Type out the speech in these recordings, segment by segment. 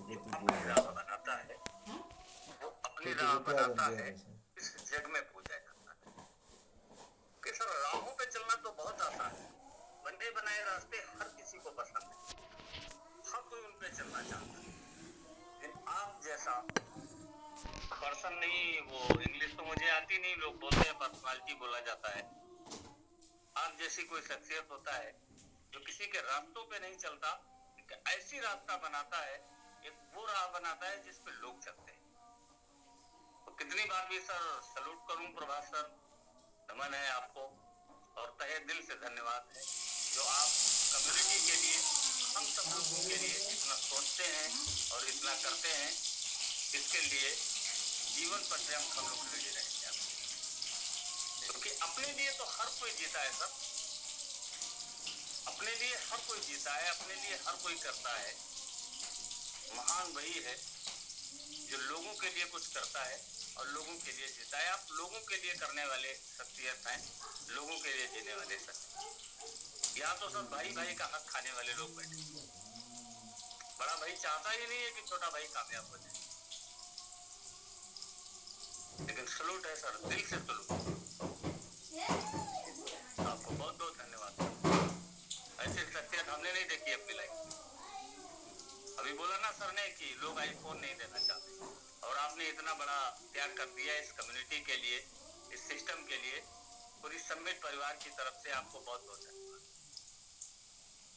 जो नीति अपनी पूछ रहा राह था। बनाता है, जो अपनी ठीक है, राह ये क्या बन बनाता गया है, वैसे? इस जग में पूजा जाता है। कि सर राहों पे चलना तो बहुत आसान है, बने बनाए रास्ते हर किसी को पसंद है, हर कोई उन पे चलना चाहता है। लेकिन आप जैसा पर्सन नहीं, वो इंग्लिश तो मुझे आती नहीं, लोग बोलते हैं पर्सनालिटी बोला जाता है। आप जैसी कोई शख्सियत होता है जो किसी के रास्तों पे नहीं चलता, एक ऐसी रास्ता बनाता है, एक वो राह बनाता है जिस पे लोग चलते हैं। तो कितनी बार भी सर सलूट करूं प्रभात सर, नमन है आपको, और तहे दिल से धन्यवाद है जो आप कम्युनिटी के लिए, हम सब लोगों के लिए इतना सोचते हैं और इतना करते हैं। इसके लिए जीवन पर्यंत हम लोग खड़े रहेंगे आपके लिए, क्योंकि अपने लिए तो हर कोई जीता है सर, अपने लिए हर कोई जीता है, अपने लिए हर कोई करता है। महान वही है जो लोगों के लिए कुछ करता है और लोगों के लिए जीता है। आप लोगों के लिए करने वाले शख्सियत हैं, लोगों के लिए जीने वाले शख्सियत। यहाँ तो सब भाई भाई का हक खाने वाले लोग बैठे, बड़ा भाई चाहता ही नहीं है कि छोटा भाई कामयाब हो जाए। लेकिन सलूट है सर, दिल से सलूट, आपको बहुत बहुत धन्यवाद सर। ऐसी शख्सियत हमने नहीं देखी अपनी लाइफ में। अभी बोला ना सर ने कि लोग आईफोन नहीं देना चाहते, और आपने इतना बड़ा त्याग कर दिया इस कम्युनिटी के लिए, इस सिस्टम के लिए। पूरी सम्मिट परिवार की तरफ से आपको बहुत बहुत धन्यवाद।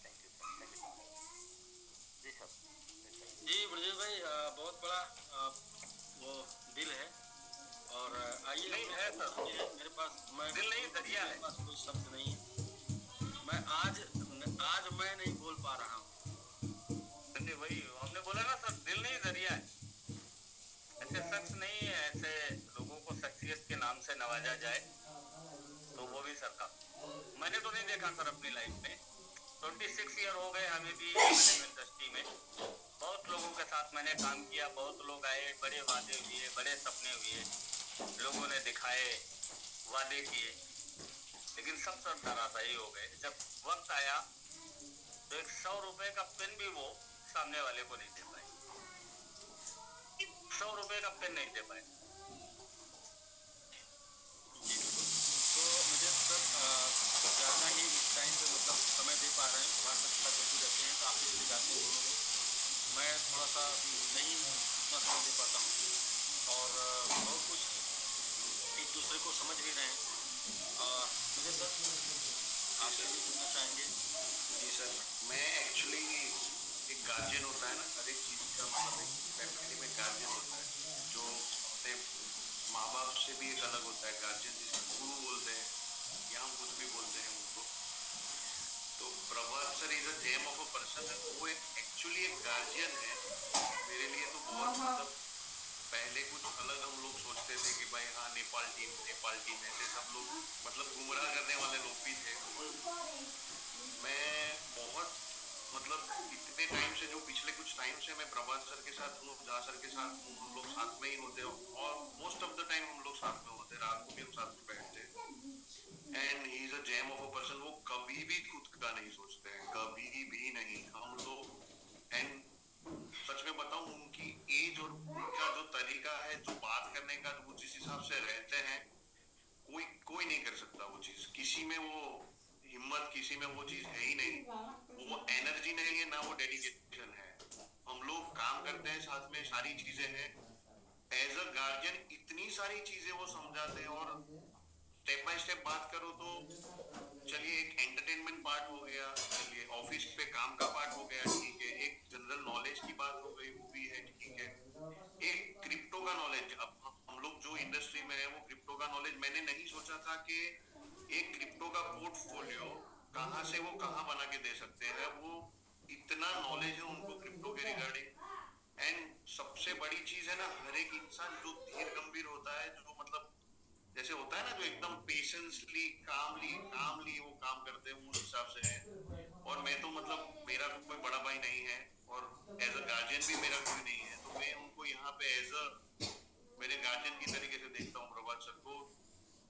Thank you sir, thank you जी सर। जी ब्रजेश भाई, बहुत बड़ा वो दिल है। और आइए नहीं हम है लोग सर, समझे, मेरे पास मैं दिल नहीं दरिया मेरे है। पास कोई शब्द नहीं है। मैं आज मैं नहीं बोल पा रहा हूँ। नहीं, वही हमने बोला ना सर, दिल नहीं दरिया है। ऐसे शख्स नहीं है, ऐसे लोगों को शख्सियत के नाम से नवाजा जाए तो वो भी सरकार। मैंने तो नहीं देखा सर अपनी लाइफ में, 26 ईयर हो गए हमें भी फिल्म इंडस्ट्री में। बहुत लोगों के साथ मैंने काम किया, बहुत लोग आए, बड़े वादे हुए, बड़े सपने हुए, लोगों ने दिखाए, वादे किए, लेकिन सब सर धराशायी हो गए। जब वक्त आया तो एक 100 रुपए का पेन भी वो सामने वाले को नहीं दे पाए, 100 रुपए का पेन नहीं दे पाए। जी बिल्कुल। तो मुझे सर ज़्यादा ही इस टाइम पे मतलब समय दे पा रहे हैं। प्रभात सर के साथ जब भी रहते हैं तो ऑफिस भी जाते हैं दोनों लोग, मैं थोड़ा सा नहीं उतना समय दे पाता हूँ। और बहुत कुछ एक दूसरे को समझ भी रहे हैं। मुझे सर जी आपसे सर। भी पूछना चाहेंगे। जी सर, मैं एक्चुअली एक गार्जियन होता है ना, हर एक चीज़ का मतलब एक फैमिली में गार्जियन होता है जो अपने माँ बाप से भी एक अलग होता है। गार्जियन जिसे गुरु बोलते हैं या हम कुछ भी बोलते हैं उनको। तो Prabhat sir is a gem of a person है, वो एक एक्चुअली एक गार्जियन है मेरे लिए। तो बहुत मतलब पहले कुछ अलग हम लोग सोचते थे कि भाई हाँ नेपाल टीम ऐसे सब लोग मतलब गुमराह करने वाले लोग भी थे। मैं बहुत मतलब इतने टाइम से, जो पिछले कुछ टाइम से मैं प्रभात सर के साथ हूँ, झा सर के साथ हूँ, हम लोग साथ में ही होते हैं और मोस्ट ऑफ द टाइम हम लोग साथ में होते हैं, रात को भी हम साथ में बैठते हैं। And he is a gem of a person, वो कभी भी खुद का नहीं सोचते हैं, कभी भी नहीं। हम लोग एंड सच में बताऊं, उनकी एज और उनका जो तरीका है, जो बात करने का, वो जिस हिसाब से रहते हैं, कोई कोई नहीं कर सकता वो चीज। किसी में वो हिम्मत, किसी में वो चीज है ही नहीं। वो एनर्जी नहीं है ना, वो डेडिकेशन है। हम लोग काम करते हैं साथ में, सारी चीजें हैं। एज अ गार्जियन इतनी सारी चीजें वो समझाते हैं। और स्टेप बाय स्टेप बात करो तो चलिए, एक एंटरटेनमेंट पार्ट हो गया, चलिए ऑफिस पे काम का पार्ट हो गया, ठीक है। एक जनरल नॉलेज की बात हो गई, वो भी है, ठीक है। एक क्रिप्टो का नॉलेज, अब हम लोग जो इंडस्ट्री में है, वो क्रिप्टो का नॉलेज मैंने नहीं सोचा था कि एक क्रिप्टो का पोर्टफोलियो कहाँ से वो कहाँ बना के दे सकते हैं। वो इतना नॉलेज है उनको क्रिप्टो के रिगार्डिंग। एंड सबसे बड़ी चीज है ना, हर एक इंसान जो धीर गंभीर होता है, जो मतलब जैसे होता है ना, जो एकदम पेशेंसली कामली वो काम करते हैं, उस हिसाब से है। और मैं तो मतलब मेरा कोई बड़ा भाई नहीं है, और एज अ गार्जियन भी मेरा कोई नहीं है, तो मैं उनको यहाँ पे एज अ मेरे गार्जियन की तरीके से देखता हूँ प्रभात सर को।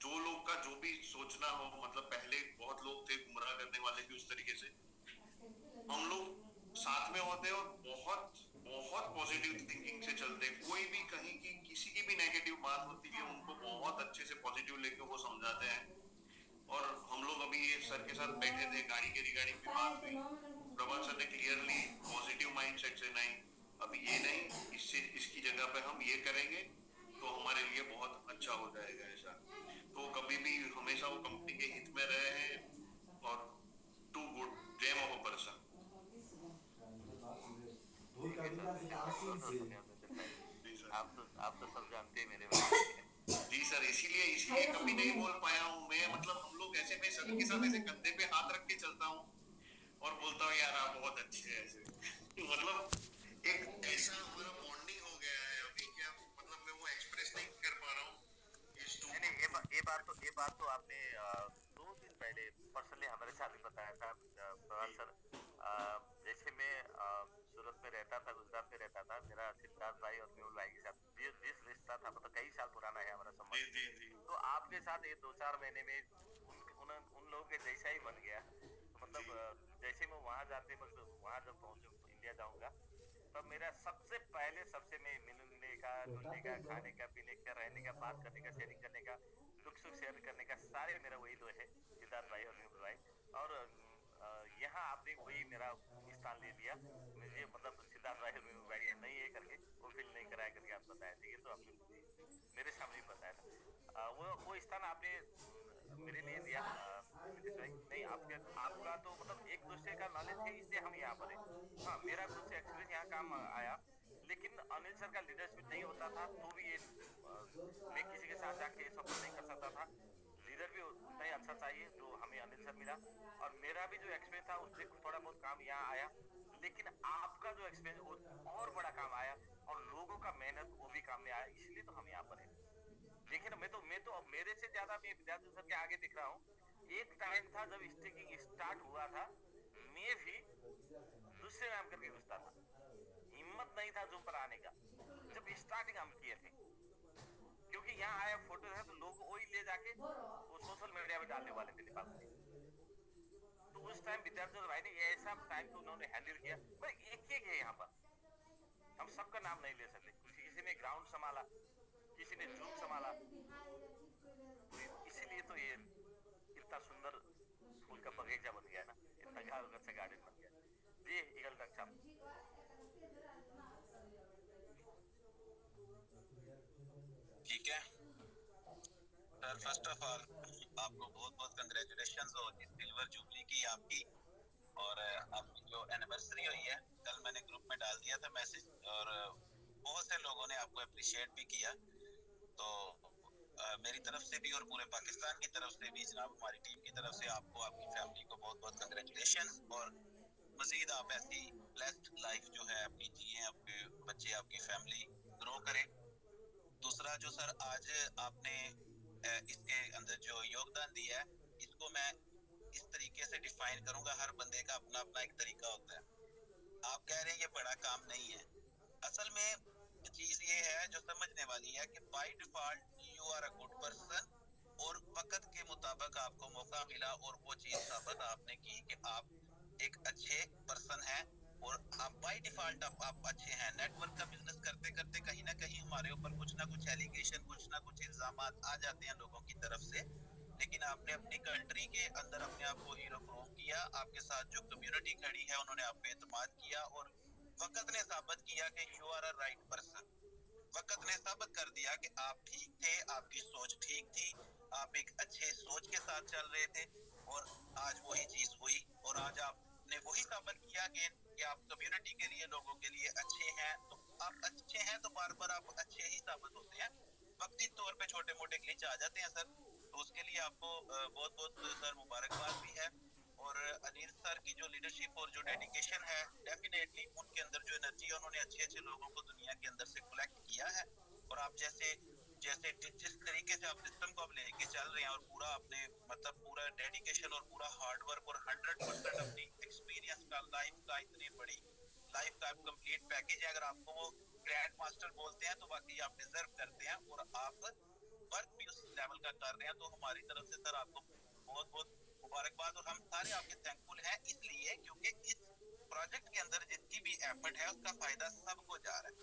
जो लोग का जो भी सोचना हो, मतलब पहले बहुत लोग थे गुमराह करने वाले भी उस तरीके से, हम लोग साथ में होते हैं और बहुत बहुत पॉजिटिव थिंकिंग से चलते हैं। कोई भी कहीं की किसी की भी नेगेटिव बात होती है उनको बहुत अच्छे से पॉजिटिव लेके वो समझाते हैं। और हम लोग अभी ये सर के साथ बैठे थे, गाड़ी के रिगार्डिंग भी बात हुई, प्रभात सर ने क्लियरली पॉजिटिव माइंडसेट से नहीं, अब ये नहीं, इससे इसकी जगह पे हम ये करेंगे तो हमारे लिए बहुत अच्छा हो जाएगा ऐसा। तो कभी भी हमेशा वो कंपनी के हित में रहे हैं और too good gem of a person. आप तो सब जानते हैं मेरे बारे में। जी सर, इसीलिए कभी नहीं बोल पाया हूँ मैं, मतलब हम लोग ऐसे, मैं सर के साथ ऐसे कंधे पे हाथ रख के चलता हूँ और बोलता हूँ यार आप बहुत अच्छे हैं ऐसे। मतलब एक ऐसा हमारा बॉन्डिंग हो गया है अभी, क्या मतलब मैं वो एक्सप्रेस नहीं कर पा रहा हूँ। नहीं, ये बात तो आपने 2 दिन पहले पर्सनली हमारे साथ भी बताया था प्रभात सर। जैसे मैं सूरत में रहता था, गुजरात में रहता था, मेरा सिद्धार्थ भाई और मेहुल भाई के साथ जिस रिश्ता था, मतलब कई साल पुराना है हमारा संबंध। तो आपके साथ ये 2-4 महीने में उन लोगों के जैसा ही बन गया। तो मतलब जैसे मैं वहां जब पहुंचू इंडिया जाऊंगा, तब मेरा सबसे पहले मैं मिलने का, जुलने का, खाने का, पीने का, रहने का, बात करने का, शेयरिंग करने का, दुख सुख शेयर करने का, सारे मेरा वही दो है, सिद्धार्थ भाई और मेहुल भाई। और यहाँ आपने वही मेरा स्थान ले लिया। मुझे मतलब सिद्धार्थ भाई और मेहुल भाई नहीं है करके वो फील नहीं कराया करके आप बताया थे, ये तो आपने मुझे मेरे सामने ही बताया था। वो स्थान आपने मेरे लिए दिया। नहीं, आपका तो मतलब एक दूसरे का नॉलेज है, इसलिए हम यहाँ पर हैं। हाँ, मेरा कुछ एक्सपीरियंस यहाँ काम आया, लेकिन अनिल सर का लीडरशिप नहीं होता था तो भी ये मैं किसी के साथ जाके ये सफर नहीं कर सकता था। लीडर भी उतना ही अच्छा चाहिए जो हमें अनिल सर मिला। और मेरा भी जो एक्सपीरियंस था उससे थोड़ा बहुत काम यहाँ आया, लेकिन आपका जो एक्सपीरियंस वो और बड़ा काम आया, और लोगों का मेहनत वो भी काम में आया, इसलिए तो हम यहाँ पर हैं। देखिए ना, मैं तो मेरे से ज्यादा मैं विद्यार्थी सर के आगे दिख रहा हूँ। एक टाइम था जब स्टिकिंग स्टार्ट हुआ था, मैं भी दूसरे नाम करके घुसता था, हिम्मत नहीं था जूम पर आने का, जब स्टार्टिंग हम किए थे। क्योंकि यहाँ आया फोटो है तो लोग वही ले जाके वो सोशल मीडिया में डालने वाले थे नेपाल में। तो उस टाइम विद्यार्थी भाई ने ऐसा टाइम तो उन्होंने हैंडल किया। पर एक है यहाँ पर, हम सबका नाम नहीं ले सकते। किसी ने ग्राउंड संभाला, किसी ने जूम संभाला, तो इसीलिए तो ये इतना सुंदर फूल का बगीचा बन गया ना, इतना अच्छा गार्डन बन गया। जी ईगल डॉक्टर साहब। ठीक है सर, फर्स्ट ऑफ ऑल आपको बहुत बहुत कंग्रेचुलेशंस हो इस सिल्वर जुबली की आपकी। और आपकी जो एनिवर्सरी हुई है, कल मैंने ग्रुप में डाल दिया था मैसेज, और बहुत से लोगों ने आपको अप्रिशिएट भी किया। तो मेरी तरफ से भी और पूरे पाकिस्तान की तरफ से भी, जनाब हमारी टीम की तरफ से आपको, आपकी फैमिली को बहुत बहुत कंग्रेचुलेशंस। और मजीद आप ऐसी ब्लेस्ड लाइफ जो है अपनी जिए, आपके बच्चे, आपकी फैमिली ग्रो करें। दूसरा जो सर आज आपने इसके अंदर जो योगदान दिया है, इसको मैं इस तरीके से डिफाइन करूंगा, हर बंदे का अपना अपना एक तरीका होता है। आप कह रहे हैं ये बड़ा काम नहीं है, असल में चीज ये है जो समझने वाली है कि by default you are a good person, और वक्त के मुताबिक आपको मौका मिला और वो चीज साबित आपने की कि आप एक अच्छे पर्सन हैं, और आप बाय डिफॉल्ट आप अच्छे हैं। नेटवर्क का बिजनेस करते करते कहीं ना कहीं हमारे ऊपर कुछ ना कुछ एलिगेशन, कुछ ना कुछ इल्जामात आ जाते हैं लोगों की तरफ से, लेकिन आपने अपनी कंट्री के अंदर अपने आप को हीरो प्रूव किया। आपके साथ जो कम्युनिटी खड़ी है उन्होंने आप पे एतमाद किया, और वक्त ने साबित किया कि you are a right person. वक्त ने साबित कर दिया कि आप ठीक थे, आपकी सोच ठीक थी, आप एक अच्छे सोच के साथ चल रहे थे, और आज वही चीज हुई। और आज आपने वही साबित किया कि आप कम्युनिटी के लिए, लोगों के लिए अच्छे हैं। तो आप अच्छे हैं तो बार बार आप अच्छे ही साबित होते हैं। वक्ती तौर पे छोटे मोटे ग्लिच आ जाते हैं सर, तो उसके लिए आपको बहुत बहुत सर मुबारकबाद भी है। और अनिल सर की जो लीडरशिप और जो डेडिकेशन है, डेफिनेटली उनके अंदर जो एनर्जी है, उन्होंने अच्छे अच्छे लोगों को दुनिया के अंदर से कलेक्ट किया है। और आप जैसे जैसे जिस तरीके से आप सिस्टम को आप लेके चल रहे हैं, और पूरा आपने मतलब पूरा डेडिकेशन और पूरा हार्ड वर्क और 100% अपनी एक्सपीरियंस का, लाइफ का, इतनी बड़ी लाइफ का कंप्लीट पैकेज है। अगर आपको वो ग्रैंड मास्टर बोलते हैं तो वाकई आप डिजर्व करते हैं, और आप वर्क भी उस लेवल का कर रहे हैं। तो हमारी तरफ से सर आपको बहुत बहुत मुबारकबाद, और हम सारे आपके थैंकफुल हैं, इसलिए क्योंकि इस प्रोजेक्ट के अंदर जितनी भी एफर्ट है उसका फायदा सबको जा रहा है।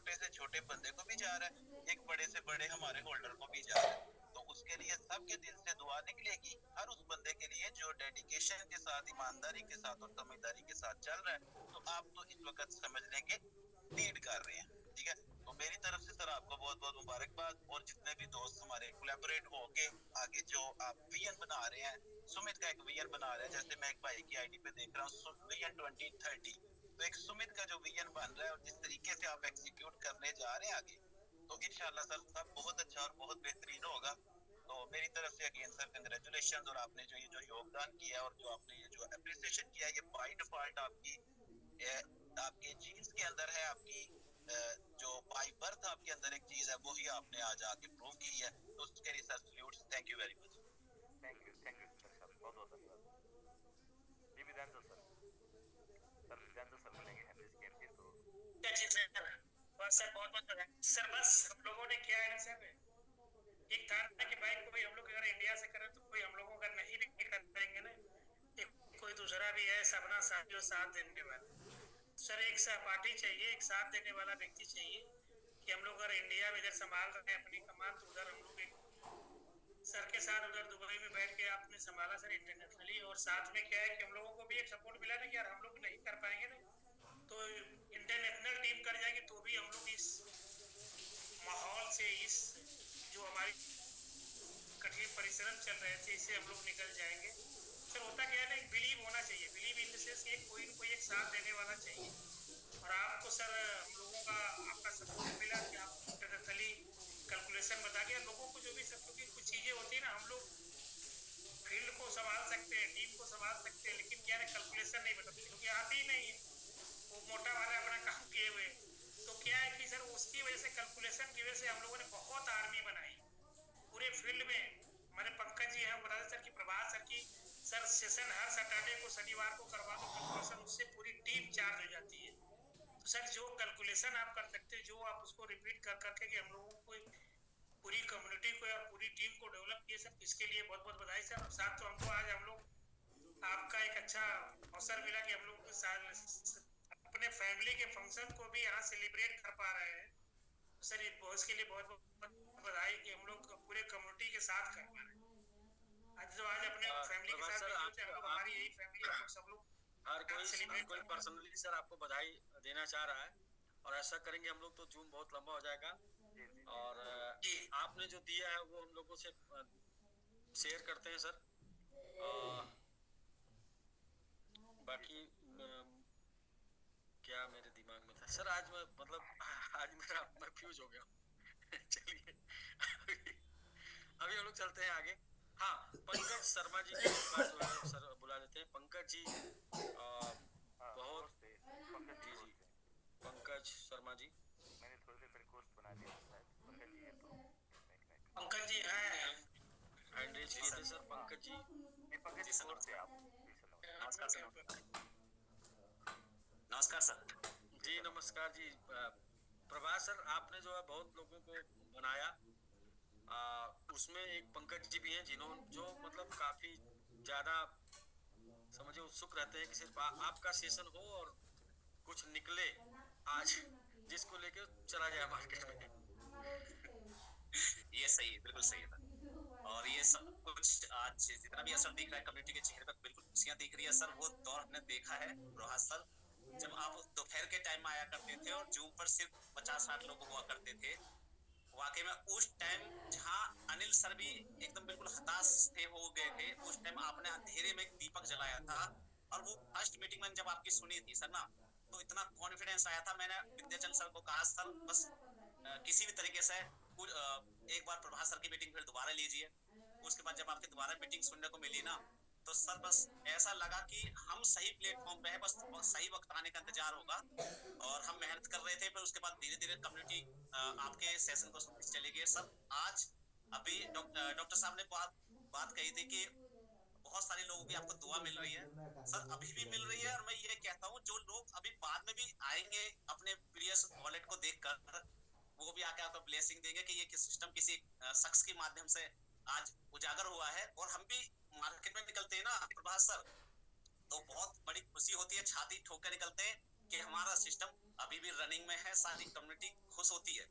छोटे से छोटे बंदे को भी जा रहा है, एक बड़े से बड़े हमारे होल्डर को भी जा रहा है। तो उसके लिए सबके दिल से दुआ निकलेगी हर उस बंदे के लिए जो डेडिकेशन के साथ, ईमानदारी के साथ और समझदारी के साथ चल रहा है। तो आप तो इस वक्त समझ लें कि लीड कर रहे हैं, ठीक है। तो मेरी तरफ से सर आपको बहुत बहुत मुबारकबाद, और जितने भी दोस्त हमारे कोलैबोरेट होके आगे जो आप विजन बना रहे हैं, सुमित का एक विजन बना रहे हैं, जैसे मैं एक भाई की आईडी पे देख रहा हूँ विजन 2030, तो एक सुमित का जो विजन बन रहा है और जिस तरीके से आप एग्जीक्यूट करने जा रहे हैं आगे, तो इंशाल्लाह सर सब बहुत अच्छा और बहुत बेहतरीन होगा। तो मेरी तरफ से अगेन सर कंग्रेचुलेशन, और आपने जो ये जो योगदान किया और जो आपने ये जो अप्रिसिएशन किया, ये बाय डिफॉल्ट आपके जीन्स के अंदर है, आपकी जो बाय बर्थ आपके अंदर एक चीज है, वही आपने आज आके प्रूव की है। तो उसके लिए sir salutes, thank you very much. Thank you sir साहब, बहुत बहुत धन्यवाद। जी विधान सर, विधान सर मिलेंगे हेनरी स्केल के, तो जी सर, बस सर बहुत बहुत बधाई सर। बस हम लोगों ने क्या है ना सर, एक था ना कि भाई कोई हम लोग अगर इंडिया से करें तो कोई हम लोगों का नहीं भी कर पाएंगे ना, एक कोई दूसरा भी है सबना साथ जो साथ देने वाला। सर एक सहपाठी चाहिए, एक साथ देने वाला व्यक्ति चाहिए कि हम लोग अगर इंडिया में इधर संभाल रहे हैं अपनी कमान, तो उधर हम लोग एक सर के साथ उधर दुबई में बैठ के आपने संभाला सर इंटरनेशनली, और साथ में क्या है कि हम लोगों को भी एक सपोर्ट मिला ना कि यार हम लोग नहीं कर पाएंगे ना तो इंटरनेशनल टीम कर जाएगी, तो भी हम लोग इस माहौल से, इस जो हमारी कठिन परिश्रम चल रहे थे, इससे हम लोग निकल जाएंगे। सर होता क्या है ना, एक बिलीव होना चाहिए, बिलीव इन द सेंस कि कोई न कोई एक साथ देने वाला चाहिए। और आपको सर हम लोगों का आपका सपोर्ट मिला कि आप इंटरनेशनली कैलकुलेशन बता के लोगों को जो भी सब, क्योंकि कुछ चीज़ें होती है ना, हम लोग फील्ड को संभाल सकते हैं, टीम को संभाल सकते हैं, लेकिन क्या है कैलकुलेशन नहीं बता सकते क्योंकि आती ही नहीं है, वो मोटा वाला अपना काम किए हुए। तो क्या है कि सर उसकी वजह से, कैलकुलेशन की वजह से हम लोगों ने बहुत आर्मी बनाई पूरे फील्ड में। हमारे पंकज जी हैं, बता सर की प्रभात सर की सर सेशन हर सैटरडे को शनिवार को करवा दो कैलकुलेशन, उससे पूरी टीम चार्ज हो जाती है। तो सर जो कैलकुलेशन आप कर सकते हैं, जो आप उसको रिपीट कर करके कि हम लोगों को पूरी कम्युनिटी को या पूरी टीम को डेवलप किए सर, इसके लिए बहुत बहुत बधाई सर। और साथ तो हमको आज हम लोग आपका एक अच्छा अवसर मिला कि हम लोग के साथ अपने फैमिली के फंक्शन को भी यहाँ सेलिब्रेट कर पा रहे हैं सर, ये इसके लिए बहुत बहुत बधाई कि हम लोग पूरे कम्युनिटी के साथ कर पा रहे हैं। आज जो आज अपने फैमिली के साथ हम लोग, हमारी यही फैमिली हम लोग सब लोग हर कोई पर्सनली सर आपको बधाई देना चाह रहा है, और ऐसा करेंगे हम लोग तो जूम बहुत लंबा हो जाएगा। और आपने जो दिया है वो हम लोगों से शेयर करते हैं सर। बाकी क्या मेरे दिमाग में था सर, आज मैं मतलब आज मैं फ्यूज हो गया चलिए अभी हम लोग चलते हैं आगे। हाँ, पंकज शर्मा जी के पास जो है सर बुला देते हैं। पंकज जी बहुत जी जी पंकज शर्मा जी, मैंने थोड़ी देर रिक्वेस्ट बना दिया शायद पंकज जी है, तो पंकज जी हैं हैंड रेज कीजिए सर। पंकज जी, नहीं पंकज जी सर से आप नमस्कार सर। नमस्कार सर। जी नमस्कार जी। प्रभात सर, आपने जो है बहुत लोगों को बनाया, उसमें एक पंकज जी भी हैं जिन्होंने जो मतलब काफी ज्यादा समझे उत्सुक रहते हैं कि सिर्फ आपका सेशन हो और कुछ निकले आज, जिसको लेके चला जाए मार्केट में। ये सही है, बिल्कुल सही है। और ये सब कुछ आज जितना भी असर दिख रहा है कम्युनिटी के चेहरे पर, बिल्कुल खुशियां दिख रही है सर। वो दौर हमने देखा है रोहत सर, जब आप दोपहर के टाइम में आया करते थे और जूम पर सिर्फ 50-60 लोग हुआ करते थे। वाकई में उस टाइम जहां अनिल सर भी एकदम बिल्कुल हताश थे, हो गए थे, उस टाइम आपने अंधेरे में एक दीपक जलाया था। और वो फर्स्ट मीटिंग में जब आपकी सुनी थी सर ना, तो इतना कॉन्फिडेंस आया था। मैंने विद्याचंद सर को कहा सर बस किसी भी तरीके से एक बार प्रभात सर की मीटिंग फिर दोबारा लीजिए। उसके बाद जब आपकी दोबारा मीटिंग सुनने को मिली ना, तो सर बस ऐसा लगा कि हम सही प्लेटफॉर्म पे है, बस सही वक्त आने का इंतजार होगा। और हम मेहनत कर रहे थे, फिर उसके बाद धीरे धीरे कम्युनिटी आपके सेशन को सुनते चली गई सर। आज अभी डॉक्टर साहब ने बात कही थी कि बहुत सारे लोगों की आपको दुआ मिल रही है सर, अभी भी मिल रही है। और मैं ये कहता हूँ जो लोग अभी बाद में भी आएंगे अपने प्रीवियस वॉलेट को देखकर, वो भी आके आपको ब्लेसिंग देंगे कि ये सिस्टम किसी शख्स के माध्यम से आज उजागर हुआ है। और हम भी मार्केट में निकलते हैं ना प्रभात सर, तो बहुत बड़ी खुशी होती है, छाती ठोक कर निकलते हैं कि हमारा सिस्टम अभी भी रनिंग में है, सारी कम्युनिटी खुश होती है।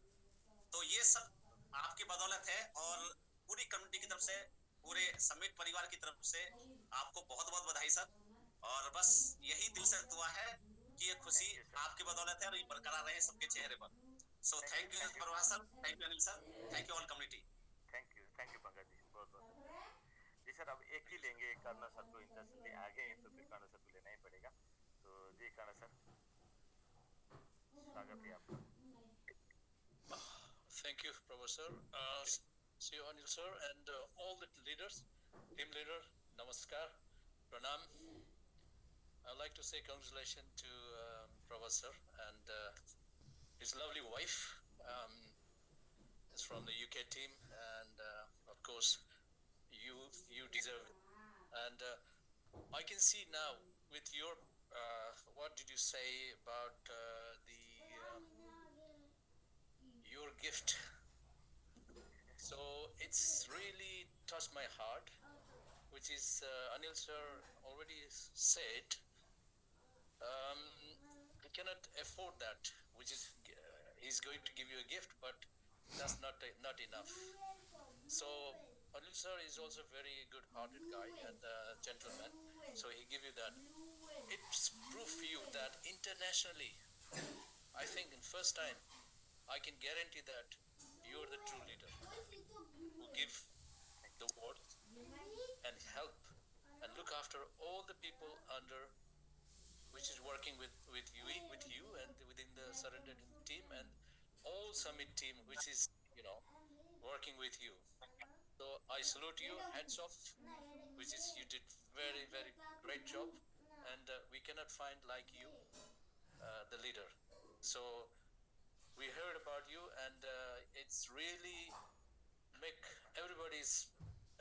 तो ये सब आपकी बदौलत है और पूरी कम्युनिटी की तरफ से, पूरे समिट परिवार की तरफ से आपको बहुत बहुत बधाई सर। और बस यही दिल से दुआ है कि ये खुशी Thank you, sir. आपकी बदौलत है और ये बरकरार रहे सबके चेहरे पर। So thank you Prabha sir, thank you Anil sir, thank you all community. Thank you Pankaj ji, बहुत बहुत। जी सर, अब एक ही लेंगे, कर्नल सर को इंटरेस्ट आगे हैं तो फिर कर्नल सर को लेना ही पड़ेगा। तो जी कर्नल सर, स्वागत है आपका। Thank you, Professor. See you, Anil sir, and all the leaders, team leader, namaskar, pranam. I'd like to say congratulations to Professor and his lovely wife. Is from the UK team, and of course, you deserve it. And I can see now with your what did you say about the your gift? So it's really touched my heart, which is Anil sir already said. He cannot afford that, which is he's going to give you a gift, but that's not enough. So Anil sir is also a very good-hearted guy and gentleman. So he give you that. It's proof for you that internationally, I think in first time, I can guarantee that you're the true leader who give the word and help and look after all the people under which is working with you and within the surrendered team and all summit team which is working with you. So I salute you, heads off, which is you did very great job, and we cannot find like you the leader. So we heard about you, and it's really make everybody's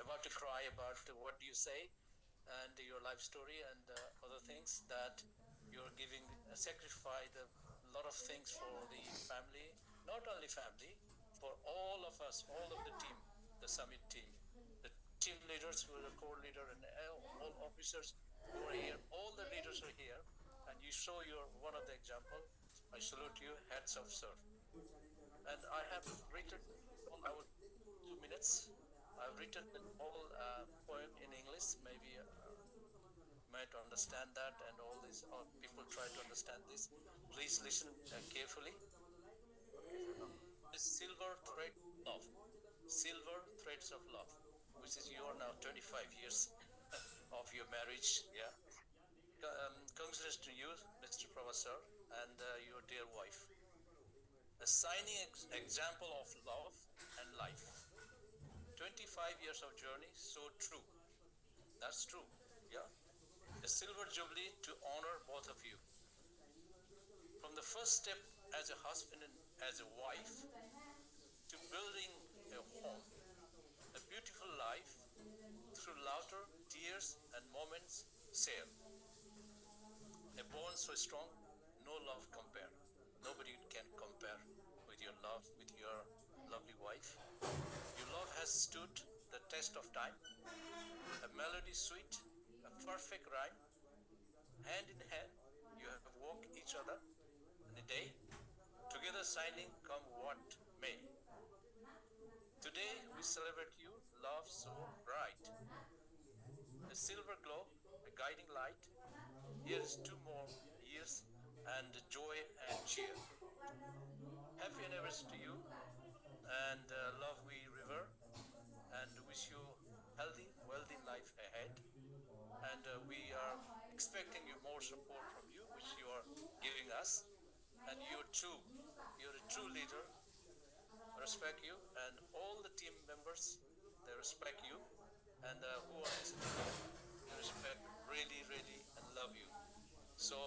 about to cry about what you say and your life story and other things that you're giving sacrifice a lot of things for the family, not only family, for all of us, all of the team, the summit team, the team leaders who are the core leader and all officers who are here, all the leaders are here, and you show you're one of the example. I salute you, hats off, sir. And I have written all our 2 minutes. I've written the whole poem in English. Maybe might understand that, and all these people try to understand this. Please listen carefully. The silver thread love, silver threads of love, which is you are now 25 years of your marriage. Yeah. Congratulations to you, Mr. Professor, and your dear wife. A shining example of love and life. 25 years of journey, so true. That's true. Yeah. A silver jubilee to honor both of you. From the first step as a husband and as a wife to building a home, a beautiful life through laughter, tears, and moments shared. A bond so strong, no love compare. Nobody can compare with your love, with your lovely wife. Your love has stood the test of time. A melody sweet, a perfect rhyme. Hand in hand, you have walked each other in a day. Together shining come what may. Today we celebrate you, love so bright. A silver glow, a guiding light. Here is 2 more years and joy and cheer. Happy anniversary to you and love we river and wish you healthy, wealthy life ahead. And we are expecting you more support from you, which you are giving us. And you're a true leader. Respect you, and all the team members, they respect you, and who are listening, they respect really, and love you. So,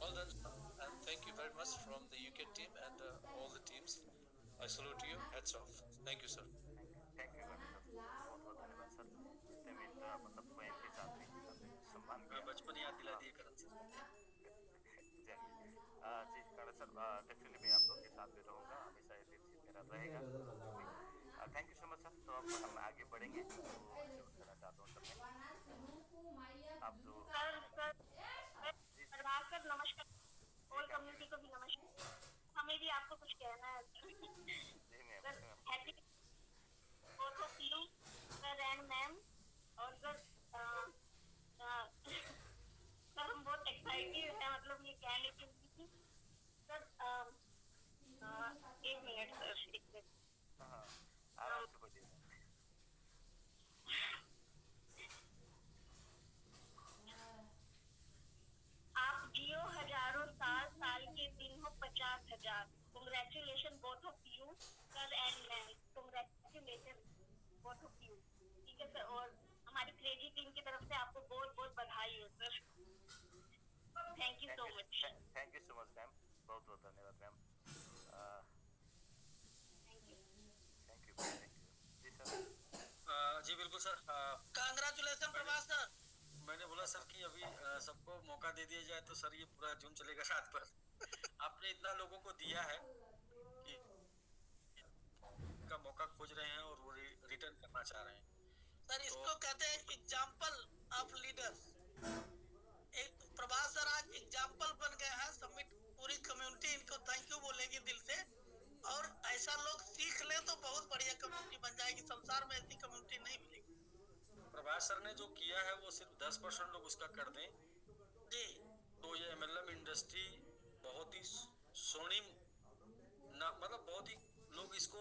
well done, and thank you very much from the UK team and all the teams. I salute you. Hats off. Thank you, sir. Thank you colonel sir, बहुत बहुत धन्यवाद sir. इतने minute मतलब स्वयं के साथ भी सम्मान किया। बचपन याद दिला दिए करण सर। चलिए जी कर्नल सर, डेफिनेटली मैं आप लोग के साथ में रहूँगा, हमेशा ये दिल मेरा रहेगा। Thank you so much sir. तो अब हम आगे बढ़ेंगे, तो इंट्रोड्यूस करना चाहता हूँ सर मैं आप जो सर, नमस्कार ऑल कम्युनिटी को भी नमस्कार। हमें भी आपको कुछ कहना है जी ma'am. Sir. Happy both of you sir and ma'am. और सर सर हम बहुत एक्साइटेड हैं, मतलब ये कहने के लिए सर एक मिनट सर, एक मिनट। हाँ, आराम से बोलिए। आप जियो हजारों साल, साल के दिन हो 50,000। Congratulations both of you sir and ma'am। Congratulations both of you। ठीक है सर, और हमारी क्रेजी टीम की तरफ से आपको बहुत बहुत बधाई हो सर। Thank you so much. Thank you so much ma'am, बहुत बहुत धन्यवाद ma'am. Thank you. Thank you जी सर। जी बिल्कुल सर। Congratulation Prabhas sir. मैंने बोला सर कि अभी सबको मौका दे दिया जाए तो सर ये पूरा जून चलेगा रात भर। आपने इतना लोगों को दिया है कि का मौका खोज रहे हैं और वो रिटर्न करना चाह रहे हैं। सर इसको कहते हैं एग्जाम्पल ऑफ लीडर्स। एक प्रभास सर आज एग्जाम्पल बन गए हैं। सबमिट पूरी कम्युनिटी इनको थैंक यू बोलेगी दिल से, और ऐसा लोग सीख ले तो बहुत बढ़िया कम्युनिटी बन जाएगी। संसार में ऐसी कम्युनिटी नहीं मिलेगी। प्रभास सर ने जो किया है वो सिर्फ 10% लोग उसका कर दें जी तो ये MLM इंडस्ट्री बहुत ही स्वर्णिम ना, मतलब बहुत ही लोग इसको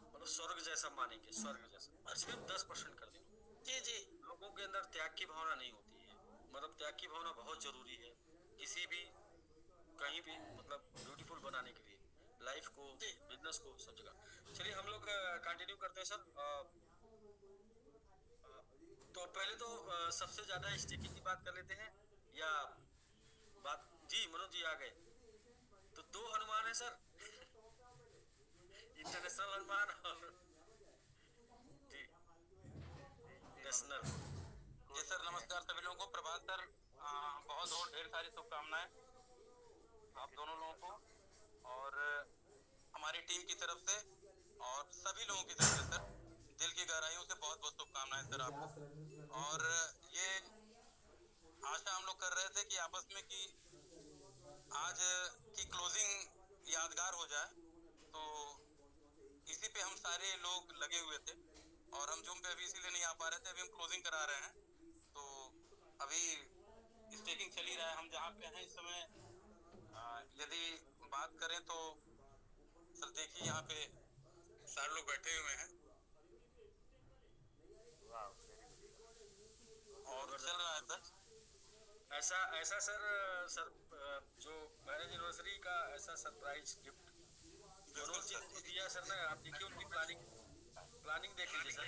मतलब स्वर्ग जैसा मानेंगे, स्वर्ग जैसा। और सिर्फ 10% कर दें। जी जी लोगों के अंदर त्याग की भावना नहीं होती है, मतलब त्याग की भावना बहुत जरूरी है किसी भी कहीं भी मतलब ब्यूटीफुल बनाने के लिए, लाइफ को, बिजनेस को, सब जगह। चलिए हम लोग कंटिन्यू करते हैं सर। तो पहले तो सबसे ज्यादा स्टेकिंग की बात कर लेते हैं या बात। जी मनोज जी आ गए। तो 2 हनुमान है सर, इंटरनेशनल हनुमान और जी नेशनल। जी सर, नमस्कार सभी लोगों को। प्रभात सर बहुत बहुत ढेर सारी शुभकामनाएं आप दोनों लोगों को और हमारी टीम की तरफ से और सभी लोगों की तरफ से सर, दिल की गहराइयों से बहुत बहुत शुभकामनाएं सर आपको। और ये आशा हम लोग कर रहे थे कि आपस में कि आज की क्लोजिंग यादगार हो जाए, तो इसी पे हम सारे लोग लगे हुए थे और हम जूम पे अभी इसीलिए नहीं आ पा रहे थे। अभी हम क्लोजिंग करा रहे हैं, तो अभी स्टेकिंग चल ही रहा है। हम जहाँ पे हैं इस समय यदि बात करें तो सर देखिए यहाँ पे सारे लोग बैठे हुए हैं और चल रहा है सर। ऐसा सर जो मैरिज एनिवर्सरी का ऐसा सरप्राइज गिफ्ट मनोज जी ने जो दिया सर ना, आप देखिए उनकी प्लानिंग देख लीजिए सर।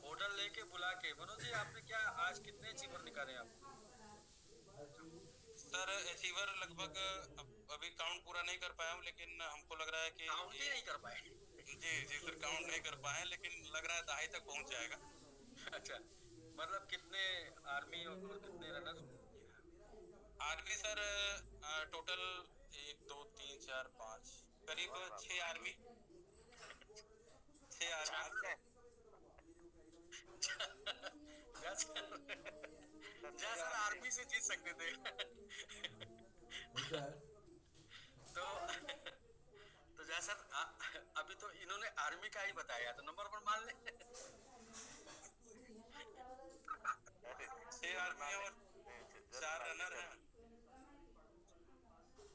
होटल लेके बुला के, मनोज जी आपने क्या आज कितने अचीवर निकाले आप? सर अचीवर लगभग अभी काउंट पूरा नहीं कर पाया हूँ, लेकिन हमको लग रहा है कि काउंट ही नहीं कर पाए। जी सर, काउंट नहीं कर पाए, लेकिन लग रहा है 2.5 तक पहुँच जाएगा। अच्छा, मतलब कितने आर्मी और कितने रनर? आर्मी सर टोटल 1 2 3 4 5 करीब 6 आर्मी, 6 आर्मी। सर आर्मी से जीत सकते थे। तो जैसा अभी तो इन्होंने आर्मी का ही बताया, तो नंबर पर मान ले। 6 आर्मी और 4 रनर हैं।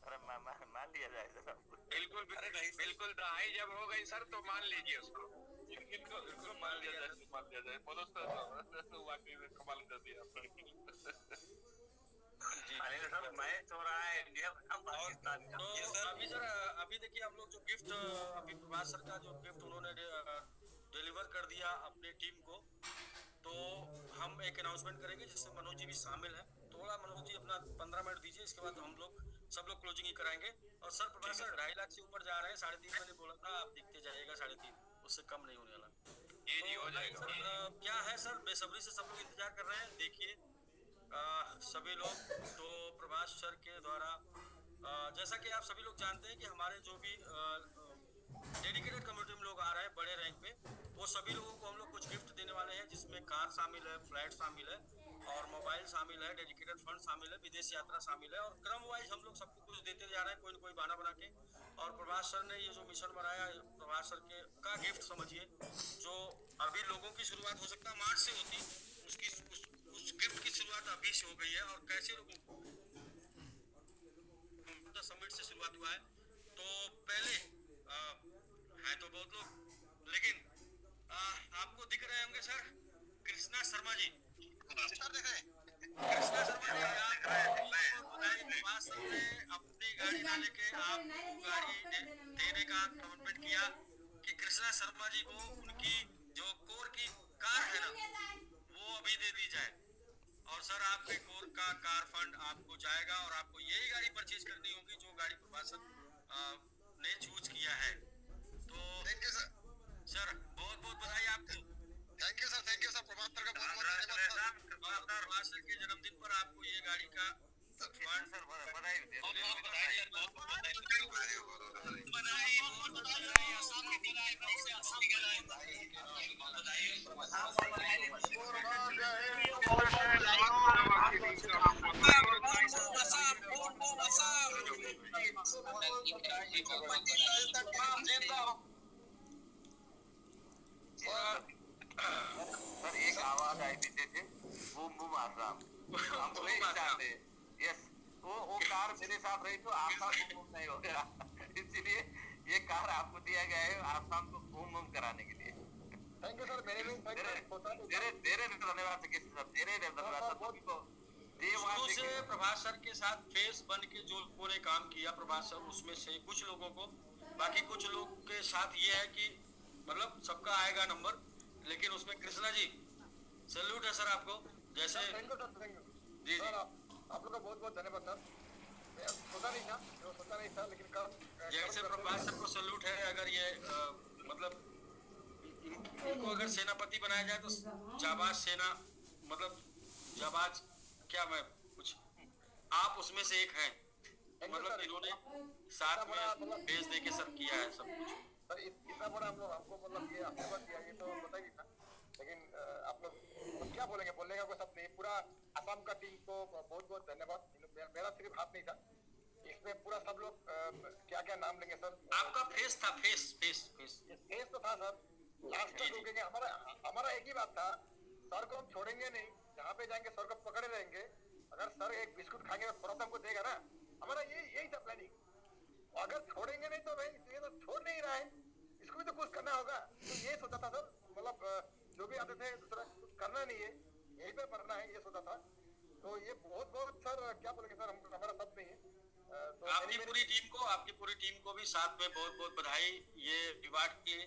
अरे मान लिया जाए सर। बिल्कुल बिल्कुल 2.5 जब हो गई सर तो मान लीजिए उसको। बिल्कुल मान लिया जाए। मनोज सर वाकई में कमाल कर दिया अरे सर मैच हो रहा है इंडिया पाकिस्तान का। तो अभी सर अभी देखिए हम लोग जो गिफ्ट अभी प्रभास सर का जो गिफ्ट उन्होंने डिलीवर कर दिया अपनी टीम को, तो हम एक अनाउंसमेंट करेंगे जिससे मनोज जी भी शामिल है। थोड़ा मनोज जी अपना 15 मिनट दीजिए, इसके बाद हम लोग सब लोग क्लोजिंग ही कराएंगे। और सर प्रभास सर 2.5 लाख से ऊपर जा रहे हैं, 3.5 मैंने बोला था, आप देखते जाइएगा 3.5, उससे कम नहीं होने वाला। जी हो जाएगा सर क्या है सर, बेसब्री से सब लोग इंतजार कर रहे हैं। देखिए सभी लोग तो प्रभास सर के द्वारा जैसा कि आप सभी लोग जानते हैं कि हमारे जो भी डेडिकेटेड कम्युनिटी में लोग आ रहे हैं बड़े रैंक पे, वो सभी लोगों को हम लोग कुछ गिफ्ट देने वाले हैं, जिसमें कार शामिल है, फ्लैट शामिल है और मोबाइल शामिल है, डेडिकेटेड फंड शामिल है, विदेश यात्रा शामिल है और क्रम वाइज हम लोग सबको कुछ देते जा रहे हैं, कोई न कोई बहाना बना के। और प्रभास सर ने ये जो मिशन बनाया, प्रभास सर के का गिफ्ट समझिए, जो अभी लोगों की शुरुआत हो सकता है मार्च से होती, उसकी उस गिफ्ट की शुरुआत अभी से हो गई है। और कैसे लोगों को समिट से शुरुआत हुआ है, तो पहले है तो बहुत लोग, लेकिन आपको दिख रहे होंगे सर कृष्णा शर्मा जी, कृष्णा शर्मा जी प्रभास सर ने अपनी गाड़ी ना लेके आपको गाड़ी देने का कमिटमेंट किया कि कृष्णा शर्मा जी को उनकी जो कोर की कार है ना वो अभी दे दी जाए। और सर आपके कोर का कार फंड आपको जाएगा और आपको यही गाड़ी परचेज करनी होगी जो गाड़ी प्रभास ने चूज किया है। तो थैंक यू सर। सर बहुत बहुत बधाई आपको। Thank you sir Prabhas sir का बहुत बहुत धन्यवाद सर। प्रभास सर के जन्मदिन पर आपको ये गाड़ी का फंड सर बधाई सर एक आवाज आई पीछे से, बूम बूम आसाम, हम वही चाहते हैं। यस, वो कार मेरे साथ रही तो आसाम बूम बूम नहीं हो गया, इसलिए ये कार आपको दिया गया है आसाम को बूम बूम कराने के लिए। Thank you sir. मेरे धन्यवाद शुरू से प्रभास सर के साथ फेस बन के जो लोगों ने काम किया प्रभास सर, उसमें से कुछ लोगों को, बाकी कुछ लोग के साथ ये है कि मतलब सबका आएगा नंबर, लेकिन उसमें कृष्णा जी सैल्यूट है सर आपको। जैसे थैंक यू सर। जी जी आप लोग का बहुत बहुत धन्यवाद सर। सोचा नहीं था लेकिन कल जैसे प्रभास सर को सैल्यूट है। अगर ये मतलब इनको अगर सेनापति बनाया जाए तो जाबाज सेना, मतलब जाबाज क्या, मैं कुछ आप उसमें से एक हैं, मतलब इन्होंने साथ में भेज दे के सब किया है सब कुछ। सर इतना बड़ा हम लोग हमको मतलब ये आशीर्वाद दिया, ये तो पता ही नहीं था, लेकिन आप लोग क्या बोलेंगे, बोलने का कोई शब्द नहीं। पूरा असम का टीम को बहुत बहुत धन्यवाद। मेरा सिर्फ हाथ नहीं था इसमें, पूरा सब लोग क्या क्या नाम लेंगे सर। आपका फेस था, फेस तो था सर। लास्ट तक रुकेंगे, हमारा एक ही बात था, सर को हम छोड़ेंगे नहीं, जहाँ पे जाएंगे सर को पकड़े रहेंगे। अगर सर एक बिस्कुट खाएंगे तो थोड़ा सा हमको देगा ना, हमारा यही था प्लानिंग। अगर छोड़ेंगे नहीं तो भाई ये तो छोड़ नहीं रहा है, इसको भी तो कुछ करना होगा। तो ये सोचा था सर, मतलब जो भी आते थे दूसरा कुछ करना नहीं है, यही पे पढ़ना है, ये सोचा था। तो ये बहुत बहुत सर क्या बोलेंगे सर, हमारा सब नहीं है। तो आपकी पूरी टीम को भी साथ में बहुत बहुत बधाई। ये रिवार्ड के,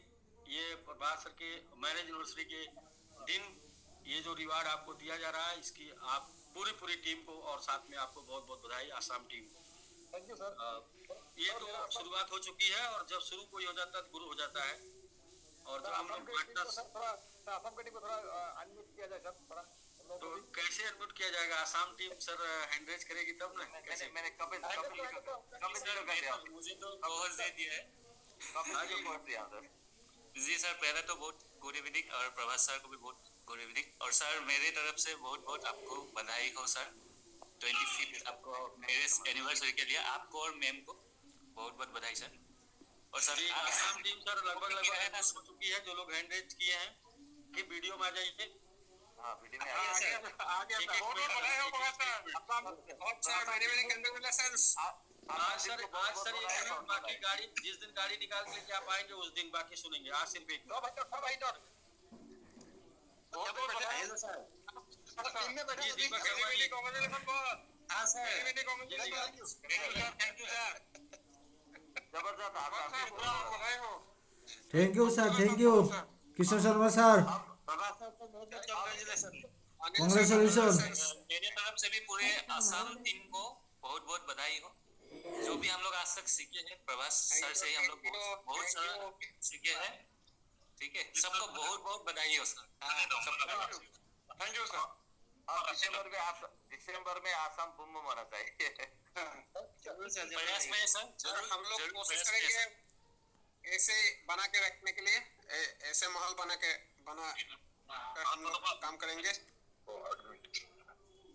ये प्रभास सर के मैरिज एनिवर्सरी के दिन ये जो रिवार्ड आपको दिया जा रहा है, इसकी आप पूरी टीम को और साथ में आपको बहुत बहुत बधाई, आसाम टीम को। Thank you sir. ये तो शुरुआत हो चुकी है और जब शुरू कोई हो जाता है तो गुरु हो जाता है। और जब हम लोग पार्टनर्स आसाम की टीम को थोड़ा अनम्यूट किया जाए सर, थोड़ा तो कैसे अनम्यूट किया जाएगा? आसाम टीम सर हैंडरेज करेगी तब ना। कैसे? मैंने कपिल मुझे तो बहुत दे दिया है जी सर। पहले तो बहुत गुड इवनिंग और प्रभास सर को भी बहुत गुड इवनिंग। और सर मेरी तरफ से बहुत बहुत आपको बधाई हो सर, 25th आपको मैरिज एनिवर्सरी के लिए आपको और मैम को बहुत बहुत बधाई सर। और सर आसाम टीम सर लगभग हो चुकी है, जो लोग हैंडरेज किए हैं कि वीडियो में आ जाइए। हाँ वीडियो में आ गया सर। आज सर ये बाकी गाड़ी जिस दिन गाड़ी निकाल के लेके आप आएंगे उस दिन बाकी सुनेंगे। आज सिर्फ एक thank you sir, thank you Kishore Sharma sir, congratulation. मेरी तरफ से भी पूरे आसाम टीम को बहुत बहुत बधाई हो। जो भी हम लोग आज तक सीखे हैं प्रभास सर से ही हम लोग बहुत सारा सीखे हैं, ठीक है। सबको बहुत बहुत बधाई हो सर। Thank you sir. दिसंबर में आसाम बूम बूम होना चाहिए। प्रयास में सर, जरूर हम लोग जरूर कोशिश प्रयास करेंगे में ऐसे बना के रखने के लिए ऐसे माहौल बना कर हम लोग काम करेंगे।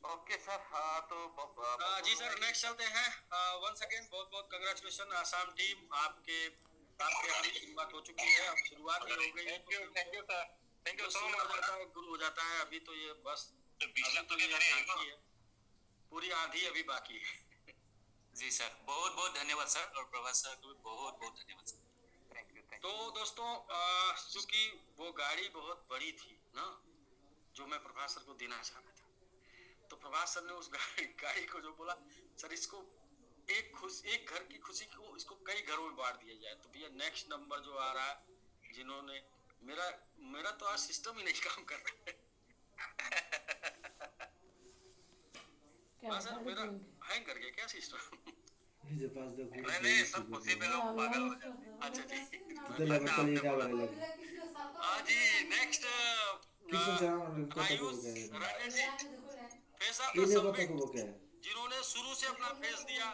Okay sir. तो जी सर, नेक्स्ट चलते हैं। वंस अगेन बहुत बहुत कंग्रेचुलेशन आसाम टीम, आपके अभी शुरुआत हो चुकी है, अब शुरुआत ही हो गई है। Thank you sir, thank you so much. गुरु हो जाता है, अभी तो ये बस अभी तो ये आंधी है, पूरी आंधी अभी बाकी है। जी सर, बहुत बहुत धन्यवाद सर, और प्रभास सर को भी बहुत बहुत धन्यवाद सर। Thank you. तो दोस्तों, चूंकि वो गाड़ी बहुत बड़ी थी ना, जो मैं प्रभास सर को देना चाह रहा था, तो प्रभास सर ने उस गाड़ी को जो बोला, सर इसको एक घर की खुशी को इसको कई घरों में बांट दिया जाए। तो भैया नेक्स्ट नंबर जो आ रहा है, जिन्होंने मेरा तो आज सिस्टम ही नहीं काम कर रहा है। हाँ सर, मेरा हैंग कर गया क्या सिस्टम? नहीं सर, खुशी में लोग पागल हो जाते हैं। अच्छा जी, हाँ जी next Ayush Rana ji, face of the summit, जिन्होंने शुरू से अपना फेस दिया,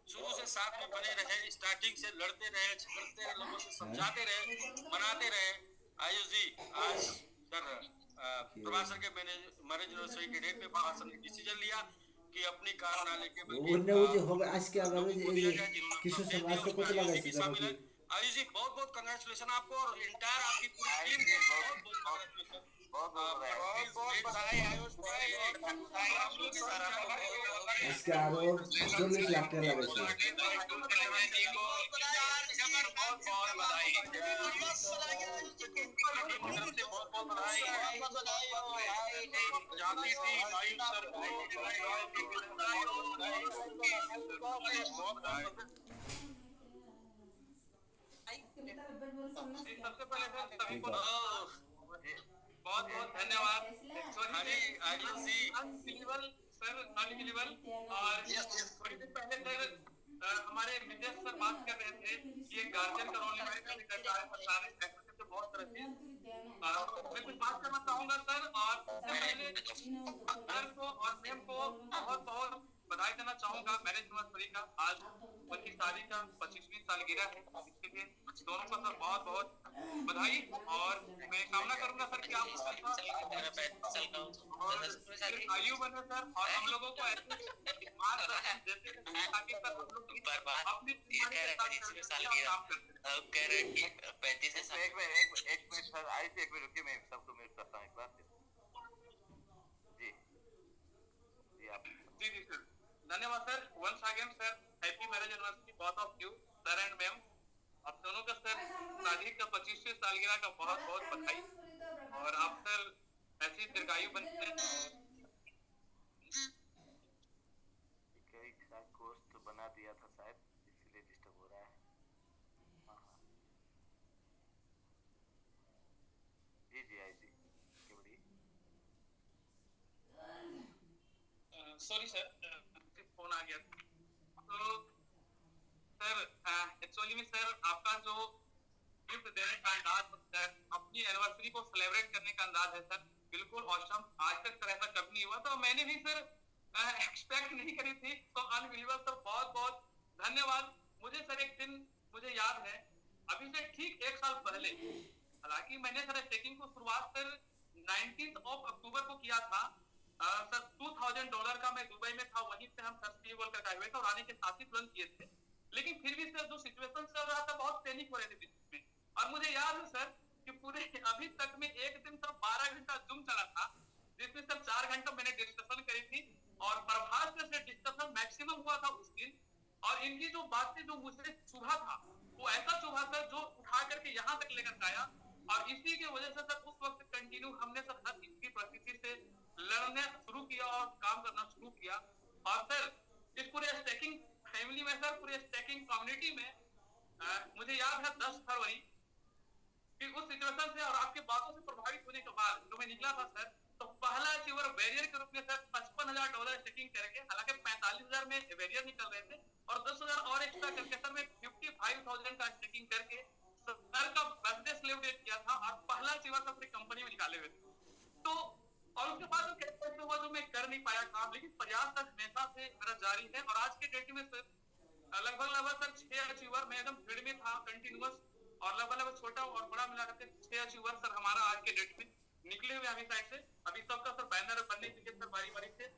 शुरू से साथ में बने रहे, स्टार्टिंग से लड़ते रहे, झगड़ते रहे, लोगों से समझाते रहे, मनाते रहे। आयुष जी, आज सर प्रभास सर के मैरिज एनिवर्सरी के डेट पे प्रभास सर ने डिसीजन लिया कि अपनी कार ना लेके आयुष जी बहुत बहुत कंग्रेचुलेशन आपको और इंटायर आपकी पूरी टीम को बहुत बहुत बधाई आयुष भाई। আজকে আরো 40 লাখ টাকা লাগছে। सबसे पहले सर सभी को बहुत बहुत धन्यवाद। आयुष जी अनबिलीवेबल सर, अनबिलीवेबल। और थोड़ी देर पहले सर हमारे विजय सर बात कर रहे थे कि ये गार्जियन का रोल निभाएगा, सारे एक्टर से बहुत तरह से मैं कुछ बात करना चाहूंगा सर। और पहले सर को और मैम को बहुत बहुत बधाई देना चाहूंगा मैरिज एनिवर्सरी का। आज उनकी शादी का 25वीं सालगिरह है, इसके लिए दोनों को सर बहुत बहुत बधाई। और मैं कामना करूंगा सर कि आप आयु बने सर, और हम लोगों को ऐसे मार्गदर्शन देते रहें ताकि सर हम लोग अपनी कह रहे हैं कि 35 है। एक मिनट सर, आई थी, एक मिनट रुकिए, मैं सबको म्यूट करता हूँ एक बार। जी आप जी सर, धन्यवाद sir. Once again sir, happy marriage anniversary both of you sir and ma'am. आप दोनों का सर शादी का 25वीं सालगिरह का बहुत बहुत बधाई, और आप सर ऐसी दीर्घायु बने। कोर्स तो बना दिया था शायद, इसलिए डिस्टर्ब हो रहा है। जी आई जी सॉरी सर, फोन आ गया। तो सर एक्चुअली में सर आपका जो गिफ्ट देने का अंदाज सर, अपनी एनिवर्सरी को सेलिब्रेट करने का अंदाज है सर, बिल्कुल ऑसम। आज तक सर ऐसा कभी नहीं हुआ, तो मैंने भी सर एक्सपेक्ट नहीं करी थी। तो अनबिलीवेबल सर, बहुत बहुत धन्यवाद। मुझे सर एक दिन मुझे याद है, अभी से ठीक 1 साल पहले, हालांकि मैंने सर स्टेकिंग को शुरुआत सर 19 अक्टूबर को किया था। सर $2000 का मैं दुबई में था, वहीं से हम सर स्टीवल का हुए थे और आने के साथ ही तुरंत किए थे। लेकिन फिर भी सर जो सिचुएशन चल रहा था, बहुत पैनिक हो रहे थे बीच में। और मुझे याद है सर कि पूरे अभी तक में एक दिन सर 12 घंटा जूम चला था, जिसमें सर 4 घंटा मैंने डिस्कशन करी थी, और प्रभास से डिस्कशन मैक्सिमम हुआ था उस दिन। और इनकी जो बातें जो मुझे चुभा था, वो ऐसा चुभा सर जो उठा करके यहाँ तक लेकर आया। और इसी की वजह से सर उस वक्त कंटिन्यू हमने सर हर इसकी परिस्थिति से लड़ने शुरू किया और काम करना शुरू किया। और सर इस पूरे स्टेकिंग फैमिली में सर, पूरे स्टेकिंग कम्युनिटी में मुझे याद है 10 फरवरी कि उस सिचुएशन से और आपके बातों से प्रभावित होने के बाद जो मैं निकला था सर, तो पहला अचीवर बैरियर के रूप में सर $55,000 स्टेकिंग करके, हालांकि 45,000 में बैरियर निकल रहे थे, और 10,000 और एक्स्ट्रा करके सर मैं 55,000 का स्टेकिंग करके सर का बर्थडे सेलिब्रेट किया था, और पहला अचीवर सर अपनी कंपनी में निकाले हुए थे। तो और उसके बाद जो कैसे हुआ जो मैं कर नहीं पाया काम, लेकिन प्रयास सर हमेशा से मेरा जारी है। और आज के डेट में सर लगभग सर 6 अचीवर मैं एकदम भीड़ में था कंटिन्यूअस, और लगभग छोटा और बड़ा मिला करके 6 अचीवर सर हमारा आज के डेट में निकले हुए अभी साइड से। अभी सबका सर बैनर बनने के लिए सर बारी बारी से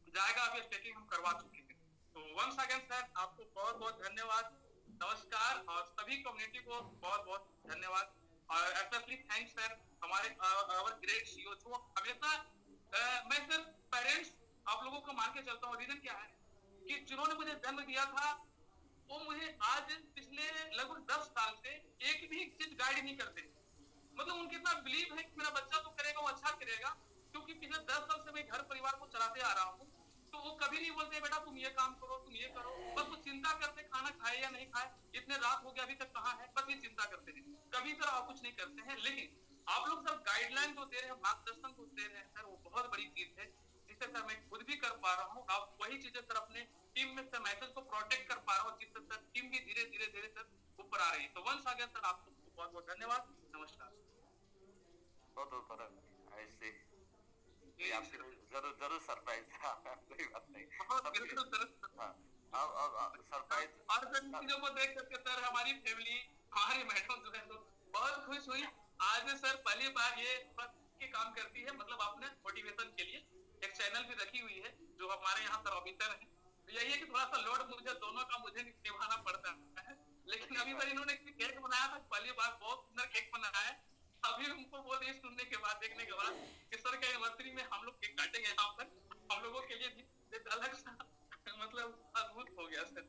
जाएगा, अभी स्टेकिंग हम करवा चुके हैं। तो वंस अगेन सर आपको बहुत बहुत धन्यवाद, नमस्कार, और सभी कम्युनिटी को बहुत बहुत धन्यवाद, और स्पेशली थैंक्स सर हमारे आवर ग्रेट सीईओ जो हमेशा मैं सर पेरेंट्स आप लोगों को मान के चलता हूँ। रीजन क्या है कि जिन्होंने मुझे जन्म दिया था वो मुझे आज पिछले लगभग 10 साल से एक भी चीज गाइड नहीं करते। मतलब उनके साथ बिलीव है कि मेरा बच्चा तो करेगा, वो अच्छा करेगा, क्योंकि पिछले 10 साल से मैं घर परिवार को चलाते आ रहा हूँ। तो वो कभी नहीं बोलते बेटा तुम ये काम करो, तुम ये करो, बस वो चिंता करते खाना खाए या नहीं खाए, इतने रात हो गया अभी तक कहाँ है, बस ये चिंता करते हैं। कभी सर आप कुछ नहीं करते हैं, लेकिन आप लोग सर गाइडलाइन जो दे रहे हैं, मार्गदर्शन जो दे रहे हैं सर, वो बहुत बड़ी चीज है, जिससे सर मैं खुद भी कर पा रहा हूँ। आप वही चीजें सर अपने टीम में सर मैसेज को प्रोटेक्ट कर पा रहा हूँ, जिससे सर टीम भी धीरे धीरे धीरे सर ऊपर आ रही है। तो वंस आ गया सर आपको बहुत बहुत धन्यवाद, नमस्कार। बहुत बहुत ऐसे आपके जरूर जरूर सरप्राइज कोई बात नहीं, बिल्कुल सर। सरप्राइज। और सर इन चीजों को देख करके सर हमारी फैमिली, हमारी मैडम जो है तो बहुत खुश हुई। आज सर पहली बार ये के काम करती है, मतलब आपने मोटिवेशन के लिए एक चैनल भी रखी हुई है जो हमारे यहाँ सर ऑफिसर है। यही है कि थोड़ा सा लोड मुझे दोनों का मुझे निभाना पड़ता है, लेकिन अभी सर इन्होंने केक बनाया था, पहली बार बहुत सुंदर केक बनाया है। अभी उनको बोल रही सुनने के बाद, देखने के बाद कि सर के एनिवर्सरी में हम लोग केक काटेंगे यहाँ पर, हम लोगों के लिए भी एक अलग सा मतलब अद्भुत हो गया सर।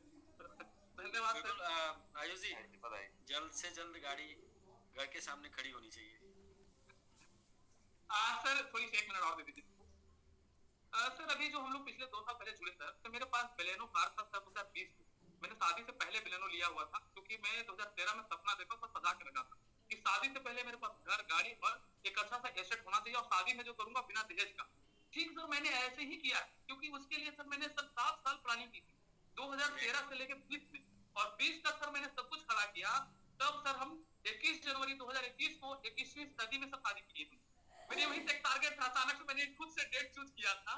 धन्यवाद सर। आयुष जी बताइए, जल्द से जल्द गाड़ी घर के सामने खड़ी होनी चाहिए। सर थोड़ी सी 1 मिनट और दे दीजिए। सर अभी जो हम लोग पिछले 2 साल पहले जुड़े सर, तो मेरे पास बेलेनो कार था सर 2020 में। मैंने शादी से पहले बेलेनो लिया हुआ था, क्योंकि मैं 2013 में सपना देखा था, सजा के रखा था कि शादी से पहले मेरे पास घर, गाड़ी और एक अच्छा सा एसेट होना चाहिए, और शादी में जो करूंगा बिना दहेज का। ठीक सर मैंने ऐसे ही किया, क्योंकि उसके लिए सर मैंने सर 7 साल प्लानिंग की थी, 2013 से लेकर 20 में, और 20 तक सर मैंने सब कुछ खड़ा किया। तब सर हम 21 जनवरी 2021 को 21वीं सदी में सब शादी किए थे। मेरे वही से एक टारगेट था, अचानक से मैंने खुद से डेट चूज किया था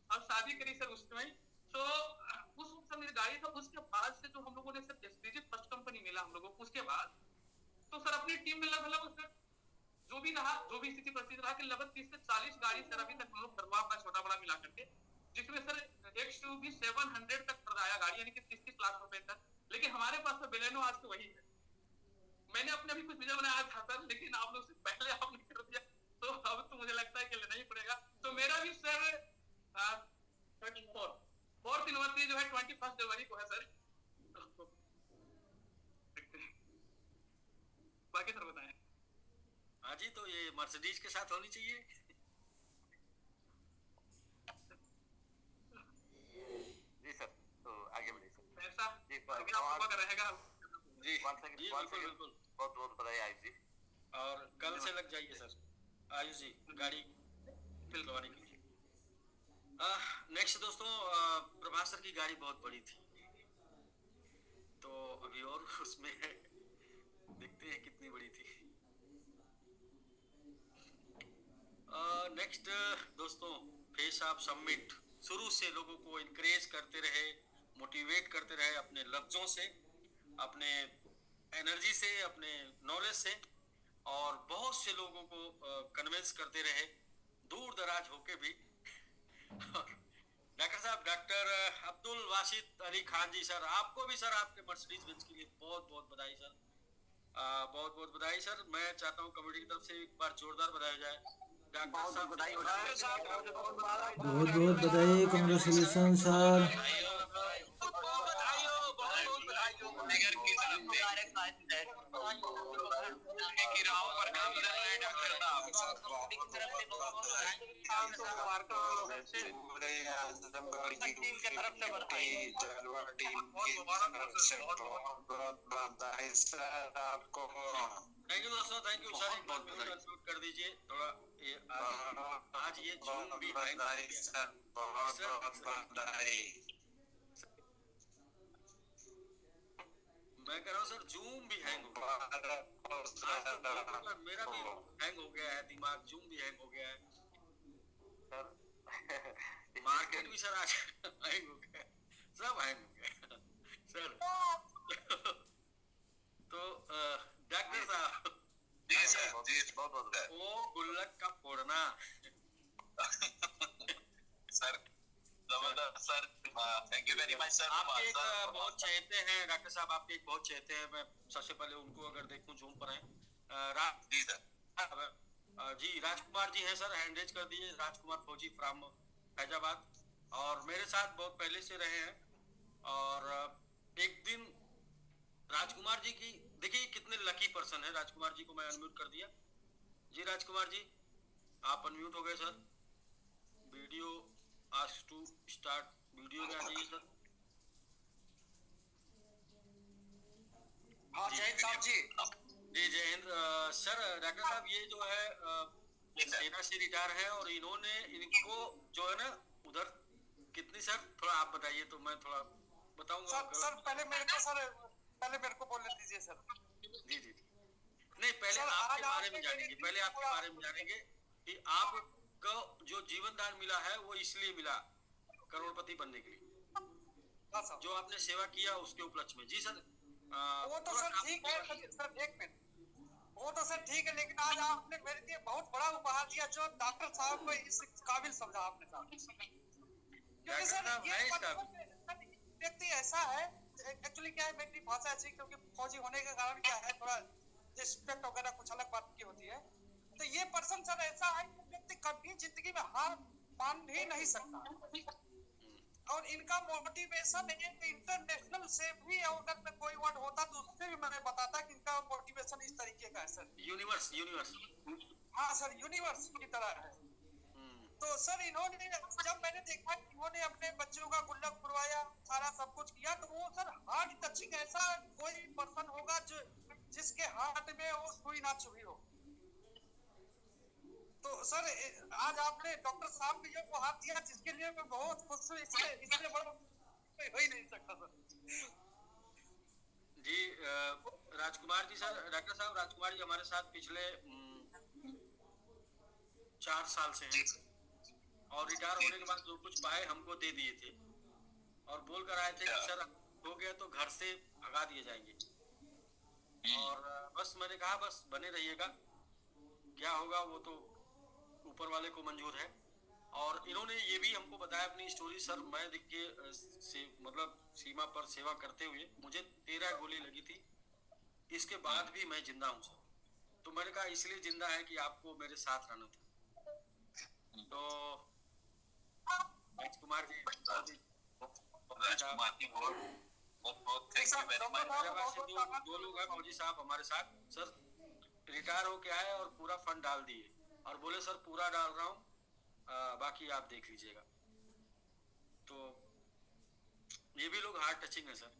और शादी करी सर उसमें। तो उस वक्त सर मेरी गाड़ी था। उसके बाद से जो हम लोगों ने सर एसपीजी फर्स्ट कंपनी मिला हम लोगों को, उसके बाद तो सर अपनी टीम में लगभग सर जो भी रहा, जो भी स्थिति परिस्थिति रहा, कि लगभग 30 से 40 गाड़ी सर अभी तक हम लोग करवा पाए, छोटा बड़ा मिला करके, जिसमें सर XUV 700 तक खरीदाया गाड़ी, यानी कि 30-30 लाख रुपए तक। लेकिन हमारे पास तो बेलेनो आज तो वही है। मैंने अपने अभी कुछ विजन बनाया था सर, लेकिन आप लोग से पहले आपने कर दिया, तो अब तो मुझे लगता है कि लेना ही पड़ेगा। तो मेरा भी सर 4th एनिवर्सरी जो है 21 जनवरी को है सर। बाकी सर बताएं। हाँ जी, तो ये मर्सिडीज के साथ होनी चाहिए। जी सर, तो आगे बढ़िए सर। ऐसा जी आगे आप लोगों का रहेगा जी जी बिल्कुल बिल्कुल। बहुत बहुत बधाई आयुष जी, और कल से लग जाइए सर आयुष जी गाड़ी फिल करवाने के लिए। नेक्स्ट दोस्तों, प्रभास सर की गाड़ी बहुत बड़ी थी, तो अभी और उसमें देखते हैं कितनी बड़ी थी। नेक्स्ट दोस्तों, फेस ऑफ समिट शुरू से लोगों को इनकरेज करते रहे, मोटिवेट करते रहे अपने लफ्जों से, अपने एनर्जी से, अपने नॉलेज से, और बहुत से लोगों को कन्विंस करते रहे दूर दराज होके भी। डॉक्टर साहब, डॉक्टर अब्दुल वासिद अली खान जी सर, आपको भी सर आपके मर्सिडीज बेंज के लिए बहुत बहुत बधाई सर, बहुत बहुत बधाई सर। मैं चाहता हूँ कमेटी की तरफ से एक बार जोरदार बधाई हो जाए। डॉक्टर साहब बधाई हो जाए, बहुत बहुत बधाई, कांग्रेचुलेशन सर। थैंक यू दोस्तों, थैंक यू सर। एक बार म्यूट कर दीजिए थोड़ा, ये आज ये जूम भी हैंग हो गया। मैं कह रहा हूँ सर जूम भी हैंग हो गया, मेरा भी हैंग हो गया है दिमाग, जूम भी हैंग हो गया है सर। मार्केट भी सर आज हैंग हो गया, सब हैंग हो गया सर। तो डॉक्टर वरना सर जबरदस्त sir, thank you very much sir. आपके एक बहुत चहेते हैं डॉक्टर साहब, आपके एक बहुत चहेते हैं। मैं सबसे पहले उनको अगर देखूं जूम पर हैं, जी सर। जी राजकुमार जी हैं सर, हैंड रेज कर दिए। राजकुमार फौजी फ्रॉम हैदराबाद, और मेरे साथ बहुत पहले से रहे हैं। और एक दिन राजकुमार जी की, देखिए कितने लकी पर्सन है। राजकुमार जी को मैं अनम्यूट कर दिया। जी राजकुमार जी आप अनम्यूट हो गए sir. Video ask to start, video में आ जाइए सर। हाँ जय हिंद साहब जी। जी जय हिंद सर। डॉक्टर साहब ये जो है सेना से रिटायर है, और इन्होंने इनको जो है ना उधर कितनी सर, थोड़ा आप बताइए तो मैं थोड़ा बताऊंगा। सर पहले मेरे को बोलने दीजिए सर। जी जी नहीं, पहले आपके बारे में जानेंगे, पहले आपके बारे में जानेंगे कि आपको जो जीवन दान मिला है वो इसलिए मिला करोड़पति बनने के लिए, जो आपने सेवा किया उसके उपलक्ष्य में। जी सर। वो तो सर ठीक है सर, एक मिनट, वो तो सर ठीक है, लेकिन आज आपने मेरे लिए बहुत बड़ा उपहार दिया जो डॉक्टर साहब को इस काबिल समझा आपने साहब। क्योंकि सर ये व्यक्ति ऐसा है, एक्चुअली क्या है, मेरी भाषा ऐसी, क्योंकि फौजी होने के कारण क्या है, थोड़ा रिस्पेक्ट वगैरह कुछ अलग बात की होती है। तो ये पर्सन सर ऐसा है कि व्यक्ति कभी जिंदगी में हार मान ही नहीं सकता, और इनका मोटिवेशन इंटरनेशनल से भी अगर मैं कोई वर्ड होता तो उससे भी मैंने बताता कि इनका मोटिवेशन इस तरीके का है सर। यूनिवर्स हाँ सर, यूनिवर्स की तरह है। तो सर इन्होंने, जब मैंने देखा कि इन्होंने अपने बच्चों का गुल्लक पुरवाया, सारा सब कुछ किया, तो वो सर हार्ट टचिंग, ऐसा कोई पर्सन होगा जो जिसके हार्ट में वो सुई ना चुभी हो। तो सर आज आपने डॉक्टर साहब को ये उपहार दिया जिसके लिए मैं बहुत खुश हूँ, इससे बड़ा कोई हो ही नहीं सकता सर। जी राजकुमार जी सर, डॉक्टर साहब राजकुमार जी हमारे साथ पिछले 4 साल से हैं, और रिटायर होने के बाद जो कुछ पाए हमको दे दिए थे, और बोल कर आए थे कि सर हो गया तो घर से भगा दिए जाएंगे। और बस मैंने कहा बस बने रहिएगा, क्या होगा वो तो ऊपर वाले को मंजूर है। और इन्होंने ये भी हमको बताया अपनी स्टोरी। सर मैं देखिए मतलब सीमा पर सेवा करते हुए मुझे 13 गोली लगी थी, इसके बाद भी मैं जिंदा हूँ सर। तो मैंने कहा इसलिए जिंदा है कि आपको मेरे साथ रहना था। तो राजकुमार जी बहुत थैंक यू वेरी मच। 2 लोग हैं फौजी साहब हमारे साथ सर, रिटायर होके आए और पूरा फंड डाल दिए, और बोले सर पूरा डाल रहा हूँ, बाकी आप देख लीजिएगा। तो ये भी लोग हार्ट टचिंग है सर।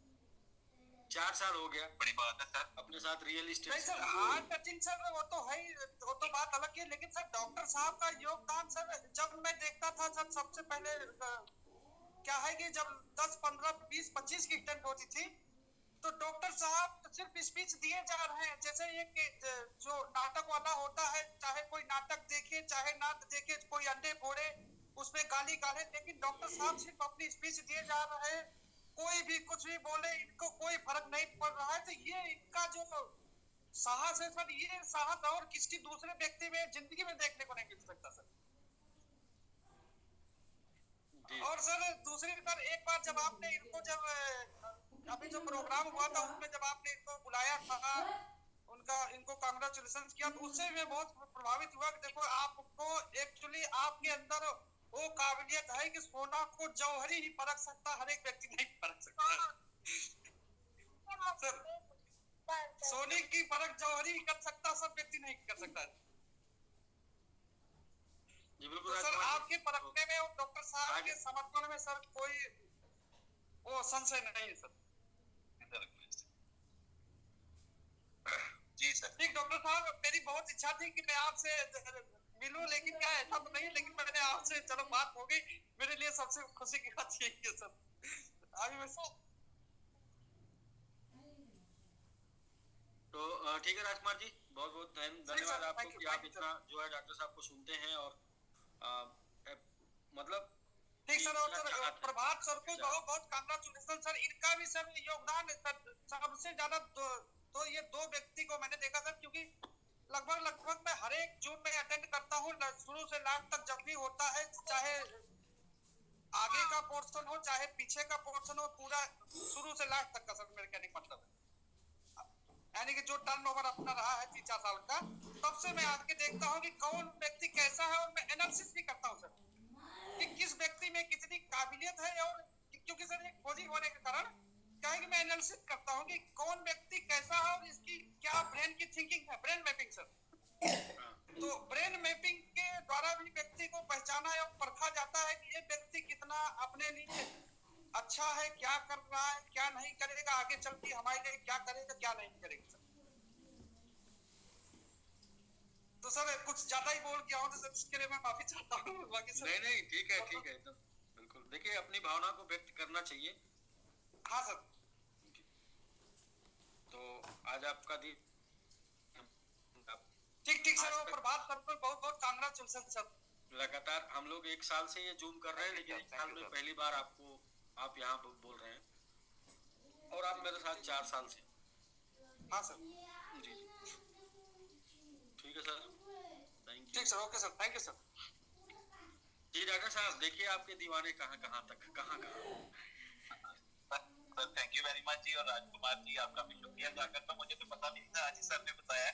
4 साल हो गया, बड़ी बात है सर। अपने साथ रियल एस्टेट नहीं सर, हार्ट टचिंग सर वो तो है ही, वो तो बात अलग है, लेकिन सर डॉक्टर साहब का योगदान सर, जब मैं देखता था सर, सबसे पहले क्या है कि जब 10, 15, 20, 25 की अटेम्प्ट होती थी, तो डॉक्टर साहब सिर्फ स्पीच दिए जा रहे हैं। जैसे ये कि जो नाटक वाला होता है, चाहे कोई नाटक देखे चाहे ना देखे, कोई अंडे फोड़े उसमें गाली गाले, लेकिन डॉक्टर साहब सिर्फ अपनी स्पीच दिए जा रहे हैं, कोई भी कुछ भी बोले इनको कोई फर्क नहीं पड़ रहा है। तो ये इनका जो साहस है सर, ये साहस और किसी दूसरे व्यक्ति में जिंदगी में देखने को नहीं मिल सकता सर। और सर दूसरी बार, एक बार जब आपने इनको, जब अभी जो प्रोग्राम हुआ था उसमें जब आपने इनको बुलाया था, इनको कांग्रेचुलेशन किया, तो उससे मैं बहुत प्रभावित हुआ कि देखो आपको एक्चुअली आपके अंदर वो काबिलियत है कि सोना को जौहरी ही परख सकता, हर एक व्यक्ति नहीं परख सकता सर। सोने की परख जौहरी ही कर सकता, सब व्यक्ति नहीं कर सकता जी। बिल्कुल तो सर आपके परखने में और डॉक्टर साहब के समर्पण में सर कोई वो संशय नहीं है सर। जी सर। ठीक डॉक्टर साहब, मेरी बहुत इच्छा थी कि मैं आपसे मिलूं, लेकिन क्या ऐसा तो नहीं, लेकिन मैंने आपसे चलो बात हो गई, मेरे लिए सबसे खुशी की बात यही है सर। अभी मैं तो ठीक है राजकुमार जी, बहुत बहुत धन्यवाद आपको कि आप इतना जो है डॉक्टर साहब को सुनते हैं, और मतलब ठीक सर। और सर प्रभात सर को बहुत बहुत कांग्रेचुलेशन सर, इनका भी सर योगदान है सर। सबसे ज्यादा तो ये 2 व्यक्ति को मैंने देखा सर, क्योंकि लगभग मैं हर एक जून में अटेंड करता हूँ, शुरू से लास्ट तक जब भी होता है, चाहे आगे का पोर्शन हो चाहे पीछे का पोर्शन हो, पूरा शुरू से लास्ट तक का सर मेरे कहने का मतलब है। यानी कि जो टर्नओवर अपना रहा है 3-4 साल का, तब से मैं आके देखता हूँ कि कौन व्यक्ति कैसा है, और मैं एनालिसिस भी करता हूँ सर कि किस व्यक्ति में कितनी काबिलियत है, और क्योंकि सर एक फौजी होने के कारण क्या है कि मैं एनालिसिस करता हूँ कि कौन व्यक्ति कैसा है और इसकी क्या ब्रेन की थिंकिंग है, ब्रेन मैपिंग सर। तो ब्रेन मैपिंग के द्वारा भी व्यक्ति को पहचाना या परखा जाता है कि ये व्यक्ति कितना अपने लिए अच्छा है, क्या कर रहा है, क्या नहीं करेगा, आगे चल के हमारे लिए क्या करेगा, क्या नहीं करेगा सर। तो सर कुछ ज्यादा ही बोल गया हूँ, तो सर इसके लिए मैं माफी चाहता हूँ। बाकी सर नहीं ठीक है एकदम बिल्कुल। देखिए अपनी भावना को व्यक्त करना चाहिए। हाँ सर। तो आज आपका दिन ठीक सर, और प्रभात सर को बहुत बहुत कांग्रेचुलेशन सर। लगातार हम लोग 1 साल से ये जूम कर रहे हैं, लेकिन 1 साल में पहली बार आप यहाँ बोल रहे हैं, और आप मेरे साथ 4 साल से। हाँ सर जी ठीक है सर, थैंक यू। ठीक sir, okay sir, thank you sir. जी डॉक्टर साहब, देखिए आपके दीवाने कहाँ sir thank you very much जी। और राजकुमार जी आपका भी शुक्रिया अदा करता हूँ। मुझे तो पता नहीं था, आज ही सर ने बताया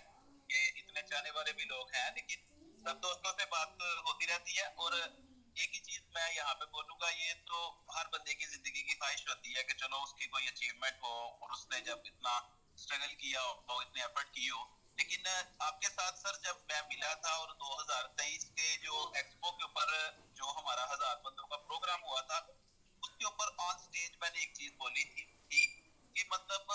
कि इतने चाहने वाले भी लोग हैं, लेकिन सब दोस्तों से बात होती रहती है। और एक ही चीज मैं यहाँ पे बोलूंगा, ये तो हर बंदे की जिंदगी की ख्वाहिश होती है कि चलो उसकी कोई अचीवमेंट हो, और उसने जब इतना स्ट्रगल किया हो, इतने एफर्ट की हो। लेकिन आपके साथ सर जब मैं मिला था, और 2023 के जो एक्सपो के ऊपर जो हमारा 1000 बंदों का प्रोग्राम हुआ था, उसके ऊपर ऑन स्टेज मैंने एक चीज बोली थी कि मतलब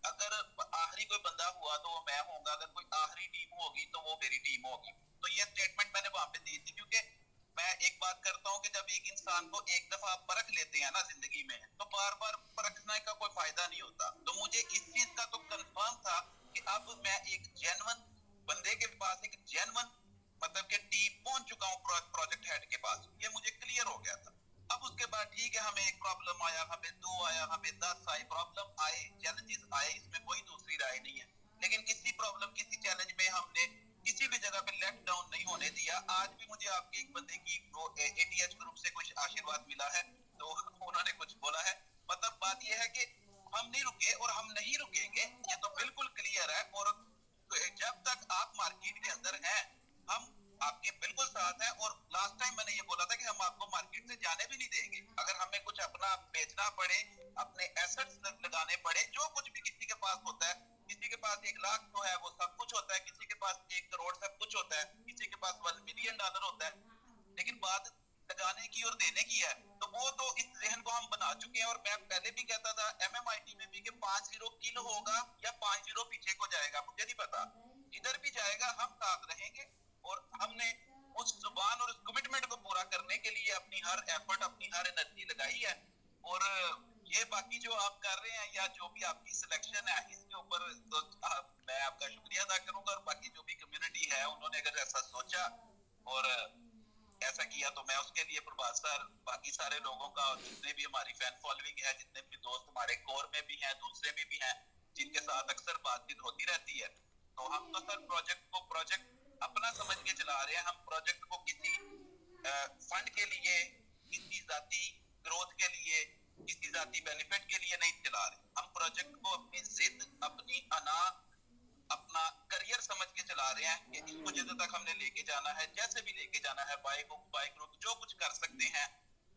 अगर आखिरी कोई बंदा हुआ तो वो मैं होऊंगा, अगर कोई आखिरी टीम होगी तो वो मेरी टीम होगी। तो ये स्टेटमेंट मैंने वहां पे दी थी, क्योंकि मैं एक बात करता हूँ कि जब एक इंसान को एक दफा आप परख लेते हैं ना जिंदगी में, तो बार बार परखने का कोई फायदा नहीं होता। तो मुझे इस चीज का तो कंफर्म था कि अब मैं एक जेन्युइन बंदे के पास, एक जेन्युइन मतलब कि टीम पहुंच चुका हूँ प्रोजेक्ट हेड के पास। ये मुझे क्लियर हो गया था। अब उसके बाद ठीक है, हमें एक प्रॉब्लम आया, हमें 2 आया, हमें 10 आए, प्रॉब्लम आए, चैलेंजेस आए, इसमें कोई दूसरी राय नहीं है। लेकिन किसी प्रॉब्लम, किसी चैलेंज में हमने किसी भी जगह पे लेट डाउन नहीं होने दिया। आज भी मुझे आपके एक बंदे की वो एटीएच ग्रुप से कुछ आशीर्वाद मिला है, तो उन्होंने कुछ बोला है। मतलब बात यह है कि हम नहीं रुके और हम नहीं रुकेंगे, ये तो बिल्कुल क्लियर है। और जब तक आप मार्केट के अंदर हैं, हम आपके बिल्कुल साथ हैं। और लास्ट टाइम मैंने ये बोला था कि हम आपको मार्केट से जाने भी नहीं देंगे। अगर हमें कुछ अपना बेचना पड़े, अपने एसेट्स लगाने पड़े, जो कुछ भी किसी के पास होता है, किसी के पास 1 लाख जो है वो सब कुछ होता है, किसी के पास 1 करोड़ सब कुछ होता है, किसी के पास $1 मिलियन होता है, लेकिन बात लगाने की और देने की है। तो वो तो इस जहन को हम बना चुके हैं। और मैं पहले भी कहता था MMIT में भी कि 5-0 किल होगा या 5-0 पीछे को जाएगा, मुझे नहीं पता। जिधर भी जाएगा हम साथ रहेंगे। और हमने उस जुबान और उस कमिटमेंट को पूरा करने के लिए अपनी हर एफर्ट, अपनी हर एनर्जी लगाई है। और ये बाकी जो आप कर रहे हैं या जो भी आपकी सिलेक्शन है, इसके ऊपर तो मैं आपका शुक्रिया अदा करूंगा। और बाकी जो भी कम्युनिटी है, उन्होंने अगर ऐसा सोचा और ऐसा किया, तो मैं उसके लिए प्रभात सर, बाकी सारे लोगों का, जितने भी हमारी फैन फॉलोइंग है, जितने भी दोस्त हमारे कोर में भी हैं, दूसरे में भी हैं, जिनके साथ अक्सर बातचीत होती रहती है, तो हम तो सर प्रोजेक्ट अपना समझ के चला रहे हैं। हम प्रोजेक्ट को किसी फंड के लिए, किसी जाती ग्रोथ के लिए, किसी जाती बेनिफिट के लिए नहीं चला रहे। हम प्रोजेक्ट को अपनी जिद, अपनी अना, अपना करियर समझ के चला रहे हैं कि इसको जिधर तक हमने लेके जाना है, जैसे भी लेके जाना है, बाइक ग्रुप जो कुछ कर सकते हैं।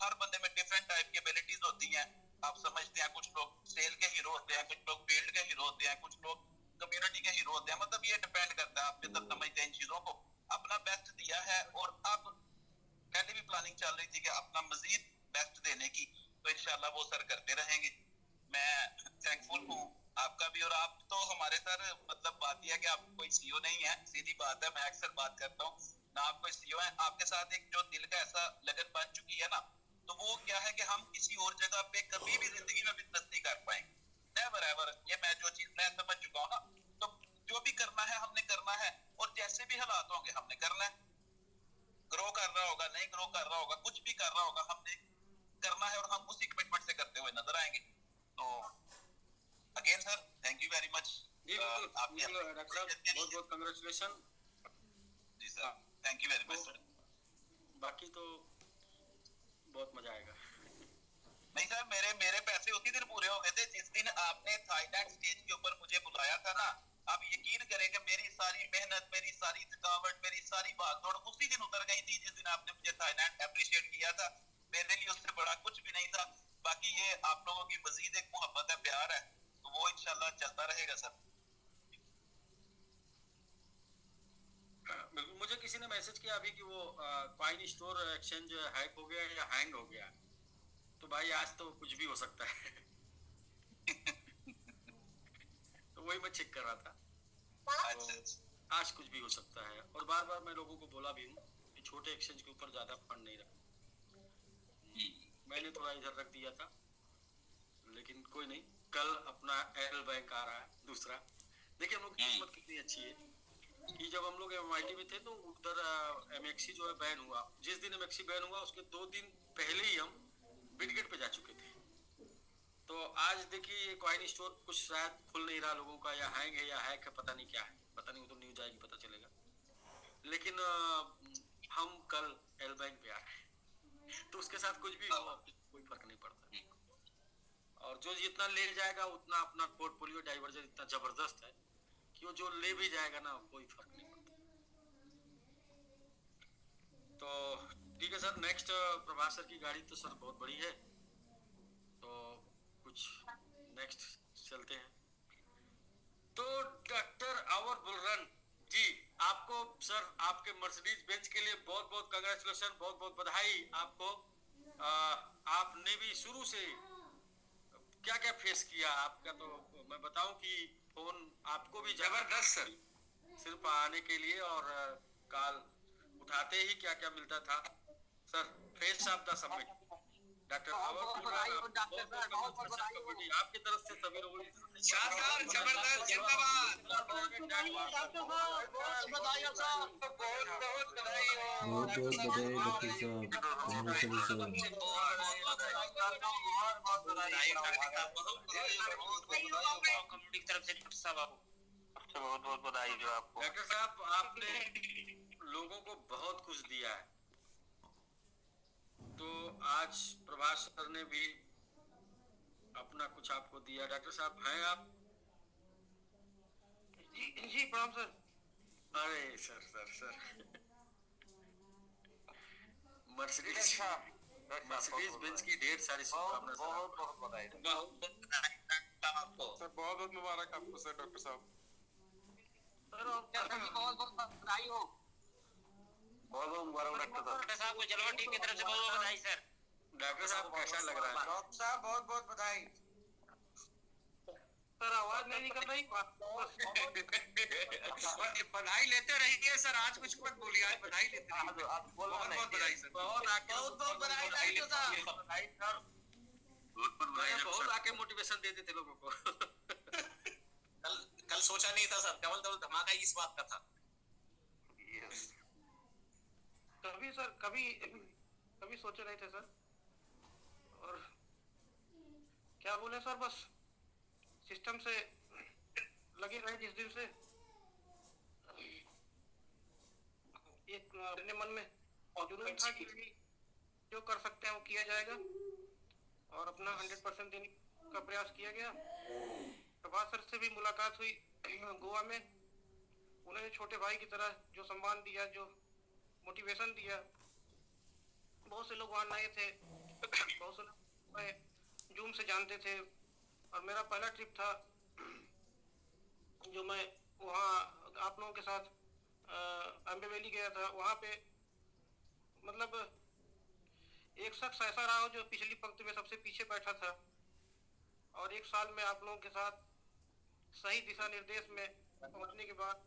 हर बंदे में डिफरेंट टाइप की एबिलिटीज होती हैं, आप समझते हैं। कुछ लोग सेल के हीरो होते हैं, कुछ लोग फील्ड के हीरो होते हैं, कुछ लोग कम्युनिटी के हीरो होते हैं। मतलब ये डिपेंड करता है, आप कितना समझते हैं इन चीजों को। अपना बेस्ट दिया है, और अब पहले भी प्लानिंग चल रही थी कि अपना मजीद बेस्ट देने की, तो इंशाल्लाह वो सर करते रहेंगे। मैं थैंकफुल हूँ आपका भी। और आप तो हमारे सर, मतलब बात यह है कि आप कोई सीईओ नहीं है, सीधी बात है। मैं अक्सर बात करता हूँ ना, आप कोई सीईओ है, आपके साथ एक जो दिल का ऐसा लगन बन चुकी है ना, तो वो क्या है कि हम किसी और जगह पे कभी भी जिंदगी में बिजनेस नहीं कर पाएंगे, नेवर एवर। ये मैं जो चीज मैं समझ चुका हूँ ना, तो जो भी करना है हमने करना है, और जैसे भी हालात होंगे हमने करना है। ग्रो कर रहा होगा, नहीं ग्रो कर रहा होगा, कुछ भी कर रहा होगा, हमने करना है, और हम उसी कमिटमेंट से करते हुए नजर आएंगे। तो again sir thank you very much. जी बिल्कुल, आपकी डॉक्टर साहब बहुत बहुत कंग्रेचुलेशन। जी sir, thank you very much sir. बाकी तो बहुत मजा आएगा। नहीं सर, मेरे मेरे पैसे उसी दिन पूरे हो गए थे जिस दिन आपने थाईलैंड स्टेज के ऊपर मुझे बुलाया था ना। आप यकीन करें कि मेरी सारी मेहनत, मेरी सारी थकावट, मेरी सारी भागदौड़ उसी दिन उतर गई थी जिस दिन आपने मुझे थाईलैंड अप्रिशिएट किया था। मेरे लिए उससे बड़ा कुछ भी नहीं था। बाकी ये आप लोगों की मजीद एक मोहब्बत है, प्यार है, तो वो इंशाल्लाह चलता रहेगा सर। बिल्कुल। मुझे किसी ने मैसेज किया अभी कि वो कॉइन स्टोर एक्सचेंज हैक हो गया या हैंग हो गया। तो भाई आज तो कुछ भी हो सकता है। तो वही मैं चेक कर रहा था। तो आज कुछ भी हो सकता है। और बार बार मैं लोगों को बोला भी हूँ कि छोटे एक्सचेंज के ऊपर ज्यादा फंड नहीं रखना। मैंने थोड़ा इधर रख दिया था, लेकिन कोई नहीं। कल अपना एयरटेल बैंक आ रहा है दूसरा। देखिए हम लोग की किस्मत कितनी अच्छी है कि जब हम लोग MIT में थे तो उधर MXC जो है बैन हुआ। जिस दिन MXC बैन हुआ उसके 2 दिन पहले ही हम बिटगेट पे जा चुके थे। तो आज देखिए ये कॉइन स्टोर कुछ शायद खुल नहीं रहा लोगों का, या हैंग है या हैक है, पता नहीं क्या है, पता नहीं, वो तो न्यूज आएगी पता चलेगा। लेकिन हम कल एल बैंक पे आ रहे हैं, तो उसके साथ कुछ भी हो कोई फर्क नहीं पड़ता। और जो जितना ले जाएगा उतना अपना पोर्टफोलियो डाइवर्जन इतना जबरदस्त है कि वो जो ले भी जाएगा ना कोई फर्क नहीं पड़ता। तो ठीक है सर, नेक्स्ट प्रभास सर की गाड़ी तो सर बहुत बड़ी है, तो कुछ नेक्स्ट चलते हैं। तो डॉक्टर आवर बुलरन जी, आपको सर आपके मर्सिडीज बेंच के लिए बहुत बहुत कंग्रेचुलेशन, बहुत बहुत बधाई आपको। आपने भी शुरू से क्या क्या फेस किया आपका, तो मैं बताऊं कि फोन आपको भी जबरदस्त सर, सिर्फ आने के लिए और कॉल उठाते ही क्या क्या मिलता था sir. Face of the summit doctor आपकी तरफ से सभी लोगों की शानदार जबरदस्त जिंदाबाद। बहुत बहुत बधाई डॉक्टर साहब, कांग्रेचुलेशन। कम्युनिटी की तरफ से डॉक्टर साहब आपको बहुत बहुत बधाई जो आपको। डॉक्टर साहब आपने लोगों को बहुत कुछ दिया है, तो आज प्रभास सर ने भी अपना कुछ आपको दिया। डॉक्टर साहब हैं आप? जी जी प्रणाम सर। अरे sir sir sir Mercedes Benz की ढेर सारी शुभकामनाएं। बहुत बहुत बधाई आपको सर, बहुत बहुत मुबारक आपको सर डॉक्टर साहब। सर बहुत बहुत बधाई हो। बहुत बहुत मुबारक डॉक्टर साहब को जलवा टीम की तरफ से बहुत बहुत बधाई सर। डॉक्टर साहब कैसा लग रहा है? डॉक्टर साहब बहुत बहुत बधाई। सर आवाज नहीं निकल रही। बधाई लेते रहिए सर, आज कुछ मत बोलिए, आज बधाई लेते रहिए। बहुत बहुत बधाई सर, बहुत बधाई डॉक्टर साहब। बहुत आके मोटिवेशन देते थे लोगों को। कल सोचा नहीं था सर, डबल डबल धमाका इस बात का था। कभी सर कभी सोचे नहीं थे सर। और क्या बोले सर, बस सिस्टम से लगे रहे जिस दिन से। एक अपने मन में जुनून था कि जो कर सकते हैं वो किया जाएगा, और अपना 100% देने का प्रयास किया गया। प्रभास सर से भी मुलाकात हुई गोवा में। उन्होंने छोटे भाई की तरह जो सम्मान दिया, जो मोटिवेशन दिया। बहुत से लोग वहाँ नए थे, बहुत से लोग जूम से जानते थे, और मेरा पहला ट्रिप था जो मैं वहाँ आप लोगों के साथ अम्बे वैली गया था। वहाँ पे मतलब एक शख्स ऐसा रहा जो पिछली पंक्ति में सबसे पीछे बैठा था, और 1 साल में आप लोगों के साथ सही दिशा निर्देश में पहुंचने के बाद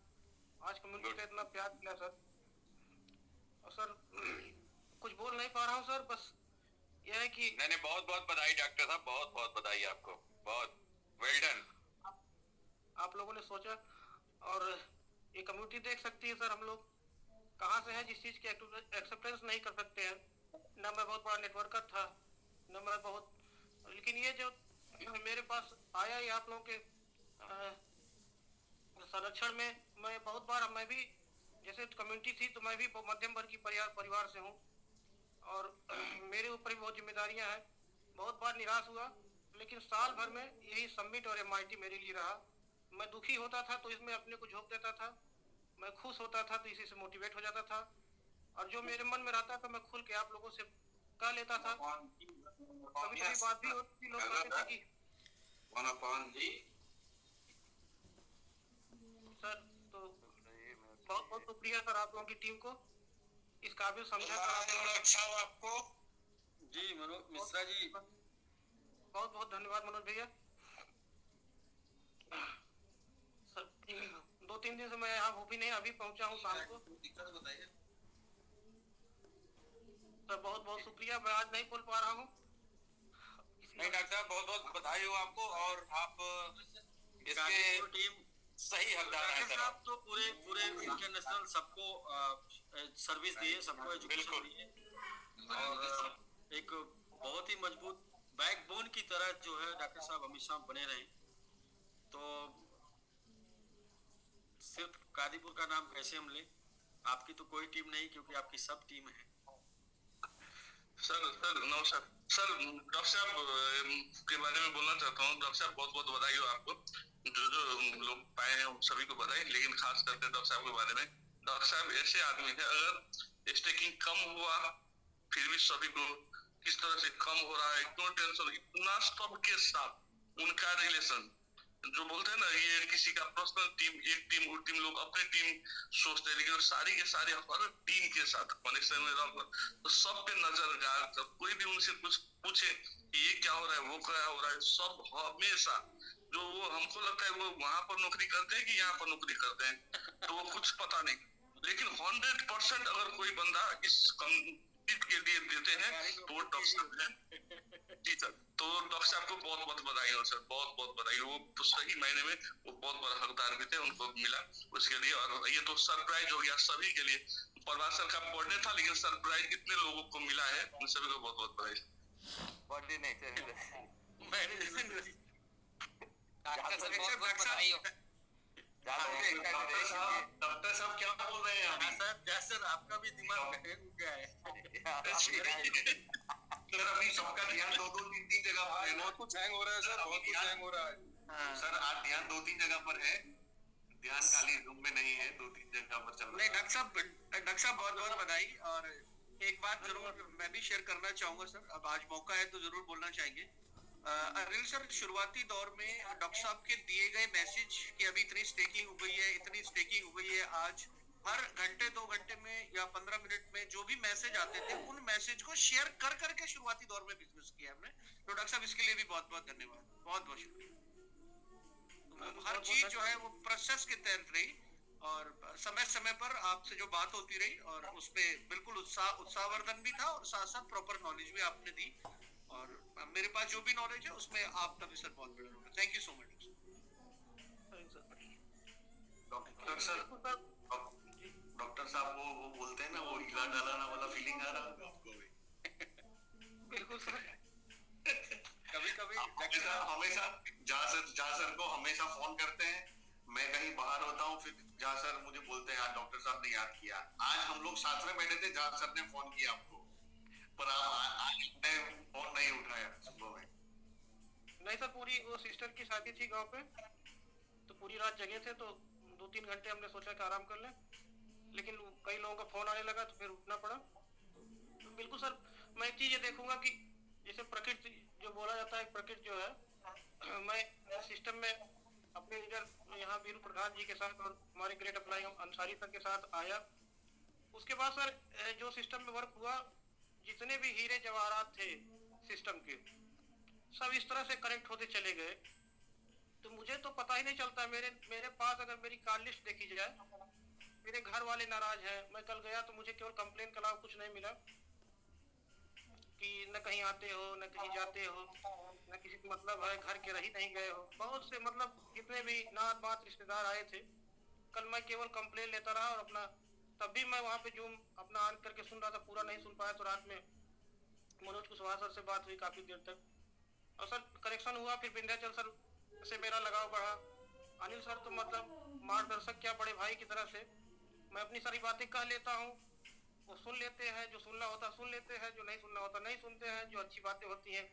आज कम्युनिटी का इतना प्यार मिला सर। और सर कुछ बोल नहीं पा रहा हूँ सर, बस यह है कि नहीं बहुत बहुत बधाई डॉक्टर साहब, बहुत बहुत बधाई आपको, बहुत वेल डन। आप लोगों ने सोचा, और ये कम्युनिटी देख सकती है सर हम लोग कहाँ से है, जिस चीज़ की एक्सेप्टेंस नहीं कर सकते हैं। न मैं बहुत बड़ा नेटवर्कर था, न मैं बहुत, लेकिन ये जो मेरे पास आया ही आप लोगों के संरक्षण में मैं बहुत बार, मैं भी जैसे कम्युनिटी थी तो मैं भी मध्यम वर्ग की परिवार से हूँ और मेरे ऊपर भी बहुत जिम्मेदारियां हैं। बहुत बार निराश हुआ, लेकिन साल भर में यही समिट और MIT मेरे लिए रहा। मैं दुखी होता था तो इसमें अपने को झोंक देता था, मैं खुश होता था तो इसी से मोटिवेट हो जाता था, और जो मेरे मन में रहता था मैं खुल के आप लोगों से कह लेता था। कभी कभी बात भी होती थी, लोग कहते थे कि सर, तो बहुत बहुत शुक्रिया सर आप लोगों की टीम को इस काबिल समझा कर। अच्छा हो आपको जी मनोज मिश्रा जी, बहुत बहुत धन्यवाद मनोज भैया। सर 2-3 दिन से मैं यहाँ हूँ भी नहीं, अभी पहुँचा हूँ शाम को। बताइए। सर बहुत बहुत शुक्रिया, मैं आज नहीं बोल पा रहा हूँ। नहीं डॉक्टर साहब, बहुत बहुत बधाई हो आपको, और आप इसके टीम सही हकदार हैं डॉक्टर सर। साहब तो पूरे इंटरनेशनल सबको सर्विस दिए, सबको एजुकेशन दिए, और एक बहुत ही मजबूत बैकबोन की तरह जो है डॉक्टर साहब हमेशा बने रहे। तो सिर्फ कादीपुर का नाम कैसे हम ले, आपकी तो कोई टीम नहीं क्योंकि आपकी सब टीम है। सर नमस्कार सर, डॉक्टर साहब के बारे में बोलना चाहता हूँ। डॉक्टर साहब बहुत बहुत बधाई हो आपको, जो लोग पाए हैं उन सभी को बधाई, लेकिन खास करके डॉक्टर साहब के बारे में। डॉक्टर साहब ऐसे आदमी है, अगर स्टेकिंग कम हुआ फिर भी सभी को किस तरह से कम हो रहा है, क्यों टेंशन, इतना सबके साथ उनका रिलेशन, जो बोलते हैं ना ये किसी का पर्सनल टीम, एक टीम वो टीम, लोग अपने टीम सोचते हैं, लेकिन सारी के सारे हर टीम के साथ कनेक्शन में रहकर तो सब पे नजर गाड़ कर, कोई भी उनसे कुछ पूछे कि ये क्या हो रहा है, वो क्या हो रहा है, सब हमेशा जो वो हमको लगता है वो वहां पर नौकरी करते हैं कि यहाँ पर नौकरी करते हैं, तो वो कुछ पता नहीं, लेकिन 100% अगर कोई बंदा इस के लिए देते हैं तो वो डॉक्टर साहब हैं। जी सर, तो डॉक्टर साहब को बहुत बहुत बधाई हो सर, बहुत बहुत बधाई हो। वो सही मायने में वो बहुत बड़ा हकदार भी थे, उनको मिला उसके लिए। और ये तो सरप्राइज हो गया सभी के लिए। प्रभात सर का बर्थडे था, लेकिन सरप्राइज इतने लोगों को मिला है, उन सभी को बहुत बहुत बधाई। बर्थडे नहीं सर, डॉक्टर साहब क्या बोल रहे हैं अभी? सर आपका भी दिमाग हैंग हो गया है। सर अभी सबका ध्यान 2-3 जगह पर है, बहुत कुछ हैंग हो रहा है सर, बहुत कुछ हैंग हो रहा है सर। आज ध्यान 2-3 जगह पर है, ध्यान खाली रूम में नहीं है, 2-3 जगह पर चल रहा है। नहीं डॉक्टर साहब बहुत बहुत बधाई। और एक बात जरूर मैं भी शेयर करना चाहूंगा सर, अब आज मौका है तो जरूर बोलना चाहेंगे। अनिल सर, शुरुआती दौर में डॉक्टर साहब के दिए गए मैसेज कि अभी इतनी स्टेकिंग हो गई है, इतनी स्टेकिंग हो गई है, आज हर घंटे 2 घंटे में या 15 मिनट में जो भी मैसेज आते थे उन मैसेज को शेयर कर करके शुरुआती दौर में बिजनेस किया हमने। तो डॉक्टर साहब इसके लिए भी बहुत बहुत धन्यवाद, बहुत बहुत शुक्रिया। तो हर चीज जो है वो प्रोसेस के तहत रही, और समय समय पर आपसे जो बात होती रही, और उसमें बिल्कुल उत्साहवर्धन भी था, और साथ साथ प्रॉपर नॉलेज भी आपने दी, और मेरे पास जो भी नॉलेज है उसमें आपका भी सर बहुत बड़ा रोल है। Thank you so much doctor साहब वो बोलते हैं ना, वो हिला डालाना वाला फीलिंग आ रहा है आपको भी? बिल्कुल सर। कभी कभी डॉक्टर साहब हमेशा जहाँ सर को हमेशा फोन करते हैं, मैं कहीं बाहर होता हूँ, फिर जहाँ सर मुझे बोलते हैं यार डॉक्टर साहब ने याद किया। आज हम लोग साथ में बैठे थे, जहाँ सर ने फोन किया आपको, पर आज फोन नहीं उठाया सुबह में। नहीं सर, पूरी वो सिस्टर की शादी थी गांव पे, तो पूरी रात जगे थे, तो 2-3 घंटे हमने सोचा कि आराम कर लें, लेकिन कई लोगों का फोन आने लगा तो फिर उठना पड़ा। तो बिल्कुल सर, मैं एक चीज ये देखूंगा कि जैसे प्रकृति जो बोला जाता है, प्रकृति जो है, मैं सिस्टम में अपने लीडर यहाँ वीरू प्रधान जी के साथ और हमारे ग्रेट अप्लाई अंसारी सर के साथ आया। उसके बाद सर जो सिस्टम में वर्क हुआ, जितने भी हीरे जवाहरात थे सिस्टम के, सब इस तरह से कनेक्ट होते चले गए। तो मुझे तो पता ही नहीं चलता, मेरे पास अगर मेरी कॉल लिस्ट देखी जाए, मेरे घर वाले नाराज हैं। मैं कल गया तो मुझे केवल कंप्लेन के अलावा कुछ नहीं मिला, कि न कहीं आते हो, न कहीं जाते हो, न किसी को मतलब है, घर के रही नहीं गए हो। बहुत से मतलब जितने भी नात बात रिश्तेदार आए थे, कल मैं केवल कंप्लेन लेता रहा, और अपना तब भी मैं वहाँ पे जूम अपना ऑन करके सुन रहा था, पूरा नहीं सुन पाया। तो रात में मनोज कुशवाहा सर से बात हुई काफी देर तक, और सर कनेक्शन हुआ। फिर विंध्याचल सर से मेरा लगाव बढ़ा, अनिल सर तो मतलब मार्गदर्शक क्या बड़े भाई की तरह से मैं अपनी सारी बातें कह लेता हूँ, वो सुन लेते हैं, जो सुनना होता सुन लेते हैं, जो नहीं सुनना होता नहीं सुनते हैं, जो अच्छी बातें होती हैं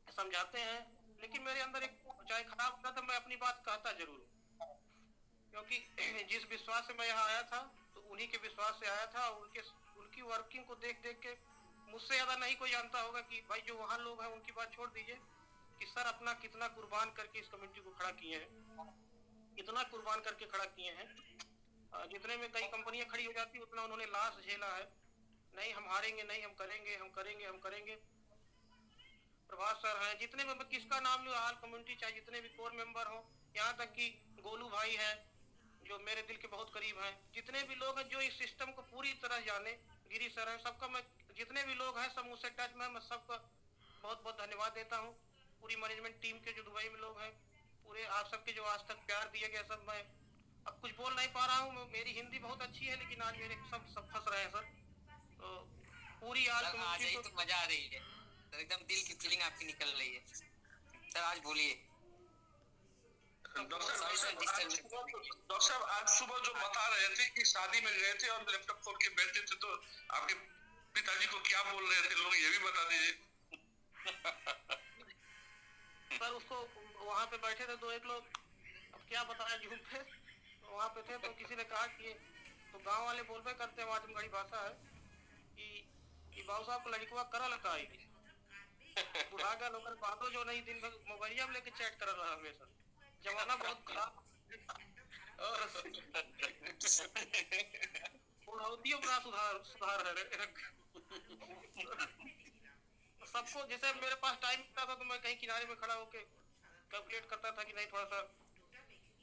समझाते हैं। लेकिन मेरे अंदर एक चाहे खराब होता तो मैं अपनी बात कहता जरूर हूँ, क्योंकि जिस विश्वास से मैं यहाँ आया था तो उन्हीं के विश्वास से आया था। उनकी वर्किंग को देख देख के मुझसे ज्यादा नहीं कोई जानता होगा कि भाई जो वहाँ लोग हैं उनकी बात छोड़ दीजिए कि सर अपना कितना कुर्बान करके इस कम्युनिटी को खड़ा किए हैं, कितना कुर्बान करके खड़ा किए हैं। जितने में कई कंपनियां खड़ी हो जाती उतना उन्होंने लाश झेला है। नहीं हम हारेंगे, नहीं हम करेंगे, हम करेंगे, हम करेंगे। प्रभात सर हैं, जितने में किसका नाम लूं, आल कम्युनिटी चाहे जितने भी कोर मेंबर हो, यहाँ तक कि गोलू भाई है जो मेरे दिल के बहुत करीब हैं, जितने भी लोग हैं जो इस सिस्टम को पूरी तरह जाने, गिरी सर हैं, सबका मैं जितने भी लोग हैं सब मुझसे टच में, मैं सबका बहुत बहुत धन्यवाद देता हूँ। पूरी मैनेजमेंट टीम के जो दुबई में लोग हैं, पूरे आप सबके जो आज तक प्यार दिया गया, सब मैं अब कुछ बोल नहीं पा रहा हूँ। मेरी हिंदी बहुत अच्छी है लेकिन आज मेरे सब फंस रहे हैं सर। तो पूरी आज आज तो मजा आ रही है तो एकदम दिल की फीलिंग आपकी निकल रही है सर। आज बोलिए डॉक्टर साहब आज सुबह जो बता रहे थे कि शादी में गए थे और लैपटॉप खोल के बैठे थे, तो आपके पिताजी को क्या बोल रहे थे लोग, ये भी बता दीजिए। सर उसको वहाँ पे बैठे थे दो एक लोग, अब क्या बताया जूम पे, वहाँ पे थे तो किसी ने कहा कि तो गांव वाले बोलबे करते हैं, आजमगढ़ी भाषा है कि बाबू साहब को लड़कवा करल का आएगी बुढ़ा गया लोग बातों जो नहीं, दिन भर मोबाइल में लेके चैट कर रहा हमेशा। जमाना बहुत खराब, बुढ़ौतियों का सुधार है। सबको जैसे मेरे पास टाइम मिलता था तो मैं कहीं किनारे में खड़ा होके कैलकुलेट करता था कि नहीं थोड़ा सा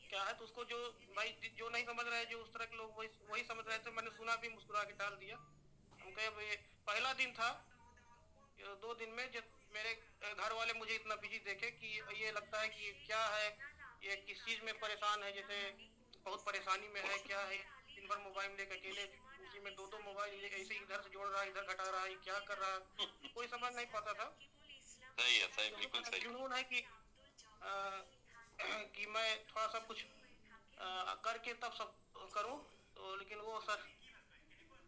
क्या है, तो उसको जो भाई जो नहीं समझ रहे, जो उस तरह के लोग वही समझ रहे थे। मैंने सुना भी, मुस्कुरा के टाल दिया। हम कहे ये पहला दिन था, 2 दिन में जब मेरे घर वाले मुझे इतना बिजी देखे कि ये लगता है कि ये क्या है, ये किस चीज में परेशान है, जैसे बहुत परेशानी में है, क्या है, दिन भर मोबाइल लेकर अकेले उसी में 2 मोबाइल ऐसे इधर से जोड़ रहा है, इधर घटा रहा है, क्या कर रहा है, कोई समझ नहीं पाता था। सही है, सही, बिल्कुल सही। जुनून है कि मैं थोड़ा सा कुछ करके तब सब करूं, तो लेकिन वो सर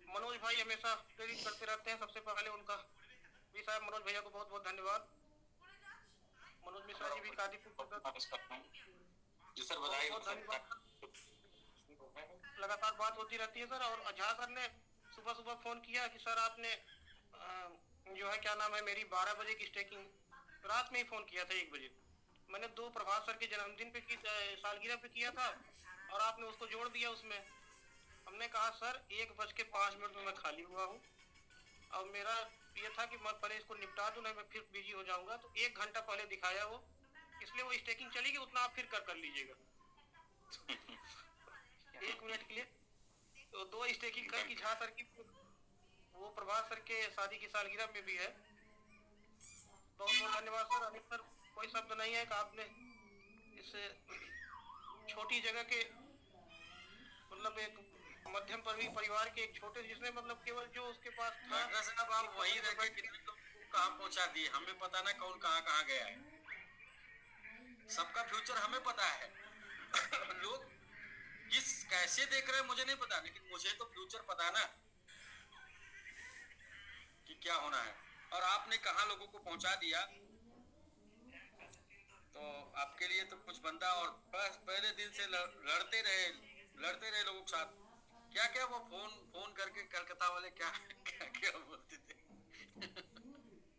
मनोज भाई हमेशा प्रेरित करते रहते हैं। सबसे पहले उनका भी साहब मनोज भैया को बहुत बहुत धन्यवाद। मनोज मिश्रा जी भी कादीपुर जी सर, बधाई हो सर। लगातार बात होती रहती है सर। और झा सर ने सुबह सुबह फोन किया कि सर आपने जो है क्या नाम है, मेरी 12 बजे की स्टेकिंग रात में ही फोन किया था 1 बजे। मैंने 2 प्रभात सर के जन्मदिन पे सालगिरह पे किया था और आपने उसको जोड़ दिया उसमें। हमने कहा सर 1:05 में मैं खाली हुआ हूँ और मेरा ये था कि मैं पहले इसको निपटा दूं, नहीं मैं फिर बिजी हो जाऊंगा। तो 1 घंटा पहले दिखाया वो, इसलिए वो स्टेकिंग चली गई, उतना आप फिर कर लीजिएगा 1 मिनट के लिए। तो 2 स्टेकिंग कर की झा सर की, वो प्रभात सर के शादी की सालगिरह में भी है। बहुत बहुत धन्यवाद सर। अनिल सर कोई शब्द नहीं है कि आपने इस छोटी जगह के मतलब एक मध्यम परिवार के एक छोटे, जिसने मतलब केवल जो उसके पास था। डॉक्टर साहब आप वहीं रह के कितने लोगों को कहाँ पहुँचा दिए, हमें पता ना कौन कहाँ गया है। सबका फ्यूचर हमें पता है लोग किस कैसे देख रहे हैं मुझे नहीं पता, लेकिन मुझे तो फ्यूचर पता है ना कि क्या होना है। और आपने कहाँ लोगों को पहुंचा दिया, तो आपके लिए तो कुछ बनता। और बस पहले दिन से लड़ते रहे लोगों के साथ। क्या क्या वो फोन करके कलकत्ता वाले क्या क्या बोलते थे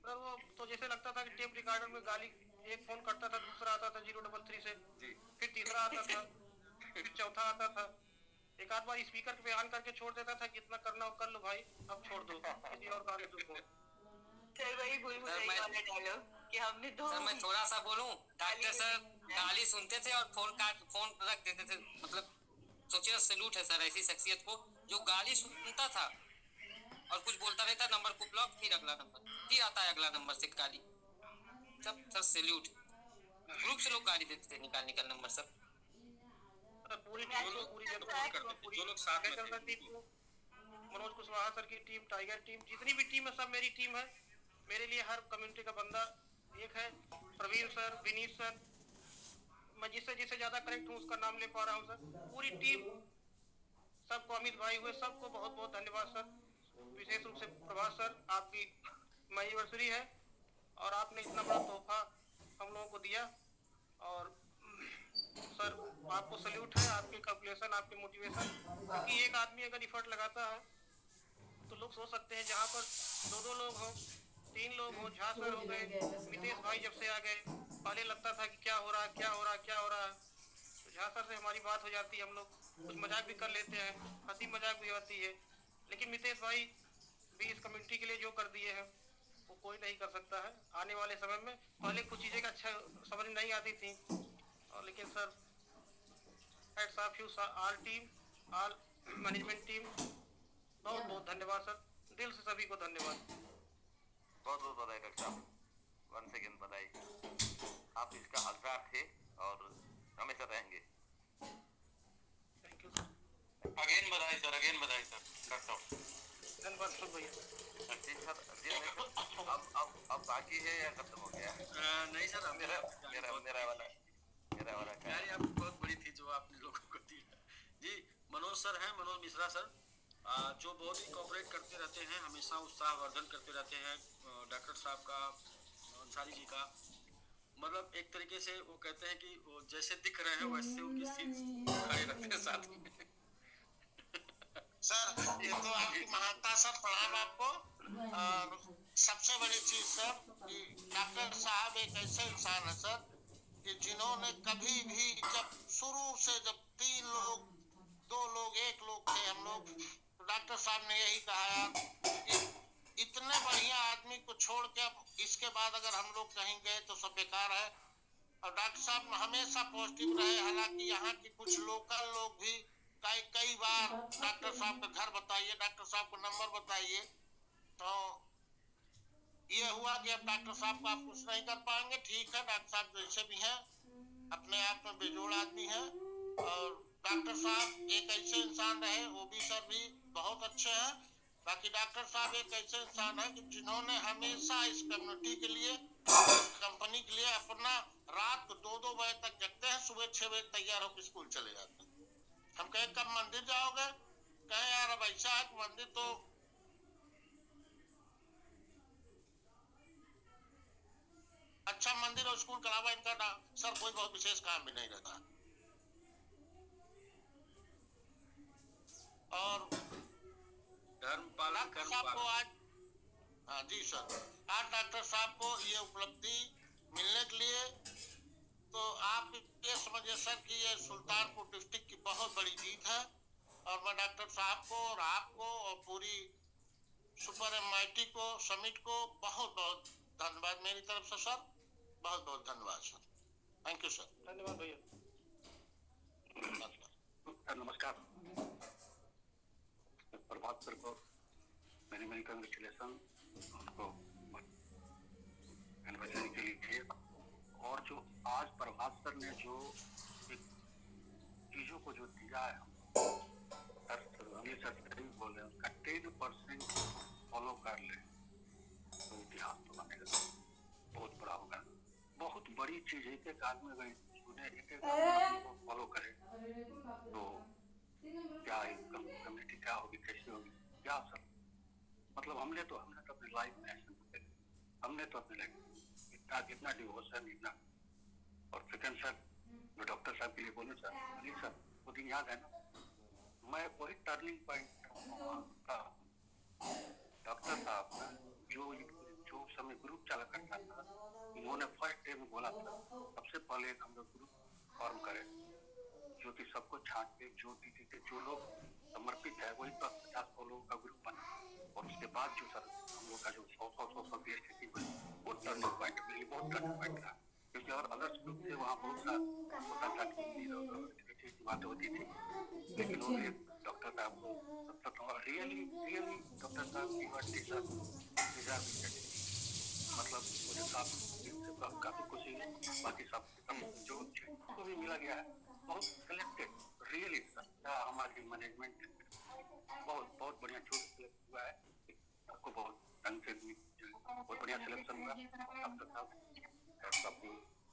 सर वो तो जैसे लगता था कि टेप रिकॉर्डर में गाली, एक फोन करता था, दूसरा आता था 033 से, फिर तीसरा आता था, फिर चौथा आता था। एक आध बार स्पीकर पे ऑन करके छोड़ देता था कि इतना करना हो कर लो भाई, अब छोड़ दो किसी और काम में फोन। सर वही वाला डायलॉग कि हमने दो। सर मैं थोड़ा सा बोलूं, डॉक्टर सर गाली सुनते थे और फोन रख देते थे। मतलब सोचिए, सैल्यूट है सर ऐसी शख्सियत को जो गाली सुनता था और कुछ बोलता रहता, नंबर को ब्लॉक, फिर अगला नंबर, फिर आता है अगला नंबर से गाली। सब सर सैल्यूट। ग्रुप से लोग गाली देते थे निकाल नंबर सर। पूरी जो लोग साथ में थे, मनोज कुशवाहा सर की टीम, टाइगर टीम, जितनी भी टीम है सब मेरी टीम है। मेरे लिए हर कम्युनिटी का बंदा एक है। प्रवीण सर, विनीत सर, मैं मैं जिससे जिससे ज्यादा कनेक्ट हूँ उसका नाम ले पा रहा हूँ सर। पूरी टीम, सबको, अमित भाई हुए, सबको बहुत बहुत धन्यवाद सर। विशेष रूप से प्रभात सर, आपकी एनिवर्सरी है और आपने इतना बड़ा तोहफा हम लोगों को दिया। और सर आपको सल्यूट है, आपके कैलकुलेशन, आपके मोटिवेशन, क्योंकि एक आदमी अगर इफर्ट लगाता है तो लोग सोच सकते हैं जहाँ पर 2-2 लोग हों, 3 लोग हों, झा सर हो गए, मितेश भाई जब से आ गए, पहले लगता था कि क्या हो रहा है, क्या हो रहा है, क्या हो रहा है। तो झा सर से हमारी बात हो जाती है, हम लोग कुछ मजाक भी कर लेते हैं, हंसी मजाक भी होती है। लेकिन मितेश भाई भी इस कम्युनिटी के लिए जो कर दिए हैं वो कोई नहीं कर सकता है आने वाले समय में। पहले कुछ चीज़ें का अच्छा समझ नहीं आती थी, और लेकिन sir hats off you all team, all management team, बहुत बहुत धन्यवाद सर, दिल से सभी को धन्यवाद। बहुत बहुत बधाई डॉक्टर साहब, वंस अगेन बधाई। आप इसका हकदार थे और हमेशा रहेंगे। Thank you sir. अगेन बधाई सर, अगेन बधाई सर डॉक्टर साहब। धन्यवाद सर भैया। जी सर, जी नहीं सर, अब बाकी है या खत्म हो गया? नहीं सर, मेरा वाला यार आपकी बहुत बड़ी थी जो आपने लोगों को दी। जी मनोज सर हैं, मनोज मिश्रा सर, जो बहुत ही कोऑपरेट करते रहते हैं, हमेशा उत्साहवर्धन करते रहते हैं डॉक्टर साहब का, अंसारी जी का। मतलब एक तरीके से वो कहते हैं कि वो जैसे दिख रहे हैं वैसे उनकी सीट खड़े रहते हैं साथ में। सर ये तो आपकी महानता सर, प्रणाम आपको। और सबसे बड़ी चीज सर कि डॉक्टर साहब एक ऐसे इंसान है सर कि जिन्होंने कभी भी, जब शुरू से जब 3 लोग, 2 लोग, 1 लोग थे हम लोग, तो डॉक्टर साहब ने यही कहा कि इतने बढ़िया आदमी को छोड़ के अब इसके बाद अगर हम लोग कहीं गए तो सब बेकार है। और डॉक्टर साहब हमेशा पॉजिटिव रहे। हालांकि यहाँ की कुछ लोकल लोग भी कई बार डॉक्टर साहब का घर बताइए, डॉक्टर साहब का नंबर बताइए, तो ये हुआ कि अब डॉक्टर साहब को आप कुछ नहीं कर पाएंगे। ठीक है, डॉक्टर साहब जैसे भी हैं अपने आप में बेजोड़ आदमी है। और डॉक्टर साहब एक ऐसे इंसान रहे, ओबी सर भी बहुत अच्छे हैं। बाकी डॉक्टर साहब एक ऐसे इंसान है कि जिन्होंने हमेशा इस कम्युनिटी के लिए, कंपनी के लिए अपना रात को 2-2 बजे तक जगते हैं, सुबह 6 बजे तैयार होकर स्कूल चले जाते हैं। हम कहे कब मंदिर जाओगे, कहे यार अब ऐसा है कि मंदिर तो अच्छा मंदिर और स्कूल के अलावा इनका सर कोई बहुत विशेष काम भी नहीं रहता। और धर्म पालन डॉक्टर साहब को आज, हाँ जी सर, आज डॉक्टर साहब को ये उपलब्धि मिलने के लिए तो आप ये समझिए सर कि ये सुल्तानपुर डिस्ट्रिक्ट की बहुत बड़ी जीत है। और मैं डॉक्टर साहब को और आपको और पूरी सुपर एमआईटी को, समिट को बहुत बहुत धन्यवाद मेरी तरफ से सर, बहुत बहुत धन्यवाद सर। Thank you sir. धन्यवाद भैया। नमस्कार प्रभात सर को मैंने कंग्रेचुलेसन उनको एनिवर्सरी के लिए। और जो आज प्रभात सर ने जो चीजों को जो दिया है सर सही बोल रहे हैं, उसका 10% फॉलो कर ले तो इतिहास तो बनेगा, बहुत बड़ा होगा। बहुत बड़ी चीज है कि आदमी अगर एक आदमी को फॉलो करे तो क्या कम्युनिटी क्या होगी, कैसी होगी, क्या सर। मतलब हमने तो अपनी लाइफ में ऐसे हमने तो अपनी लाइफ इतना डिवोशन, इतना। और सेकंड सर जो डॉक्टर साहब के लिए बोले सर, अनिल सर वो दिन याद है ना, मैं वही टर्निंग पॉइंट का डॉक्टर साहब का जो समय ग्रुप चला करता था, उन्होंने फर्स्ट डे में बोला था सबसे पहले हम लोग ग्रुप फॉर्म करें, जो कि सबको छांट के जो लोग समर्पित है वही 50 लोगों का ग्रुप बना। और उसके बाद जो सर हम लोग का जो 100 की स्थिति हुई, वो टर्निंग पॉइंट मेरे लिए बहुत टर्निंग पॉइंट था। क्योंकि और अदर्स ग्रुप थे वहाँ बहुत सा होता था की बात होती थी, लेकिन वो डॉक्टर साहब को रियली डॉक्टर साहब की मतलब मुझे साहब काफी खुशी है। बाकी सब जो को भी मिला गया है, बहुत कलेक्टेड रियली हमारी मैनेजमेंट बहुत बढ़िया सिलेक्ट हुआ है। आपको बहुत ढंग से बहुत बढ़िया सिलेक्शन हुआ डॉक्टर साहब,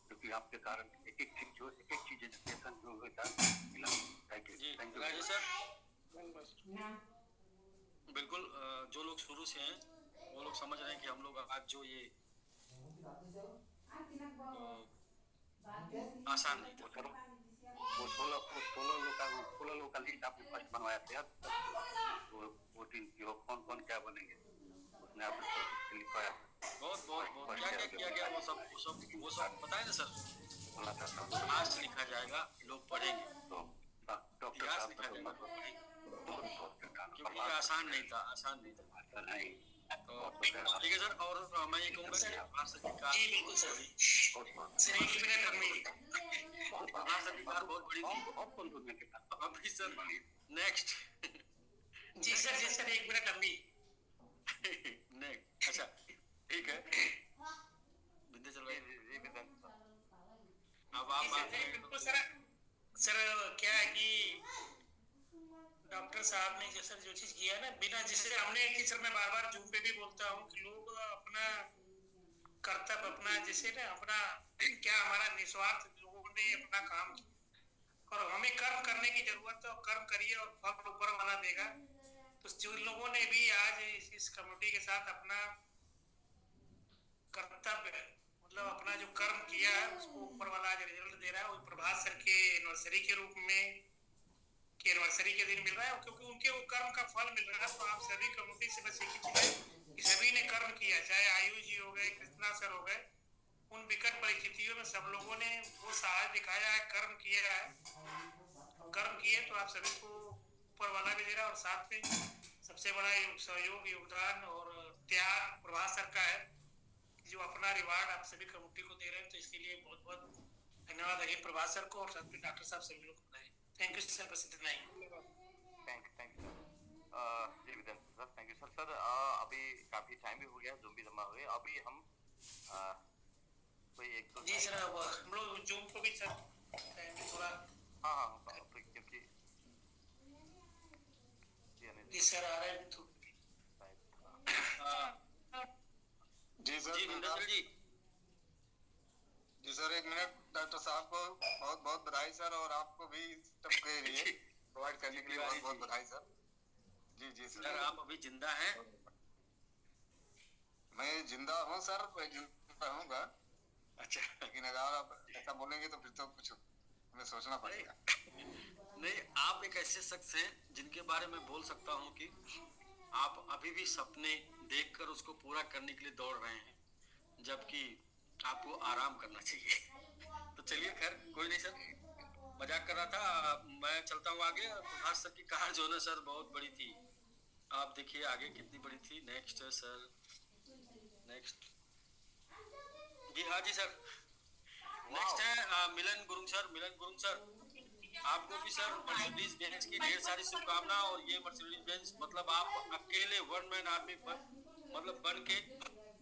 क्योंकि आपके कारण एक एक चीज से हैं वो लोग समझ रहे हैं कि हम लोग आज जो ये आसान नहीं था। वो 16 लोग का लिस्ट आपने फर्स्ट बनवाया था वो टीम की हो कौन क्या बनेंगे उसने आपने लिखवाया बहुत क्या किया गया वो सब बताए ना सर। आज लिखा जाएगा, लोग पढ़ेंगे तो डॉक्टर इतिहास लिखा जाएगा, लोग पढ़ेंगे, क्योंकि ये आसान नहीं था। तो ठीक है सर। और मैं ये कहूँगा कि भारत सरकार बहुत बड़ी थी। अभी सर नेक्स्ट जी सर 1 मिनट अभी नेक्स्ट। अच्छा ठीक है विंध्याचल भाई, अब आप बिल्कुल सर क्या है कि डॉक्टर साहब ने जो चीज किया ना, बिना जिसे हमने कि सर मैं बार बार जूम पे भी बोलता हूँ कि लोग अपना कर्तव्य अपना जैसे ना अपना क्या हमारा निस्वार्थ लोगों ने अपना काम किया और हमें कर्म करने की जरूरत है और कर्म करिए और फल ऊपर वाला देगा। तो जो लोगों ने भी आज इस कमेटी के साथ अपना कर्तव्य मतलब अपना जो कर्म किया है उसको ऊपर वाला आज रिजल्ट दे रहा है। वो प्रभात सर के एनिवर्सरी के रूप में के एनिवर्सरी के दिन मिल रहा है क्योंकि उनके वो कर्म का फल मिल रहा है। तो आप सभी कमेटी से बस एक ही चीज है कि सभी ने कर्म किया, चाहे आयुष जी हो गए, कृष्णा सर हो गए, उन विकट परिस्थितियों में सब लोगों ने वो साहस दिखाया है, कर्म किया है। कर्म किए तो आप सभी को ऊपर वाला भी दे रहा है और साथ में सबसे बड़ा सहयोग योगदान और त्याग प्रभात सर का है जो अपना रिवार्ड आप सभी कमेटी को दे रहे हैं। तो इसके लिए बहुत बहुत धन्यवाद है प्रभात सर को और साथ में डॉक्टर साहब सभी लोग को। थैंक यू सर, बस इतना ही। थैंक यू जी विदन sir, thank you sir. Sir अभी काफी टाइम भी हो गया, जो भी जमा हुए अभी हम कोई एक जी सर हम लोग जूम को भी सर टाइम भी थोड़ा क्योंकि जी सर आ रहे हैं तो जी सर जी सर 1 मिनट। डॉक्टर साहब को बहुत बहुत बधाई सर और आपको भी सिस्टम के लिए प्रोवाइड करने के लिए बहुत बहुत बधाई सर। जी जी सर आप अभी जिंदा हैं? मैं जिंदा हूँ सर, मैं जिंदा रहूंगा। अच्छा लेकिन अगर आप ऐसा बोलेंगे तो फिर तो कुछ हमें सोचना पड़ेगा। नहीं, आप एक ऐसे शख्स हैं जिनके बारे में बोल सकता हूँ कि आप अभी भी सपने देखकर उसको पूरा करने के लिए दौड़ रहे हैं, जबकि आपको आराम करना चाहिए। तो चलिए खैर कोई नहीं सर, मजाक कर रहा था। मैं चलता हूँ आगे। प्रभात सर की कार जो है सर बहुत बड़ी थी, आप देखिए आगे कितनी बड़ी थी। नेक्स्ट सर, नेक्स्ट जी हाँ जी सर। नेक्स्ट है मिलन गुरुंग सर। मिलन गुरुंग सर, आपको भी सर मर्सिडीज बेंज की ढेर सारी शुभकामना। और ये मर्सिडीज बेंज मतलब आप अकेले वन मैन आर्मी मतलब बन के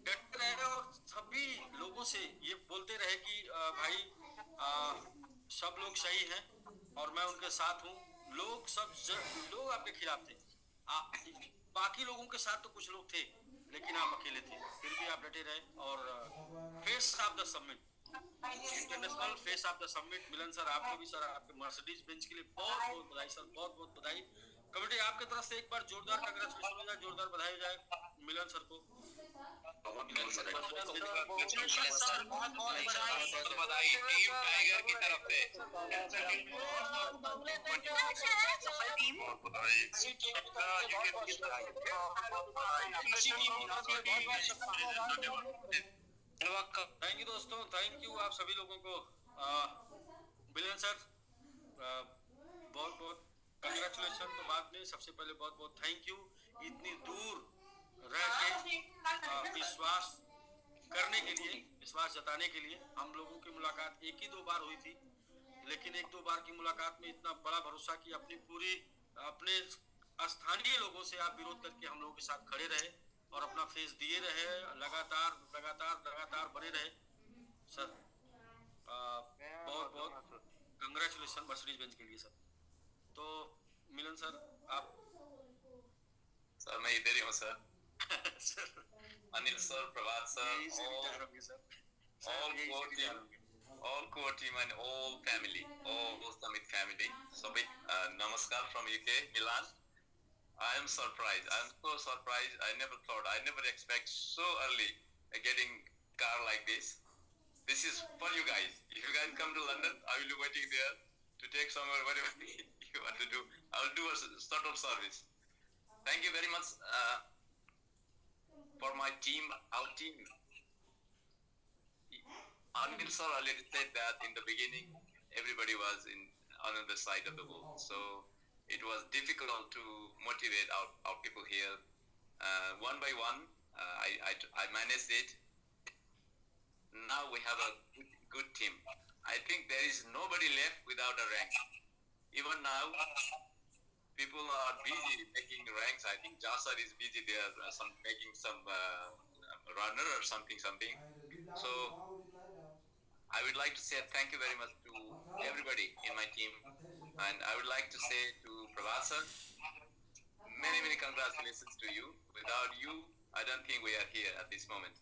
डटे रहे और सभी लोगों से ये बोलते रहे कि भाई सब लोग सही हैं और मैं उनके साथ हूँ। लोग आपके खिलाफ थे, बाकी लोगों के साथ तो कुछ लोग थे लेकिन आप अकेले थे, फिर भी आप डटे रहे। और face of the summit, international face of the summit Milan sir, आपको भी सर आपके मर्सिडीज बेंच के लिए बहुत बहुत बधाई सर, बहुत बहुत बधाई। कमेटी आपके तरफ से एक बार जोरदार कांग्रेचुलेशन हो जाए, जोरदार बधाई हो जाए मिलन सर को। मिलन सर बहुत बधाई टीम टाइगर की तरफ से। थैंक यू दोस्तों, थैंक यू आप सभी लोगों को। मिलन सर बहुत बहुत कंग्रेचुलेशन तो बाद में, सबसे पहले बहुत बहुत थैंक यू। इतनी दूर रह के विश्वास करने के लिए, विश्वास जताने के लिए। हम लोगों की मुलाकात 1 ही 2 बार हुई थी, लेकिन 1-2 बार की मुलाकात में इतना बड़ा भरोसा कि अपने स्थानीय लोगों से आप विरोध करके हम लोगों के साथ खड़े रहे और अपना फेस दिए रहे, लगातार बने रहे सर। बहुत बहुत कंग्रेचुलेशन मर्सिडीज बेंच के लिए सर। तो मिलन सर आप। सर मैं इधर ही हूँ sir. Anil sir, Prabhat sir, all core team and all family, all Summit family. सभी नमस्कार from UK, Milan. I am surprised. I am so surprised. I never thought. I never expect so early getting car like this. This is for you guys. If you guys come to London, I will be waiting there to take somewhere whatever you want to do. I will do a sort of service. Thank you very much for my team, our team. Anil sir already said that in the beginning, everybody was on the side of the world. So it was difficult to motivate our people here. One by one, I managed it. Now we have a good team. I think there is nobody left without a rank. Even now, people are busy making ranks. I think Jasar is busy there, making some runner or something. So I would like to say thank you very much to everybody in my team, and I would like to say to Prabhat sir, many congratulations to you. Without you, I don't think we are here at this moment.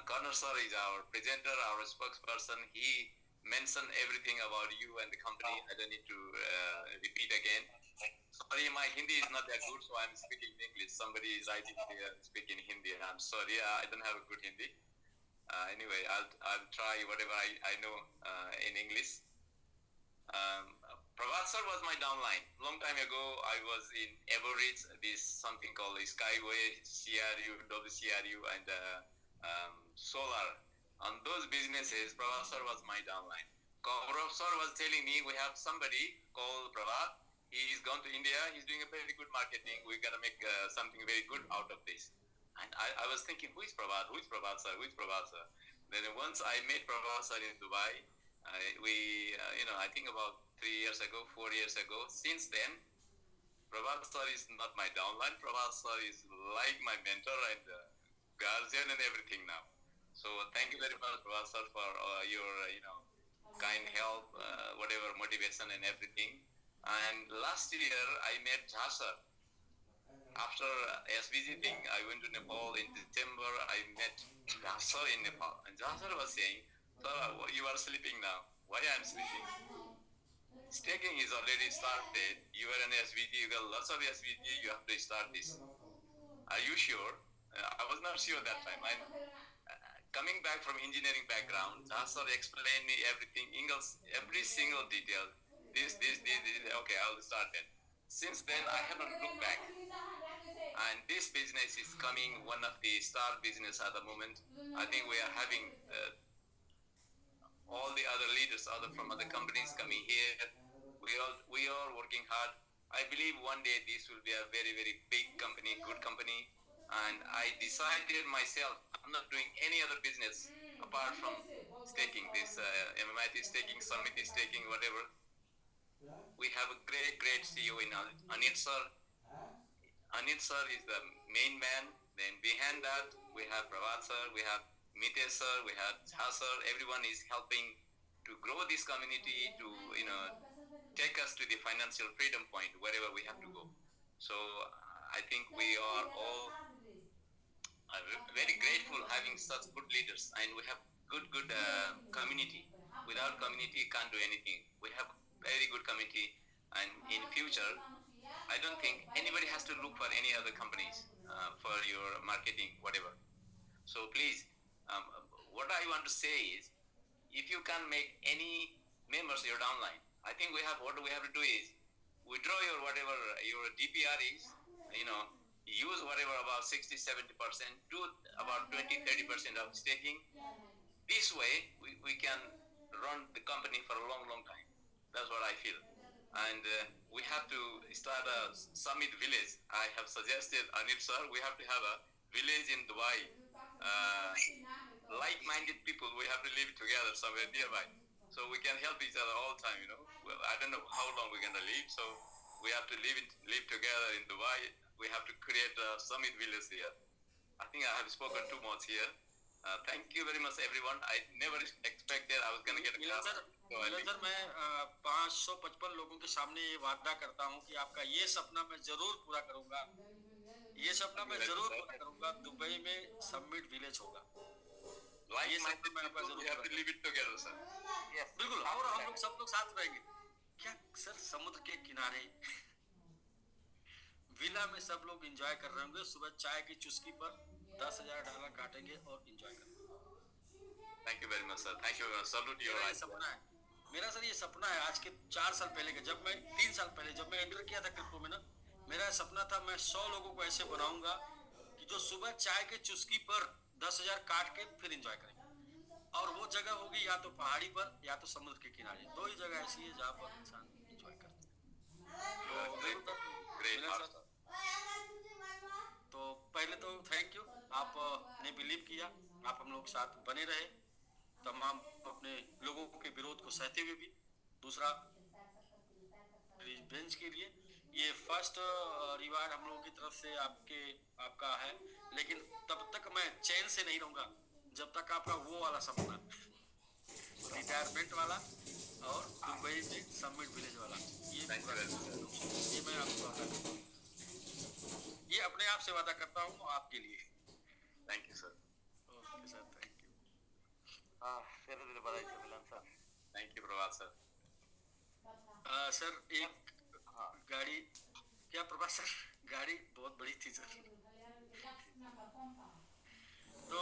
Corner sir is our presenter, our spokesperson. He mentioned everything about you and the company. I don't need to repeat again. Sorry, my Hindi is not that good, so I'm speaking English. Somebody is writing here speaking Hindi, and I'm sorry, I don't have a good Hindi. Anyway, I'll try whatever I know in English. Prabhat sir was my downline. Long time ago, I was in Everett, this something called Skyway, CRU, WCRU, and Solar. On those businesses, Prabhat sir was my downline. Gaurav sir was telling me we have somebody called Prabhat. He is gone to India. He's doing a very good marketing. We gotta make something very good out of this. And I was thinking, who is Prabhat? Who is Prabhat sir? Who is Prabhat sir? Then once I met Prabhat sir in Dubai, I think about 3 years ago, 4 years ago. Since then, Prabhat sir is not my downline. Prabhat sir is like my mentor and guardian and everything now. So thank you very much, Prabhat sir, for your kind help, whatever motivation and everything. And last year I met Jasar. After SBG thing, I went to Nepal in December. I met Jasar in Nepal, and Jasar was saying, "Sir, you are sleeping now. Why I am sleeping? Staking is already started. You are an SBG. You got lots of SBG. You have to start this. Are you sure?" I was not sure that time. I'm coming back from engineering background. Jasar explained me everything, every single detail. This. Okay, I'll start it. Since then, I haven't looked back. And this business is coming one of the star business at the moment. I think we are having all the other leaders from other companies coming here. We are working hard. I believe one day this will be a very big company, good company. And I decided myself, I'm not doing any other business apart from staking. This MMIT staking, Summit is staking, whatever. We have a great CEO in Anil sir. Anil sir is the main man. Then behind that, we have Prabhat sir, we have Mitesh sir, we have Jha sir. Everyone is helping to grow this community, to take us to the financial freedom point wherever we have to go. So I think we are all very grateful having such good leaders, and we have good community. Without community, can't do anything. We have very good community, and in future, I don't think anybody has to look for any other companies for your marketing, whatever. So please, what I want to say is, if you can make any members your downline, I think what we have to do is withdraw your whatever your DPR is, use whatever about 60-70%, do about 20-30% of staking. This way, we can run the company for a long time. That's what I feel. And we have to start a summit village. I have suggested, Anil sir, we have to have a village in Dubai. Like-minded people, we have to live together somewhere nearby. So we can help each other all the time, Well, I don't know how long we're going to live, so we have to live together in Dubai. We have to create a summit village here. I think I have spoken too much here. Thank you very much, everyone. I never expected I was going to get a class. Milan sir, मैं 555 लोगों के सामने ये वादा करता हूँ कि आपका ये सपना मैं जरूर पूरा करूंगा। ये सपना मैं जरूर पूरा करूंगा। दुबई में समिट विलेज होगा। ये सपना मैं आपका जरूर पूरा करूंगा। बिल्कुल, और हम लोग सब लोग साथ रहेंगे। क्या सर, समुद्र के किनारे विला में सब लोग एंजॉय कर रहे होंगे, सुबह चाय की चुस्की पर $10,000 काटेंगे और एंजॉय करेंगे। Thank you very much sir, thank you, salute your मेरा ये सपना है, मेरा सर ये सपना है आज के 4 साल पहले का, जब मैं 3 साल पहले जब मैं एंटर किया था क्रिप्टो में ना, मेरा सपना था मैं 100 लोगों को ऐसे बनाऊंगा कि जो सुबह चाय के चुस्की पर 10,000 काट के फिर एंजॉय करेंगे। और वो जगह होगी या तो पहाड़ी पर या तो समुद्र के किनारे, दो ही जगह ऐसी है जहाँ पर इंसान एंजॉय करते हैं। तो पहले तो थैंक यू, आपने बिलीव किया, आप हम लोग साथ बने रहे, तमाम अपने लोगों के विरोध को सहते हुए भी। दूसरा बेंच के लिए ये फर्स्ट रिवार्ड हम लोगों की तरफ से आपका है, लेकिन तब तक मैं चैन से नहीं रहूंगा जब तक आपका वो वाला सपना रिटायरमेंट वाला और दुबई में समिट विलेज वाला ये मैं आपको वादा करता हूँ, ये अपने आप से वादा करता हूँ आपके लिए। Thank you sir. Okay sir, thank you. धीरे धीरे बधाई sir, Milan sir. Thank you Prabhat sir. Sir एक गाड़ी, क्या प्रभात सर, गाड़ी बहुत बड़ी थी सर। तो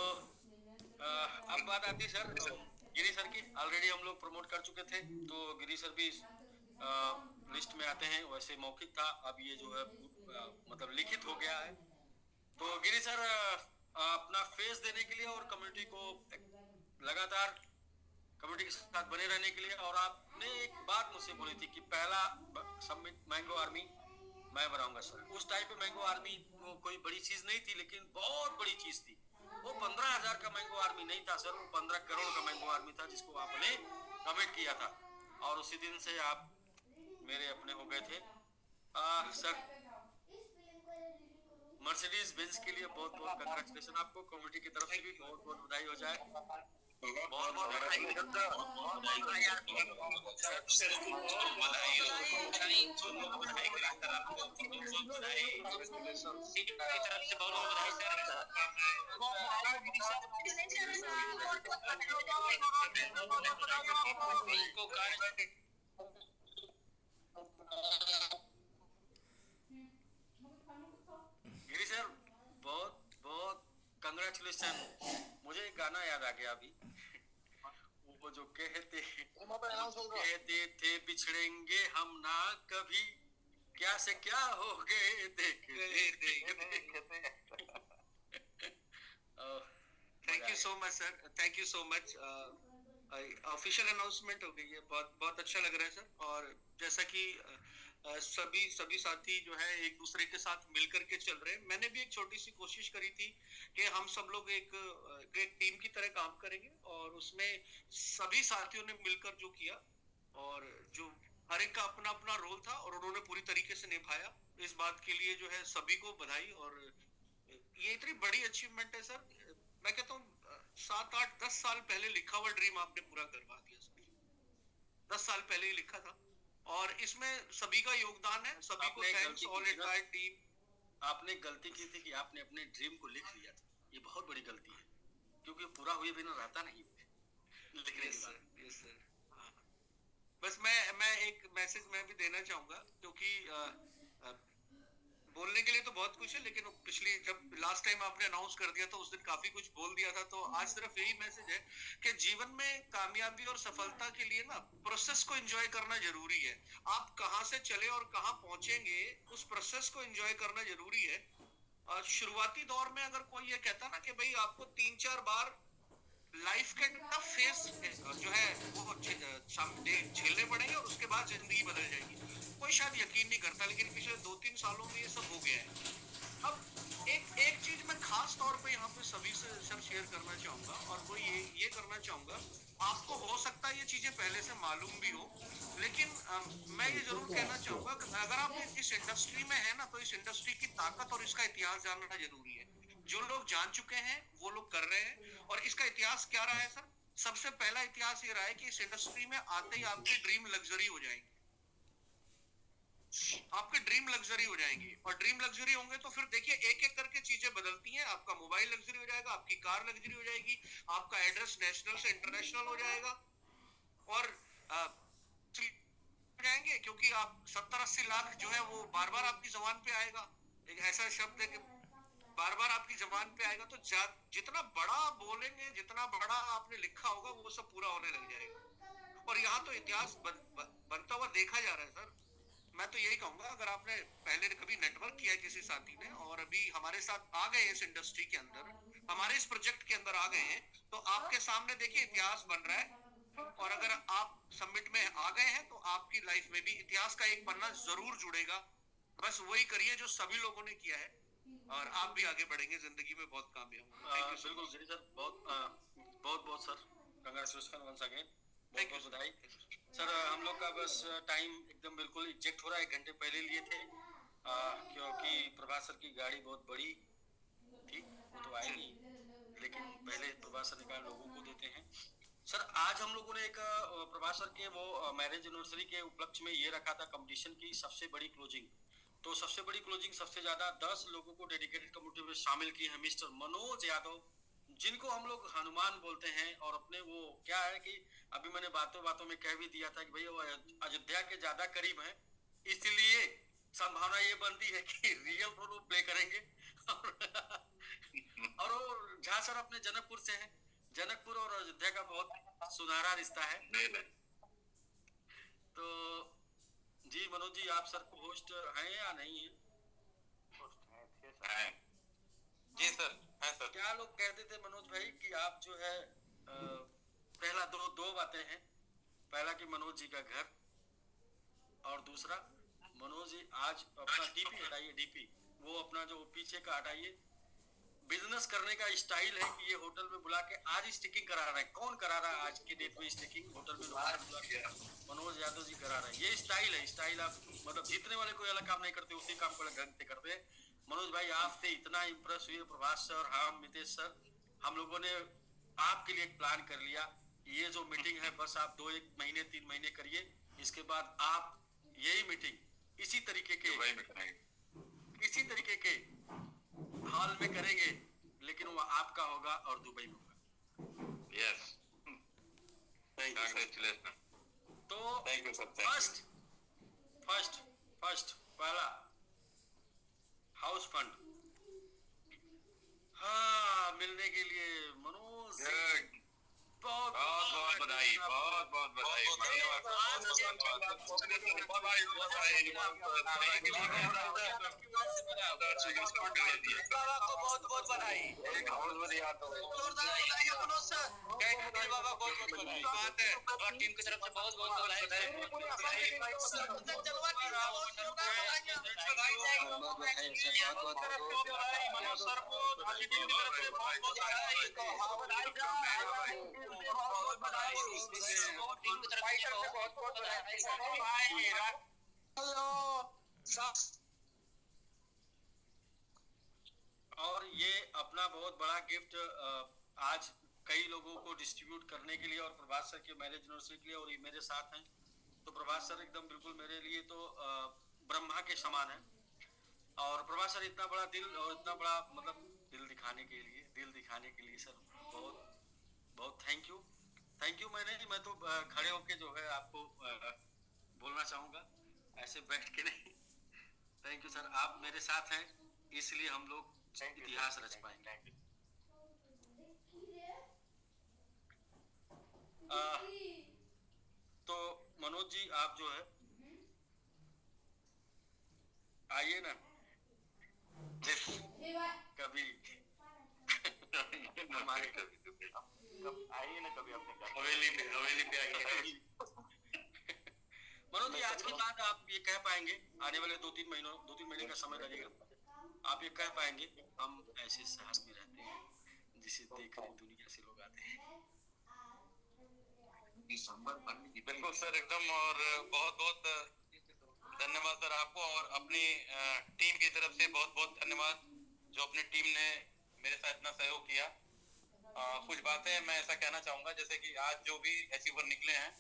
अब बात आती सर गिरी सर की, ऑलरेडी हम लोग प्रमोट कर चुके थे, तो गिरी सर भी लिस्ट में आते हैं। वैसे मौखिक था, अब ये जो है मतलब लिखित हो गया है। तो गिरी सर अपना फेस देने के लिए और कम्युनिटी को लगातार कम्युनिटी के साथ बने रहने के लिए, और आपने एक बात मुझसे बोली थी कि पहला समिट मैंगो आर्मी मैं बनाऊंगा सर। उस टाइम पे मैंगो आर्मी वो कोई बड़ी चीज नहीं थी, लेकिन बहुत बड़ी चीज थी। वो 15,000 का मैंगो आर्मी नहीं था सर, वो 15 करोड़ का मैंगो आर्मी था जिसको आपने कमिट किया था, और उसी दिन से आप मेरे अपने हो गए थे। सर मर्सिडीज बेंज के लिए बहुत बहुत कंग्रेचुलेशन आपको, कम्युनिटी की तरफ से भी बहुत बहुत बधाई हो जाए। बहुत बहुत बधाई गिरी सर, बहुत बहुत कंग्रेचुलेशन। मुझे एक गाना याद आ गया अभी, वो जो कहते थे बिछड़ेंगे हम ना कभी, क्या से क्या हो गए देखते। Thank you so much sir, thank you so much. Official announcement हो गई है, बहुत बहुत अच्छा लग रहा है सर। और जैसा कि सभी साथी जो है एक दूसरे के साथ मिलकर के चल रहे हैं, मैंने भी एक छोटी सी कोशिश करी थी कि हम सब लोग एक टीम की तरह काम करेंगे, और उसमें सभी साथियों ने मिलकर जो किया, और जो हर एक का अपना अपना रोल था और उन्होंने पूरी तरीके से निभाया। इस बात के लिए जो है सभी को बधाई। और ये इतनी बड़ी अचीवमेंट है सर, मैं कहता हूँ 7, 8, 10 साल पहले लिखा हुआ ड्रीम आपने पूरा करवा दिया सर। 10 साल पहले ही लिखा था, और इसमें सभी का योगदान है, सभी को थैंक्स, ऑल एंटायर टीम। आपने गलती की थी कि आपने अपने ड्रीम को लिख लिया था, ये बहुत बड़ी गलती है, क्योंकि पूरा हुए बिना रहता नहीं लिखने के बाद। बस मैं एक मैसेज मैं भी देना चाहूंगा, क्योंकि बोलने के लिए तो बहुत कुछ है, लेकिन पिछली जब लास्ट टाइम आपने अनाउंस कर दिया तो उस दिन काफी कुछ बोल दिया था। तो आज सिर्फ यही मैसेज है कि जीवन में कामयाबी और सफलता के लिए ना प्रोसेस को एंजॉय करना जरूरी है। आप कहां से चले और कहां पहुंचेंगे, उस प्रोसेस को एंजॉय करना जरूरी है। शुरुआती दौर में अगर कोई ये कहता ना कि भाई आपको 3-4 बार लाइफ के टफ फेस जो है वो झेलने पड़ेंगे और उसके बाद जिंदगी बदल जाएगी, कोई शायद यकीन नहीं करता, लेकिन पिछले 2-3 सालों में ये सब हो गया है। अब एक चीज मैं खास तौर पे यहाँ पे सभी से सर शेयर करना चाहूंगा, और वो ये करना चाहूंगा, आपको हो सकता है ये चीजें पहले से मालूम भी हो, लेकिन मैं ये जरूर कहना चाहूंगा कि अगर आप इस इंडस्ट्री में है ना, तो इस इंडस्ट्री की ताकत और इसका इतिहास जानना जरूरी है। जो लोग जान चुके हैं वो लोग कर रहे हैं, और इसका इतिहास क्या रहा है सर? सबसे पहला इतिहास ये रहा है कि इस इंडस्ट्री में आते ही आपके ड्रीम लग्जरी हो जाएंगे, आपके ड्रीम लग्जरी हो जाएंगे। और ड्रीम लग्जरी होंगे तो फिर देखिए एक एक करके चीजें बदलती हैं। आपका मोबाइल लग्जरी हो जाएगा, आपकी कार लग्जरी हो जाएगी, आपका एड्रेस नेशनल से इंटरनेशनल हो जाएगा, और जाएंगे क्योंकि आप 70-80 लाख जो है वो बार बार आपकी जबान पे आएगा। एक ऐसा शब्द है कि बार बार आपकी जबान पे आएगा तो जितना बड़ा बोलेंगे, जितना बड़ा आपने लिखा होगा, वो सब पूरा होने लग जाएगा। और यहाँ तो इतिहास बनता हुआ देखा जा रहा है सर। मैं तो यही कहूंगा, अगर आपने पहले कभी नेटवर्क किया किसी साथी ने और अभी हमारे साथ आ गए इस इंडस्ट्री के अंदर, हमारे इस प्रोजेक्ट के अंदर आ गए हैं, तो आपके सामने देखिए इतिहास बन रहा है। और अगर आप समिट में आ गए हैं तो आपकी लाइफ में भी इतिहास का एक पन्ना जरूर जुड़ेगा। बस वही करिए जो सभी लोगों ने किया है, और आप भी आगे बढ़ेंगे, जिंदगी में बहुत कामयाब होंगे। बिल्कुल गिरी सर, बहुत सर, कांग्रेचुलेशन वंस अगेन, बहुत बधाई सर। हम लोग का बस टाइम एकदम बिल्कुल एग्जैक्ट हो रहा है, 1 घंटे पहले लिए थे क्योंकि प्रभात सर की गाड़ी बहुत बड़ी थी, वो तो आएगी, लेकिन पहले प्रभात सर निकाल लोगों को देते हैं। सर आज हम लोगों ने एक प्रभात सर के वो मैरिज एनिवर्सरी के उपलक्ष्य में ये रखा था कंपटीशन की सबसे बड़ी क्लोजिंग। तो सबसे बड़ी क्लोजिंग सबसे ज्यादा 10 लोगों को डेडिकेटेड कम्युनिटी में शामिल किए हैं मिस्टर मनोज यादव, जिनको हम लोग हनुमान बोलते हैं। और अपने वो क्या है कि अभी मैंने बातों बातों में कह भी दिया था कि भाई वो अयोध्या के ज्यादा करीब हैं, इसलिए संभावना ये बनती है कि रियल रोल प्ले करेंगे। और वो झा सर अपने जनकपुर से हैं, जनकपुर और अयोध्या का बहुत सुनहरा रिश्ता है। तो जी मनोज जी, आप सर को होस्ट हैं या नहीं है? जी सर, हैं सर। क्या लोग कहते थे मनोज भाई कि आप जो है पहला दो बातें हैं, पहला कि मनोज जी का घर, और दूसरा मनोज जी आज अपना डीपी हटाइए, डीपी वो अपना जो पीछे का हटाइए। बिजनेस करने का स्टाइल है कि ये होटल में बुला के आज स्टिकिंग करा रहा है। कौन करा रहा है आज की डेट में स्टिकिंग? होटल में बुला के मनोज यादव जी करा रहे हैं। ये स्टाइल है, स्टाइल आप मतलब जीतने वाले कोई अलग काम नहीं करते, उसी काम को अलग ढंग से करते हैं। मनोज भाई आपसे इतना इम्प्रेस हुए प्रभात सर, हम मितेश सर, हम लोगों ने आपके लिए एक प्लान कर लिया। ये जो मीटिंग है बस आप 2-1 महीने 3 महीने करिए, इसके बाद आप यही मीटिंग इसी तरीके के हॉल में करेंगे, लेकिन वो आपका होगा और दुबई में होगा। Yes, congratulation. तो फर्स्ट पहला हाउस फंड हाँ मिलने के लिए मनोज बहुत बधाई, बहुत बधाई, बहुत बधाई। टीम की तरफ से बहुत और ये अपना बहुत बड़ा गिफ्ट आज कई लोगों को डिस्ट्रीब्यूट करने के लिए और प्रभात सर के मैरिज एनिवर्सरी के लिए, और ये मेरे साथ हैं। तो प्रभात सर एकदम बिल्कुल मेरे लिए तो ब्रह्मा के समान है। और प्रभात सर इतना बड़ा दिल और इतना बड़ा मतलब दिल दिखाने के लिए सर बहुत थैंक यू। मैं तो खड़े होके जो है आपको बोलना चाहूँगा, ऐसे बैठ के नहीं। थैंक यू सर, आप मेरे साथ हैं इसलिए हम लोग इतिहास रच पाएंगे। तो मनोज जी आप जो है आइए ना कभी हमारे आइए ना कभी अपने हवेली पे आइए। मनोज जी आज के बाद आप ये कह पाएंगे, आने वाले 2-3 महीने का समय लगेगा, आप ये कह पाएंगे हम ऐसे शहर में रहते हैं जिसे देखने दुनिया से लोग आते हैं। बिल्कुल सर, एकदम। और बहुत धन्यवाद सर आपको, और अपनी टीम की तरफ से बहुत धन्यवाद जो अपनी टीम ने मेरे साथ इतना सहयोग किया। कुछ बातें मैं ऐसा कहना चाहूंगा, जैसे कि आज जो भी अचीवर निकले हैं,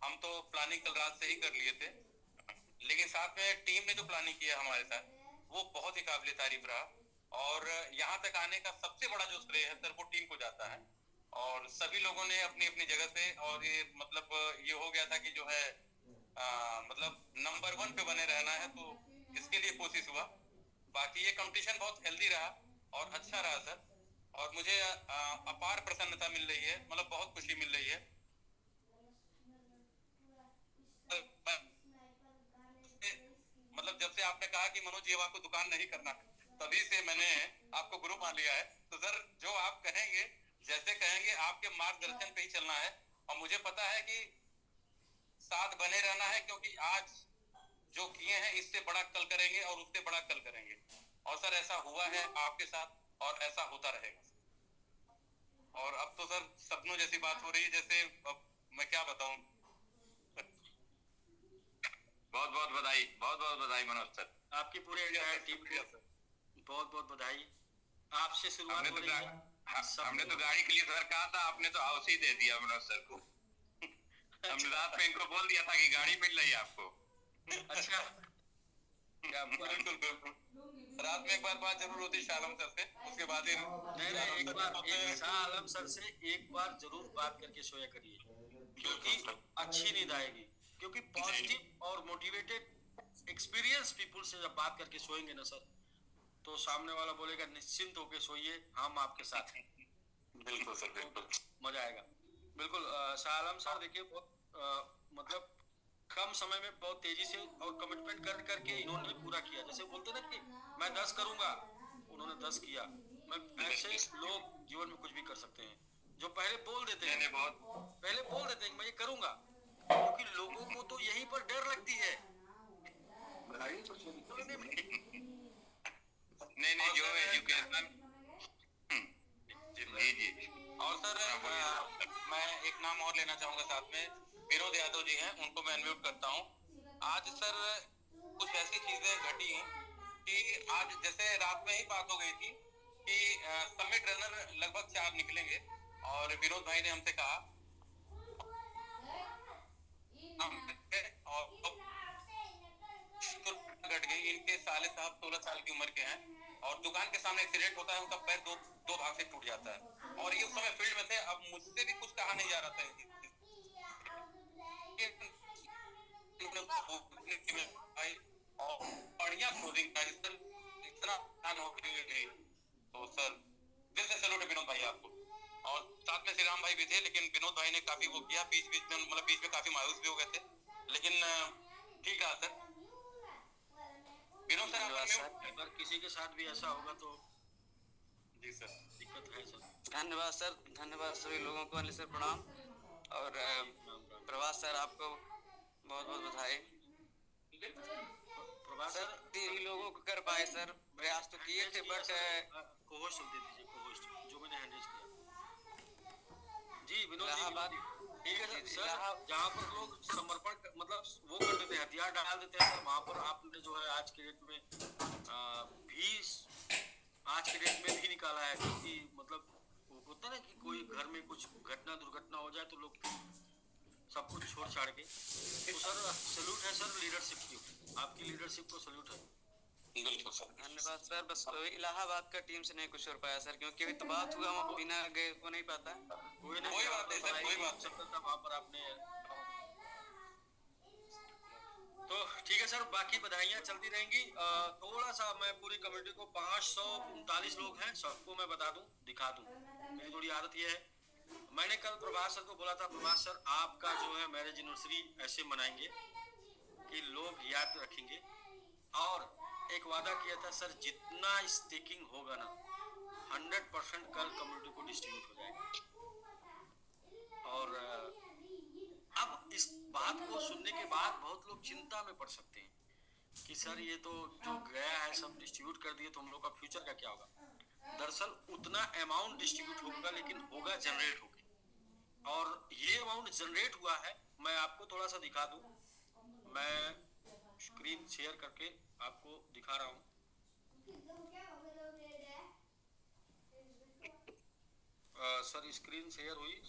हम तो प्लानिंग कल रात से ही कर लिए थे, लेकिन साथ में टीम ने जो प्लानिंग किया हमारे साथ वो बहुत ही काबिल तारीफ रहा। और यहाँ तक आने का सबसे बड़ा जो श्रेय है सर वो टीम को जाता है। और सभी लोगों ने अपनी अपनी जगह से, और ये मतलब ये हो गया था कि जो है मतलब नंबर 1 पे बने रहना है, तो इसके लिए कोशिश हुआ। बाकी ये कंपटीशन बहुत हेल्दी रहा और अच्छा रहा सर, और मुझे अपार प्रसन्नता मिल रही है, मतलब बहुत खुशी मिल रही है। मतलब जब से आपने कहा कि मनोज ये आपको दुकान नहीं करना, तभी से मैंने आपको गुरु मान लिया है। तो सर जो आप कहेंगे, जैसे कहेंगे, आपके मार्गदर्शन पे ही चलना है। और मुझे पता है कि साथ बने रहना है, क्योंकि आज जो किए हैं इससे बड़ा कल करेंगे और उससे बड़ा कल करेंगे। और सर ऐसा हुआ है आपके साथ और ऐसा होता रहेगा। और अब तो सर सपनों जैसी बात हो रही है, जैसे अब मैं क्या बताऊं। बहुत बहुत बधाई, बहुत बहुत बधाई मनोज सर। आपकी पूरे एंटायर टीम को बहुत बहुत बधाई। आपसे शुरुआत हो रही है। हमने तो गाड़ी के लिए सर कहा था, आपने तो हाउस ही दे दिया मनोज सर को। हमने रात में इनको बोल दिया था कि गाड़ी मिल रही है आपको। अच्छा, क्या बिल्कुल बिल्कुल। रात में एक बार बात जरूर होती शाह आलम सर से, उसके बाद ही नहीं एक बार शाह आलम सर से एक बार जरूर बात करके सोया करिए, क्योंकि अच्छी नींद आएगी। क्योंकि पॉजिटिव और मोटिवेटेड एक्सपीरियंस पीपल से जब बात करके सोएंगे ना सर, तो सामने वाला बोलेगा निश्चिंत होके सोइए, हम आपके साथ हैं। बिल्कुल सर, बिल्कुल मजा आएगा। बिल्कुल शाह आलम सर देखिए, बहुत मतलब कम समय में बहुत तेजी से और कमिटमेंट कर करके इन्होंने पूरा किया। जैसे बोलते ना कि मैं 10 करूंगा, उन्होंने 10 किया। मैं ऐसे लोग जीवन में कुछ भी कर सकते हैं, जो पहले बोल देते हैं, पहले बोल देते हैं कि मैं ये करूंगा, क्योंकि लोगों को तो यहीं पर डर लगती है। नहीं जो एजुकेशन जी जी। और सर मैं एक नाम और लेना चाहूंगा साथ में, विनोद यादव जी हैं, उनको मैं अनम्यूट करता हूँ। आज सर कुछ ऐसी चीजें घटी कि आज जैसे रात में ही बात हो गई थी कि समिट रनर लगभग 4 निकलेंगे, और विनोद भाई ने हमसे कहा घट गई। इनके साले साहब 16 साल की उम्र के हैं, और दुकान के सामने एक्सीडेंट होता है, उनका पैर दो भाग से टूट जाता है, और ये उस समय फील्ड में थे। अब मुझसे भी कुछ कहा नहीं जा रहा था भाई, और बढ़िया क्लोजिंग था सर, इतना ध्यान हो गई। तो सर दिल से सैल्यूट है विनोद भाई आपको। और साथ में श्री राम भाई भी थे, लेकिन विनोद भाई ने काफी वो किया, बीच में मतलब बीच में काफी मायूस भी हो गए थे, लेकिन ठीक है सर। विनोद सर अगर किसी के साथ भी ऐसा होगा तो जी सर दिक्कत है सर। धन्यवाद सर, धन्यवाद सभी लोगों को। अनिल सर प्रणाम, और प्रभास सर आपको बहुत बहुत बधाई। प्रभास सर 3 लोगों को कर पाए सर, प्रयास तो किए थे, बट कोहोस्ट दे दीजिए, कोहोस्ट जो मैंने हैंडल किया। जी विनोद इलाहाबाद, ठीक है सर। जहाँ पर लोग समर्पण मतलब वो कर देते हैं, हथियार डाल देते हैं सर, वहाँ पर आपने जो है आज के डेट में भी निकाला है। क्योंकि मतलब होता ना कि कोई घर में कुछ दुर्घटना हो जाए तो लोग सब कुछ छोड़ छाड़ के, तो सर सैल्यूट है सर लीडरशिप की, आपकी लीडरशिप को सैल्यूट है। बिल्कुल सर, धन्यवाद सर। बस इलाहाबाद का टीम से नहीं कुछ हो पाया सर, क्योंकि अभी तो बात हुआ, बिना गए हो नहीं पाता। कोई बात नहीं सर, कोई बात सफलता वहाँ पर आपने। तो ठीक है सर, बाकी बधाइयाँ चलती रहेंगी। थोड़ा सा मैं पूरी कमेटी को 539 लोग हैं, सबको मैं बता दूं, दिखा दूं। मेरी थोड़ी आदत ये है, मैंने कल प्रभास सर को बोला था, प्रभास सर आपका जो है मैरिज एनिवर्सरी ऐसे मनाएंगे कि लोग याद रखेंगे, और एक वादा किया था सर, जितना स्टेकिंग होगा ना 100% कल कम्युनिटी को डिस्ट्रीब्यूट हो जाएगा। और अब इस बात को सुनने के बाद बहुत लोग चिंता में पड़ सकते हैं कि सर ये तो जो गया है सब डिस्ट्रीब्यूट कर दिए, तो हम लोग का फ्यूचर का क्या होगा। दरअसल उतना अमाउंट डिस्ट्रीब्यूट होगा, लेकिन होगा जनरेट होगी, और ये अमाउंट जनरेट हुआ है। मैं आपको थोड़ा सा दिखा दूं, मैं स्क्रीन शेयर करके आपको दिखा रहा हूँ। सर स्क्रीन शेयर हुई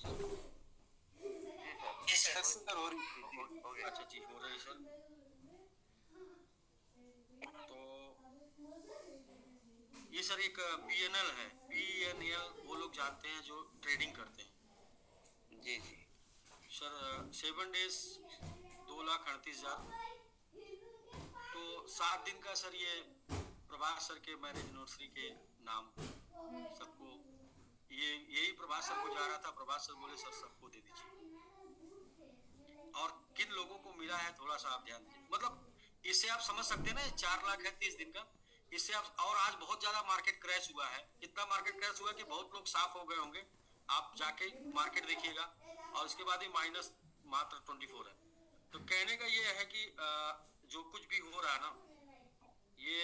सर हो रही। अच्छा जी, हो रही सर। तो ये सर एक PNL है, PNL वो लोग जानते हैं जो ट्रेडिंग करते हैं। जी जी सर 7 डेज 2,38,000, तो 7 दिन का सर ये प्रभास सर के मैरिज एनिवर्सरी के नाम सबको, ये यही प्रभास सर को जा रहा था। प्रभास सर बोले सर सबको दे दीजिए। और किन लोगों को मिला है थोड़ा सा आप ध्यान दीजिए। मतलब इससे आप समझ सकते हैं ना, 4 लाख है 30 दिन का, इससे आप। और आज बहुत ज्यादा मार्केट क्रैश हुआ है, इतना मार्केट क्रैश हुआ कि बहुत लोग साफ हो गए होंगे। आप जाके मार्केट देखिएगा और उसके बाद ही माइनस मात्र 24 है। तो कहने का ये है कि जो कुछ भी हो रहा है ना, ये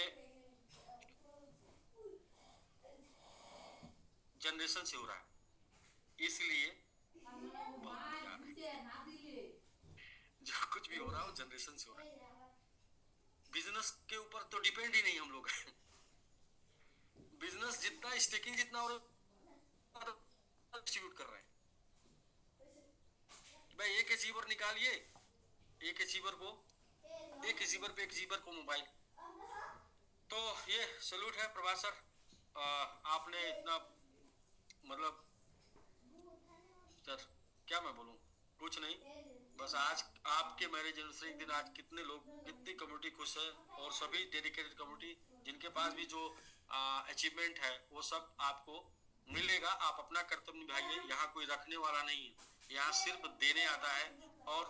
जनरेशन से हो रहा है, इसलिए बहुत मजा आ रहा है। जो कुछ भी हो रहा है वो जनरेशन से हो रहा है। बिजनेस के ऊपर तो डिपेंड ही नहीं हम लोग हैं। बिजनेस जितना स्टेकिंग जितना और डिस्ट्रीब्यूट कर रहे हैं भाई। एक अचीवर निकालिए, एक अचीवर को, एक अचीवर पे एक अचीवर को मोबाइल। तो ये सैल्यूट है प्रभास सर, आपने इतना मतलब सर क्या मैं बोलूं, कुछ नहीं, बस आज आपके मैरिज एनिवर्सरी के दिन आज कितने लोग, कितनी कम्युनिटी खुश है। और सभी डेडिकेटेड कम्युनिटी जिनके पास भी जो अचीवमेंट है वो सब आपको मिलेगा। आप अपना कर्तव्य निभाइए, यहाँ कोई रखने वाला नहीं है, यहाँ सिर्फ देने आता है। और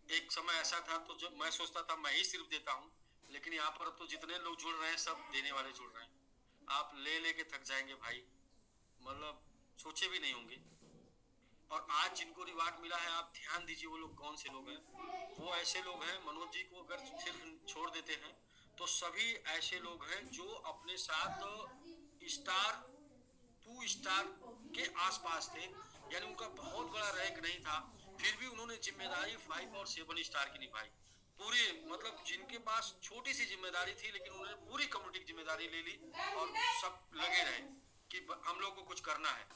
एक समय ऐसा था तो जब मैं सोचता था मैं ही सिर्फ देता हूँ, लेकिन यहाँ पर अब तो जितने लोग जुड़ रहे हैं सब देने वाले जुड़ रहे हैं। आप ले लेके थक जाएंगे भाई, मतलब सोचे भी नहीं होंगे। और आज जिनको रिवार्ड मिला है आप ध्यान दीजिए वो लोग कौन से लोग हैं। वो ऐसे लोग हैं, मनोज जी को अगर सिर्फ छोड़ देते हैं तो सभी ऐसे लोग हैं जो अपने साथ स्टार 2 स्टार के आसपास थे, यानी उनका बहुत बड़ा रैंक नहीं था, फिर भी उन्होंने जिम्मेदारी 5 और 7 स्टार की निभाई पूरी। मतलब जिनके पास छोटी सी जिम्मेदारी थी लेकिन उन्होंने पूरी कम्युनिटी की जिम्मेदारी ले ली और सब लगे रहे कि हम लोग को कुछ करना है।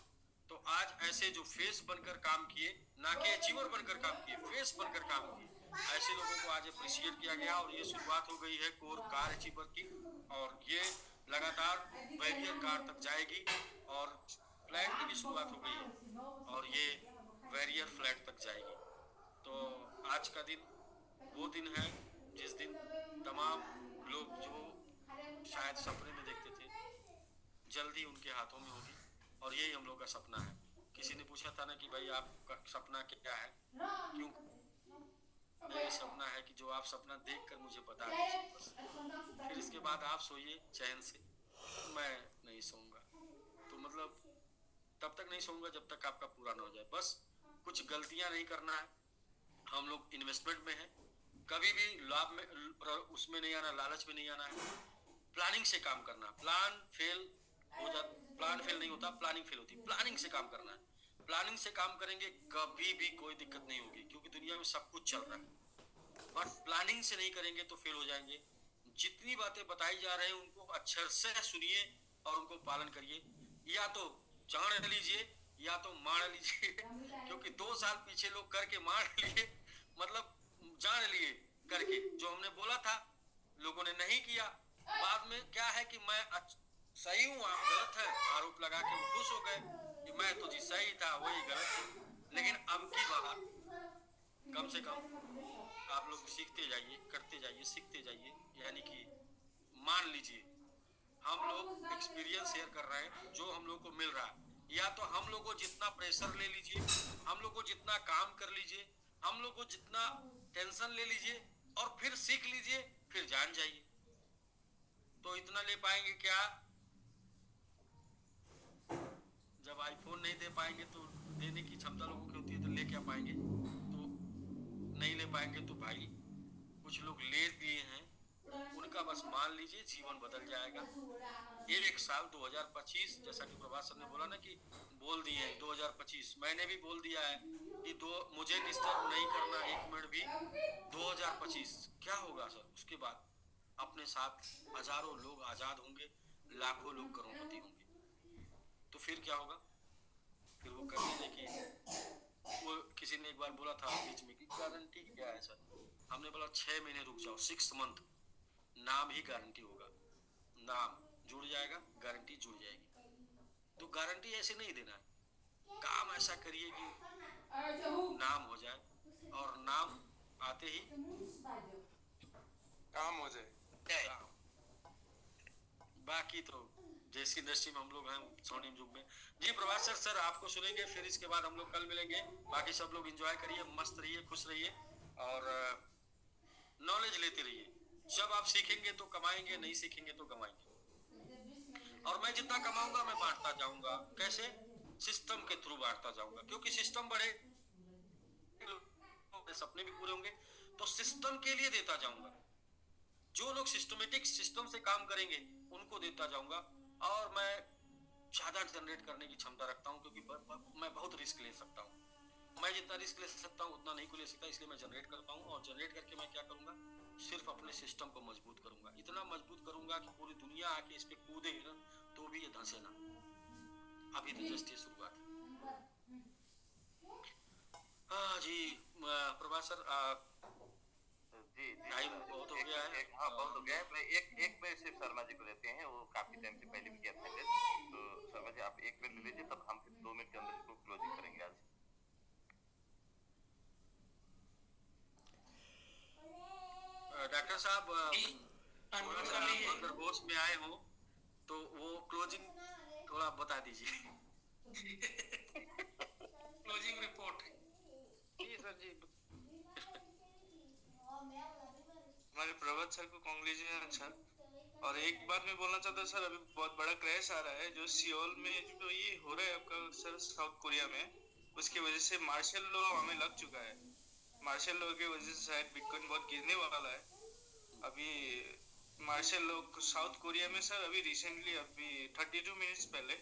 तो आज ऐसे जो फेस बनकर काम किए, ना कि अचीवर बनकर काम किए, फेस बनकर काम किए, ऐसे लोगों को आज अप्रिशिएट किया गया। और ये शुरुआत हो गई है कोर कार अचीवर की, और ये लगातार बैरियर कार तक जाएगी और फ्लैट की भी शुरुआत हो गई है और ये बैरियर फ्लैट तक जाएगी। तो आज का दिन वो दिन है जिस दिन तमाम लोग जो शायद सपने में देखते थे जल्दी उनके हाथों में होगी। और यही हम लोग का सपना है। किसी ने पूछा था ना कि भाई आपका सपना क्या है, क्यों? मेरा सपना है कि जो आप सपना देखकर मुझे बता दीजिए बस, फिर इसके बाद आप सोइए चैन से, मैं नहीं सोऊंगा। तो मतलब तब तक नहीं सोऊंगा जब तक आपका पूरा ना हो जाए। बस कुछ गलतियां नहीं करना है। हम लोग इन्वेस्टमेंट में हैं, कभी भी लाभ में उसमें नहीं आना, लालच में नहीं आना है। प्लानिंग से काम करना। प्लान फेल हो जाता, प्लान फेल नहीं होता, प्लानिंग फेल होती है। प्लानिंग से काम करना है। प्लानिंग से काम करेंगे कभी भी कोई दिक्कत नहीं होगी, क्योंकि दुनिया में सब कुछ चल रहा है। बट प्लानिंग से नहीं करेंगे तो फेल हो जाएंगे। जितनी बातें बताई जा रही हैं उनको अक्षर से सुनिए और उनको पालन करिए। या तो जान लीजिए या तो मान लीजिए क्योंकि 2 साल पीछे लोग करके मान लिए, मतलब जान लिए करके, जो हमने बोला था लोगों ने नहीं किया। बाद में क्या है कि मैं सही हूँ आप गलत है, आरोप लगा के वो खुश हो गए कि मैं तो जी सही था वही गलत थी। लेकिन अब की बात कम से कम आप लोग सीखते जाइए, करते जाइए, सीखते जाइए। यानी कि मान लीजिए हम लोग एक्सपीरियंस शेयर कर रहे हैं, जो हम लोग को मिल रहा है। या तो हम लोग को जितना प्रेशर ले लीजिए, हम लोग को जितना काम कर लीजिए, हम लोग को जितना टेंशन ले लीजिए और फिर सीख लीजिए, फिर जान जाइए। तो इतना ले पाएंगे क्या? जब आईफोन नहीं दे पाएंगे तो देने की क्षमता लोगों की होती है, तो ले क्या पाएंगे? तो नहीं ले पाएंगे तो भाई कुछ लोग ले दिए हैं, उनका बस मान लीजिए जीवन बदल जाएगा। 1 साल 2025, जैसा कि प्रभास सर ने बोला ना कि बोल दिए हैं 2025, मैंने भी बोल दिया है कि मुझे डिस्टर्ब नहीं करना 1 मिनट भी। 2025 क्या होगा सर? उसके बाद अपने साथ हजारों लोग आजाद होंगे, लाखों लोग करोड़पति होंगे। तो फिर क्या होगा? फिर वो करने की, वो किसी ने एक बार बोला था बीच में कि गारंटी क्या है सर? हमने बोला 6 महीने रुक जाओ, 6 मंथ, नाम ही गारंटी होगा। नाम जुड़ जाएगा, गारंटी जुड़ जाएगी। तो गारंटी ऐसे नहीं देना है, काम ऐसा करिए कि नाम हो जाए, और नाम आते ही काम हो जाए। बाकी तो जिस इंडस्ट्री में हम लोग हैं स्वर्णिम युग में। जी प्रभात सर आपको सुनेंगे, फिर इसके बाद हम लोग कल मिलेंगे। बाकी सब लोग एंजॉय करिए, मस्त रहिए, खुश रहिए और नॉलेज लेते रहिए। जब आप सीखेंगे तो कमाएंगे, नहीं सीखेंगे तो कमाएंगे। और मैं जितना कमाऊंगा मैं बांटता जाऊंगा। कैसे? सिस्टम के थ्रू बांटता जाऊंगा, क्योंकि सिस्टम बढ़े सपने भी पूरे होंगे। तो सिस्टम के लिए देता जाऊंगा। जो लोग सिस्टमेटिक सिस्टम से काम करेंगे उनको देता जाऊंगा। और मैं ज्यादा जनरेट करने की क्षमता रखता हूं, क्योंकि मैं बहुत रिस्क ले सकता हूं। मैं जितना रिस्क ले सकता हूं उतना नहीं को ले सकता, इसलिए मैं जनरेट करता हूं। और जनरेट करके मैं क्या करूंगा? सिर्फ अपने सिस्टम को मजबूत करूंगा। इतना मजबूत करूंगा कि पूरी दुनिया आके इस पे कूदे ना तो भी ये धंसे ना। अभी तो जस्ट ये शुरुआत है। हाँ जी प्रभात सर जी टाइम बहुत हो गया है। हाँ बहुत हो गया है। मैं एक में सिर्फ शर्मा जी को लेते हैं, वो काफी टाइम से पहले भी किया था। तो शर्मा जी आप 1 मिनट ले लीजिए, तब हम 2 मिनट के अंदर इसको क्लोजिंग करेंगे आज। डॉक्टर साहब अगर होश में आए हो तो वो क्लोजिंग थोड़ा बता दीजिए। Closing report. जी सर जी। हमारे प्रभात सर को कांग्रेचुलेशन सर। और एक बात मैं बोलना चाहता हूँ सर, अभी बहुत बड़ा क्रैश आ रहा है जो सियोल में जो ये हो रहा है आपका सर साउथ कोरिया में, उसकी वजह से मार्शल लॉ हमें लग चुका है। मार्शल लॉ की वजह से शायद बिटकॉइन बहुत गिरने वाला है। अभी मार्शल लॉ साउथ कोरिया में सर अभी रिसेंटली अभी 32 मिनट्स पहले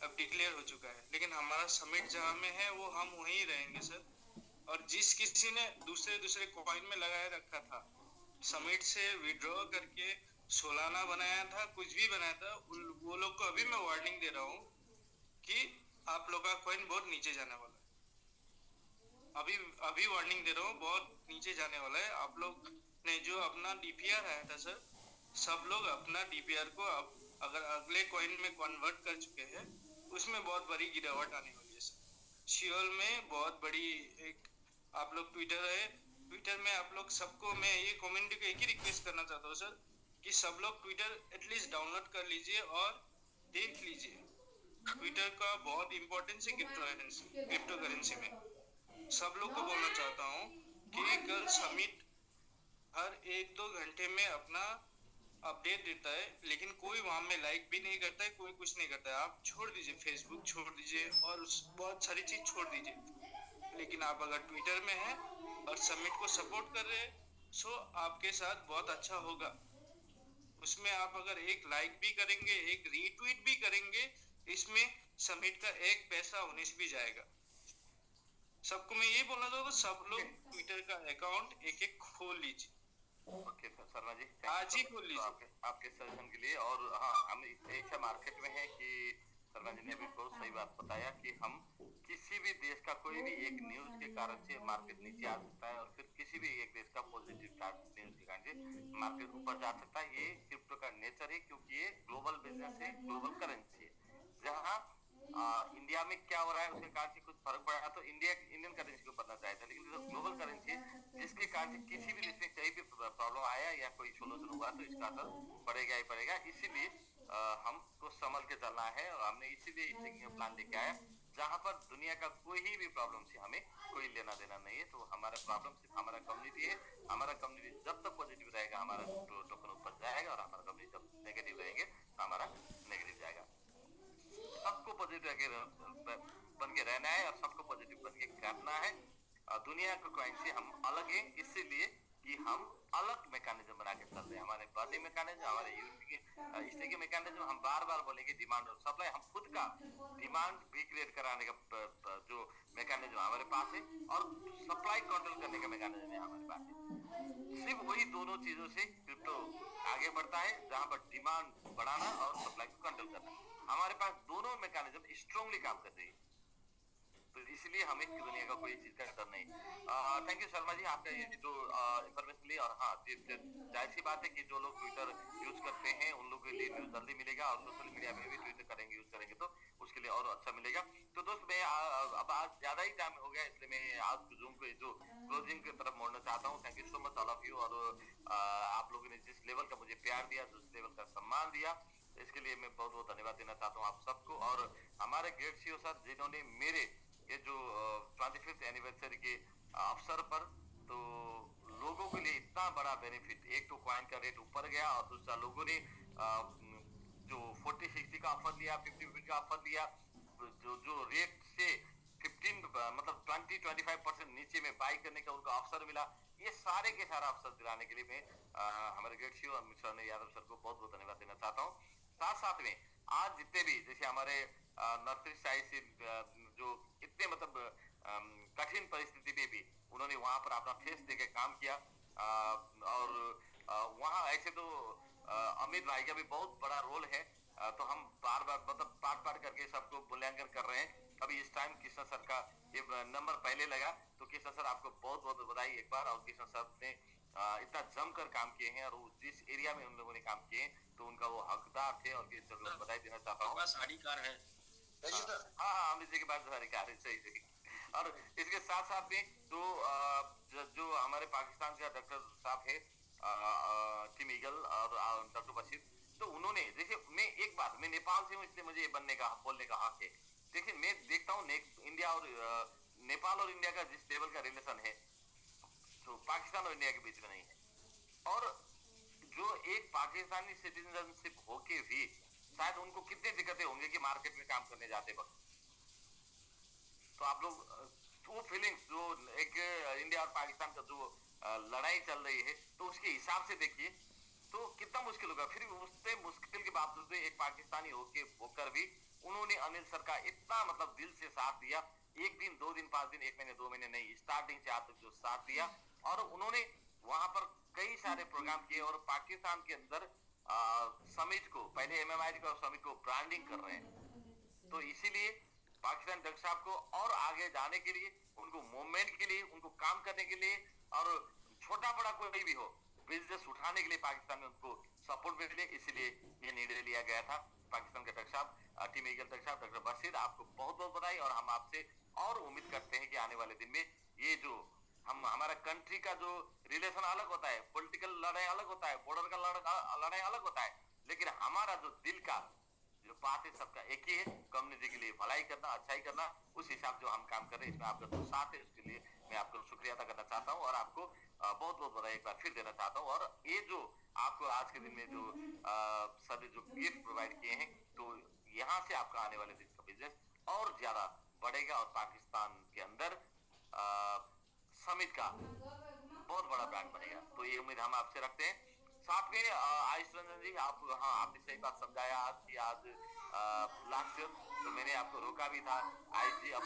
अब डिक्लेयर हो चुका है। लेकिन हमारा समिट जहाँ में है वो हम वहीं रहेंगे सर। और जिस किसी ने दूसरे कॉइन में लगाए रखा था, समिट से विड्रॉ करके सोलाना बनाया था, कुछ भी बनाया था, वो लोग को अभी मैं वार्निंग दे रहा हूँ कि आप लोग का कॉइन बहुत नीचे जाने वाला है। अभी वार्निंग दे रहा हूँ, बहुत नीचे जाने वाला है। आप लोग ने जो अपना डीपीआर आया था सर, सब लोग अपना डीपीआर को अब अगर अगले कॉइन में कन्वर्ट कर चुके हैं, उसमें बहुत बड़ी गिरावट आने वाली है सर। सियोल में बहुत बड़ी एक आप लोग ट्विटर में आप लोग सबको मैं ये कम्युनिटी को एक ही रिक्वेस्ट करना चाहता हूँ सर कि सब लोग ट्विटर एटलीस्ट डाउनलोड कर लीजिए और देख लीजिए। ट्विटर का बहुत इंपॉर्टेंस है क्रिप्टो करेंसी में। सब लोग को बोलना चाहता हूँ कि कल समिट हर 1-2 घंटे में अपना अपडेट देता है, लेकिन कोई वहां में लाइक भी नहीं करता है, कोई कुछ नहीं करता है। आप छोड़ दीजिए, फेसबुक छोड़ दीजिए और बहुत सारी चीज छोड़ दीजिए। लेकिन आप अगर ट्विटर में हैं और समिट को सपोर्ट कर रहे हैं सो आपके साथ बहुत अच्छा होगा। उसमें आप अगर एक लाइक भी करेंगे, एक रीट्वीट भी करेंगे, इसमें समिट का 1 पैसा होने से भी जाएगा। सबको मैं ये बोलना चाहता हूँ, सब लोग ट्विटर का अकाउंट एक खोल लीजिए। ओके शर्मा जी, आज ही खोल लीजिए आपके सजेशन के लिए। और हाँ, हम एक मार्केट में है कि शर्मा जी ने बिल्कुल सही बात बताया कि हम किसी भी देश का कोई भी एक न्यूज के कारण से मार्केट नीचे आ सकता है, और फिर किसी भी एक देश का पॉजिटिव न्यूज के कारण से मार्केट ऊपर जा सकता है। ये क्रिप्टो का नेचर है, क्योंकि ये ग्लोबल बिजनेस है, ग्लोबल करेंसी है। जहाँ इंडिया में क्या हो रहा है उसके कारण से कुछ फर्क पड़ा तो इंडियन करेंसी को पता चाहता है, लेकिन जो ग्लोबल करेंसी है जिसके कारण से किसी भी देश में कहीं भी प्रॉब्लम आया या कोई सोल्यूशन हुआ तो इसका असर पड़ेगा ही पड़ेगा। इसीलिए हमको संभल के चलना है, और हमने इसीलिए इस प्लान लेके आया जहाँ पर दुनिया का कोई भी प्रॉब्लम से हमें कोई लेना देना नहीं है। तो हमारा प्रॉब्लम सिर्फ हमारा कम्युनिटी है। हमारा कम्युनिटी जब तक पॉजिटिव रहेगा हमारा टोकन ऊपर जाएगा, और हमारा कम्युनिटी जब नेगेटिव रहेंगे हमारा नेगेटिव जाएगा। सबको पॉजिटिव बन के रहना है और सबको पॉजिटिव बन के करना है। दुनिया को कॉइन से हम अलग हैं, इसीलिए कि हम अलग मैकेनिज्म बना के चल रहे हैं। हमारे बर्निंग मैकेनिज्म, हमारे इसलिए के मैकेनिज्म हम बार बार बोलेंगे डिमांड और सप्लाई। हम खुद का डिमांड भी क्रिएट कराने का जो मैकेनिज्म हमारे पास है, और सप्लाई कंट्रोल करने का मैकेनिज्म है हमारे पास है। सिर्फ वही दोनों चीजों से क्रिप्टो आगे बढ़ता है, जहाँ पर डिमांड बढ़ाना और सप्लाई को कंट्रोल करना। हमारे पास दोनों मैकेनिज्म स्ट्रांगली काम कर रही है, तो इसलिए हमें दुनिया का कोई चीज का डर नहीं। थैंक यू शर्मा जी, आपका ये जो इन्फॉर्मेशन ली। और हाँ, जाहिर सी बात है कि जो लोग ट्विटर यूज करते हैं उन लोगों के लिए न्यूज जल्दी मिलेगा, और सोशल मीडिया में भी ट्विटर यूज करेंगे तो उसके लिए और अच्छा मिलेगा। तो दोस्त मैं अब आज ज्यादा ही टाइम हो गया, इसलिए मैं आज जूम को जो क्लोजिंग की तरफ मोड़ना चाहता हूँ। Thank you so much all of you. और आप लोगों ने जिस जिस लेवल का मुझे प्यार दिया, जिस लेवल का सम्मान दिया, इसके लिए मैं बहुत बहुत धन्यवाद देना चाहता हूँ आप सबको। और हमारे ग्रेट सीईओ सर जिन्होंने मेरे ये जो 25th एनिवर्सरी के अवसर पर तो लोगों के लिए इतना बड़ा बेनिफिट, एक तो कॉइन का रेट ऊपर गया और दूसरा लोगों ने जो 40-60 का ऑफर लिया, 50-50 का ऑफर लिया, जो रेट से 15 मतलब 20-25% नीचे में बाई करने का उनको अवसर मिला। ये सारे के सारा अवसर दिलाने के लिए मैं हमारे ग्रेट सीईओ अमित सर ने यादव सर को बहुत बहुत धन्यवाद देना चाहता हूँ। साथ साथ में आज जितने भी जैसे हमारे नर्सरी साइज से जो इतने मतलब कठिन परिस्थिति में भी उन्होंने वहां पर अपना फेस देके काम किया और वहाँ ऐसे तो अमित भाई का भी बहुत बड़ा रोल है, तो हम बार बार मतलब पार्ट करके सबको मूल्यांकन कर रहे हैं। अभी इस टाइम कृष्णा सर का ये नंबर पहले लगा, तो कृष्णा सर आपको बहुत बहुत बधाई एक बार। और कृष्णा सर ने इतना जमकर काम किए हैं और जिस एरिया में उन लोगों ने काम किए तो उनका वो हकदार थे और कृष्णा सर को बधाई देना चाहता हूँ। साड़ीकार है हाँ, अमित जी के पास साड़ीकार है, सही। और इसके साथ साथ में तो जो हमारे पाकिस्तान का डॉक्टर साहब है टीम ईगल और डॉक्टर बशीर, तो उन्होंने देखिए मैं एक बात, मैं नेपाल से हूँ इसलिए मुझे बोलने का हक है। देखिए मैं देखता हूँ इंडिया और नेपाल और इंडिया का जिस लेवल का रिलेशन है तो पाकिस्तान और इंडिया के बीच में नहीं है। और जो एक पाकिस्तानी सिटीजनशिप होके भी शायद उनको कितनी दिक्कतें होंगी कि मार्केट में काम करने जाते वक्त, तो आप लोग वो फीलिंग्स जो एक इंडिया और पाकिस्तान का जो लड़ाई चल रही है तो उसके हिसाब से देखिए तो कितना मुश्किल होगा। फिर उससे मुश्किल के बावजूद एक पाकिस्तानी होकर भी उन्होंने अनिल सर का इतना मतलब दिल से साथ दिया। एक दिन, 2 दिन, 5 दिन, 1 महीने, 2 महीने नहीं, स्टार्टिंग से आज तक जो साथ दिया। और उन्होंने वहां पर कई सारे प्रोग्राम किए और पाकिस्तान के अंदर समिट को, पहले MMI का समिट को ब्रांडिंग कर रहे हैं। तो इसीलिए पाकिस्तान डॉक्टर साहब को और आगे जाने के लिए, उनको मूवमेंट के लिए, उनको काम करने के लिए और छोटा बड़ा कोई भी हो बिजनेस उठाने के लिए पाकिस्तान में उनको सपोर्ट मिले, इसलिए ये निर्णय लिया गया था। पाकिस्तान के डॉक्टर साहब, टीम ईगल डॉक्टर साहब, डॉक्टर बशीर, आपको बहुत बहुत बधाई। और हम आपसे और उम्मीद करते हैं कि आने वाले दिन में ये जो हमारा कंट्री का जो रिलेशन अलग होता है, पॉलिटिकल लड़ाई अलग होता है, बॉर्डर का लड़ाई अलग होता है, लेकिन हमारा जो दिल का जो बात है सबका एक ही है, कम्युनिटी के लिए भलाई करना, अच्छाई करना। उस हिसाब से हम काम कर रहे हैं, इसमें आपका जो साथ है उसके लिए मैं आपको शुक्रिया अदा करना चाहता हूँ और आपको बहुत बहुत बधाई एक बार फिर देना चाहता हूँ। और ये जो आपको आज के दिन में जो सभी जो गिफ्ट प्रोवाइड किए हैं, तो यहाँ से आपका आने वाले दिन का बिजनेस और ज्यादा बढ़ेगा और पाकिस्तान के अंदर समिट का बहुत बड़ा ब्रांड बनेगा। तो ये उम्मीद हम आपसे रखते हैं। साथ में आयुष रंजन जी, आपने सही बात समझाया आज की आज लास्ट ईयर, तो मैंने आपको रोका भी था आयुष जी, अब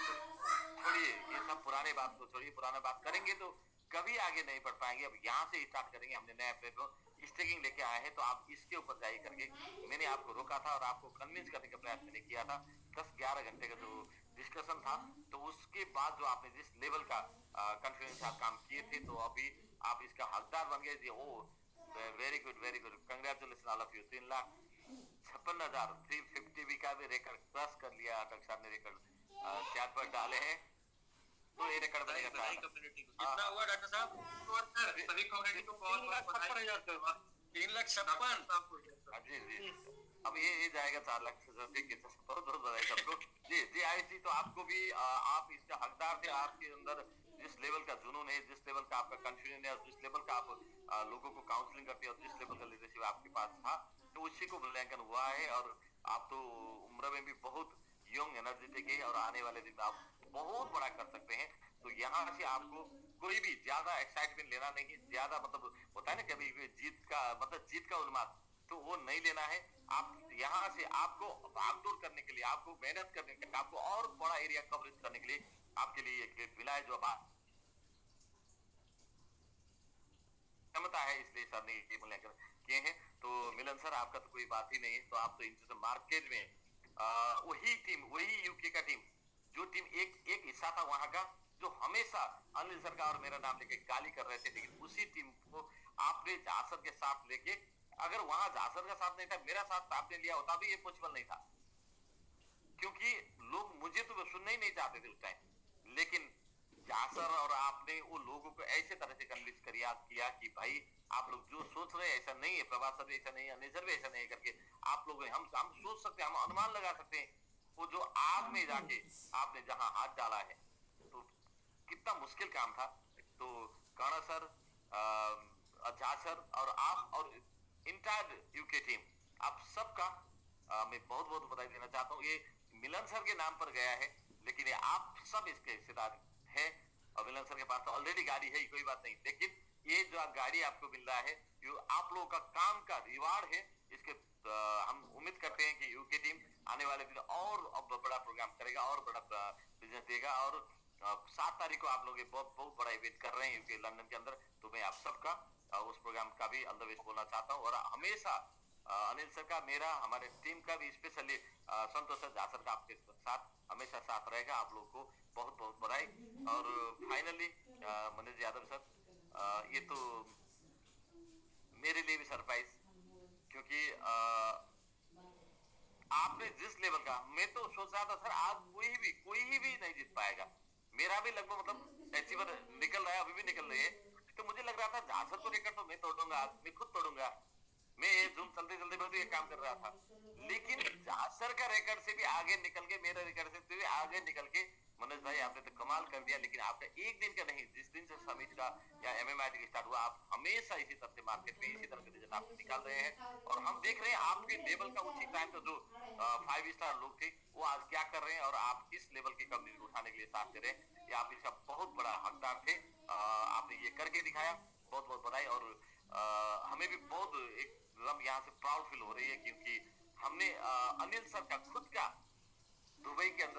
छोड़िए ये सब पुराने बात को छोड़िए, पुराना बात करेंगे तो कभी आगे नहीं बढ़ पाएंगे। अब यहाँ से स्टार्ट करेंगे, हमने नया प्लेटफॉर्म स्टेकिंग लेके आए हैं, तो आप इसके ऊपर जाइए करके मैंने आपको रोका था और आपको कन्विंस करने का प्रयास मैंने किया था। 10-11 घंटे का जो डिस्कशन था, तो उसके बाद जो आपने जिस लेवल का कॉन्फिडेंस आप काम किए थे, तो अभी आप इसका हकदार बन गए जी। Oh very good, congratulation all of you. 3,56,350 का भी रिकॉर्ड क्रॉस कर लिया डॉक्टर साहब ने, रिकॉर्ड चैट पर डाले हैं, तो ये रिकॉर्ड बनेगा। कितना हुआ डॉक्टर साहब? सभी कम्युनिटी को बहुत बहुत बधाई। 3,56,000 जी। अब ये जाएगा 4 लाख से बहुत बहुत बधाई सबको जी। आयुष जी, तो आपको भी आप इसका हकदार थे। आपके अंदर जिस लेवल का जुनून है, जिस लेवल का आपका कॉन्फिडेंस है और जिस लेवल का आप लोगों को काउंसलिंग करते हैं और जिस लेवल का लीडरशिप आपके पास था, तो उसी को मूल्यांकन हुआ है। और आप तो उम्र में भी बहुत यंग एनर्जेटिक है और आने वाले दिन में आप बहुत बड़ा कर सकते हैं। तो यहाँ से आपको कोई भी ज्यादा एक्साइटमेंट लेना नहीं, ज्यादा मतलब होता है ना कभी जीत का उन्माद, तो वो नहीं लेना है। आप यहाँ से आपको भागदौड़ करने के लिए, आपको मेहनत करने के लिए, आपको और बड़ा एरिया कवरेज करने के लिए आपके लिए एक ग्रेट मिला है जो क्षमता है, इसलिए सर ने ये मूल्यांकन किए हैं। तो मिलन सर, आपका तो कोई बात ही नहीं है। तो आप तो इंटरनेशनल मार्केट में वही टीम, वही यूके का टीम, जो टीम एक हिस्सा था वहां का, जो हमेशा अनिल सर का और मेरा नाम लेके गाली कर रहे थे, लेकिन उसी टीम को आपने जासर के साथ लेके, अगर वहां जासर का साथ नहीं था, मेरा साथ आपने लिया होता भी ये पॉसिबल नहीं था, क्योंकि लोग मुझे तो सुनना ही नहीं चाहते थे उस टाइम। लेकिन जासर और आपने वो लोगों को ऐसे तरह से कन्विंस किया कि भाई आप लोग जो सोच रहे हैं ऐसा नहीं है, प्रभात सर भी ऐसा नहीं है, अनिल सर भी ऐसा नहीं है करके आप लोग हम सोच सकते हैं, हम अनुमान लगा सकते हैं वो जो आग में जाके आपने जहां हाथ डाला है तो कितना मुश्किल काम था। तो काना सर, झा सर और आप और इंटायर यूके टीम, आप सबका मैं बहुत बहुत बधाई देना चाहता हूँ। ये मिलन सर के नाम पर गया है, लेकिन ये आप सब इसके हिस्सेदार है और मिलन सर के पास तो ऑलरेडी गाड़ी है, कोई बात नहीं, लेकिन ये जो गाड़ी आपको मिल रहा है ये आप लोगों का काम का रिवार्ड है। इसके हम उम्मीद करते हैं कि यूके टीम आने वाले दिन और बड़ा प्रोग्राम करेगा और बड़ा बिजनेस देगा। और 7 तारीख को आप लोग बहुत बड़ा इवेंट कर रहे हैं यूके लंदन के अंदर, तो मैं आप सबका उस प्रोग्राम का भी ऑल द बेस्ट बोलना चाहता हूँ। और हमेशा अनिल सर का, मेरा, हमारे टीम का भी स्पेशली संतोष सर, झा सर का आपके साथ हमेशा साथ रहेगा। आप लोग को बहुत बहुत बधाई। और फाइनली मनोज यादव सर, ये तो मेरे लिए भी सरप्राइज, क्योंकि आपने जिस लेवल का, मैं तो सोच रहा था सर आज कोई भी नहीं जीत पाएगा, मेरा भी लगभग मतलब अचीवर निकल रहा है, अभी भी निकल रही है, तो मुझे लग रहा था झा सर को रिकॉर्ड तो मैं तोड़ूंगा आज, मैं खुद तोड़ूंगा, मैं ये जूम चलते चलते मैं तो ये काम कर रहा था, लेकिन झा सर का रिकॉर्ड से भी आगे निकल के, मेरे रिकॉर्ड से भी आगे निकल के मनोज भाई आपने तो कमाल कर दिया। लेकिन आपने एक दिन का नहीं, जिस दिन से समिट का या MMIT स्टार्ट हुआ, आप हमेशा इसी तरह से मार्केट में इसी तरह के रिजल्ट आप निकाल रहे हैं। और हम देख रहे हैं आपके लेवल का उसी टाइम पे जो 5 स्टार लोग थे वो आज क्या कर रहे हैं और आप किस लेवल की कम्युनिटी उठाने के लिए साथ दे रहे हैं, ये आप इसका बहुत बड़ा हकदार थे। आपने ये करके दिखाया, बहुत बहुत बधाई। और हमें भी बहुत एकदम यहाँ से प्राउड फील हो रही है, क्योंकि हमने अनिल सर का खुद का दुबई के अंदर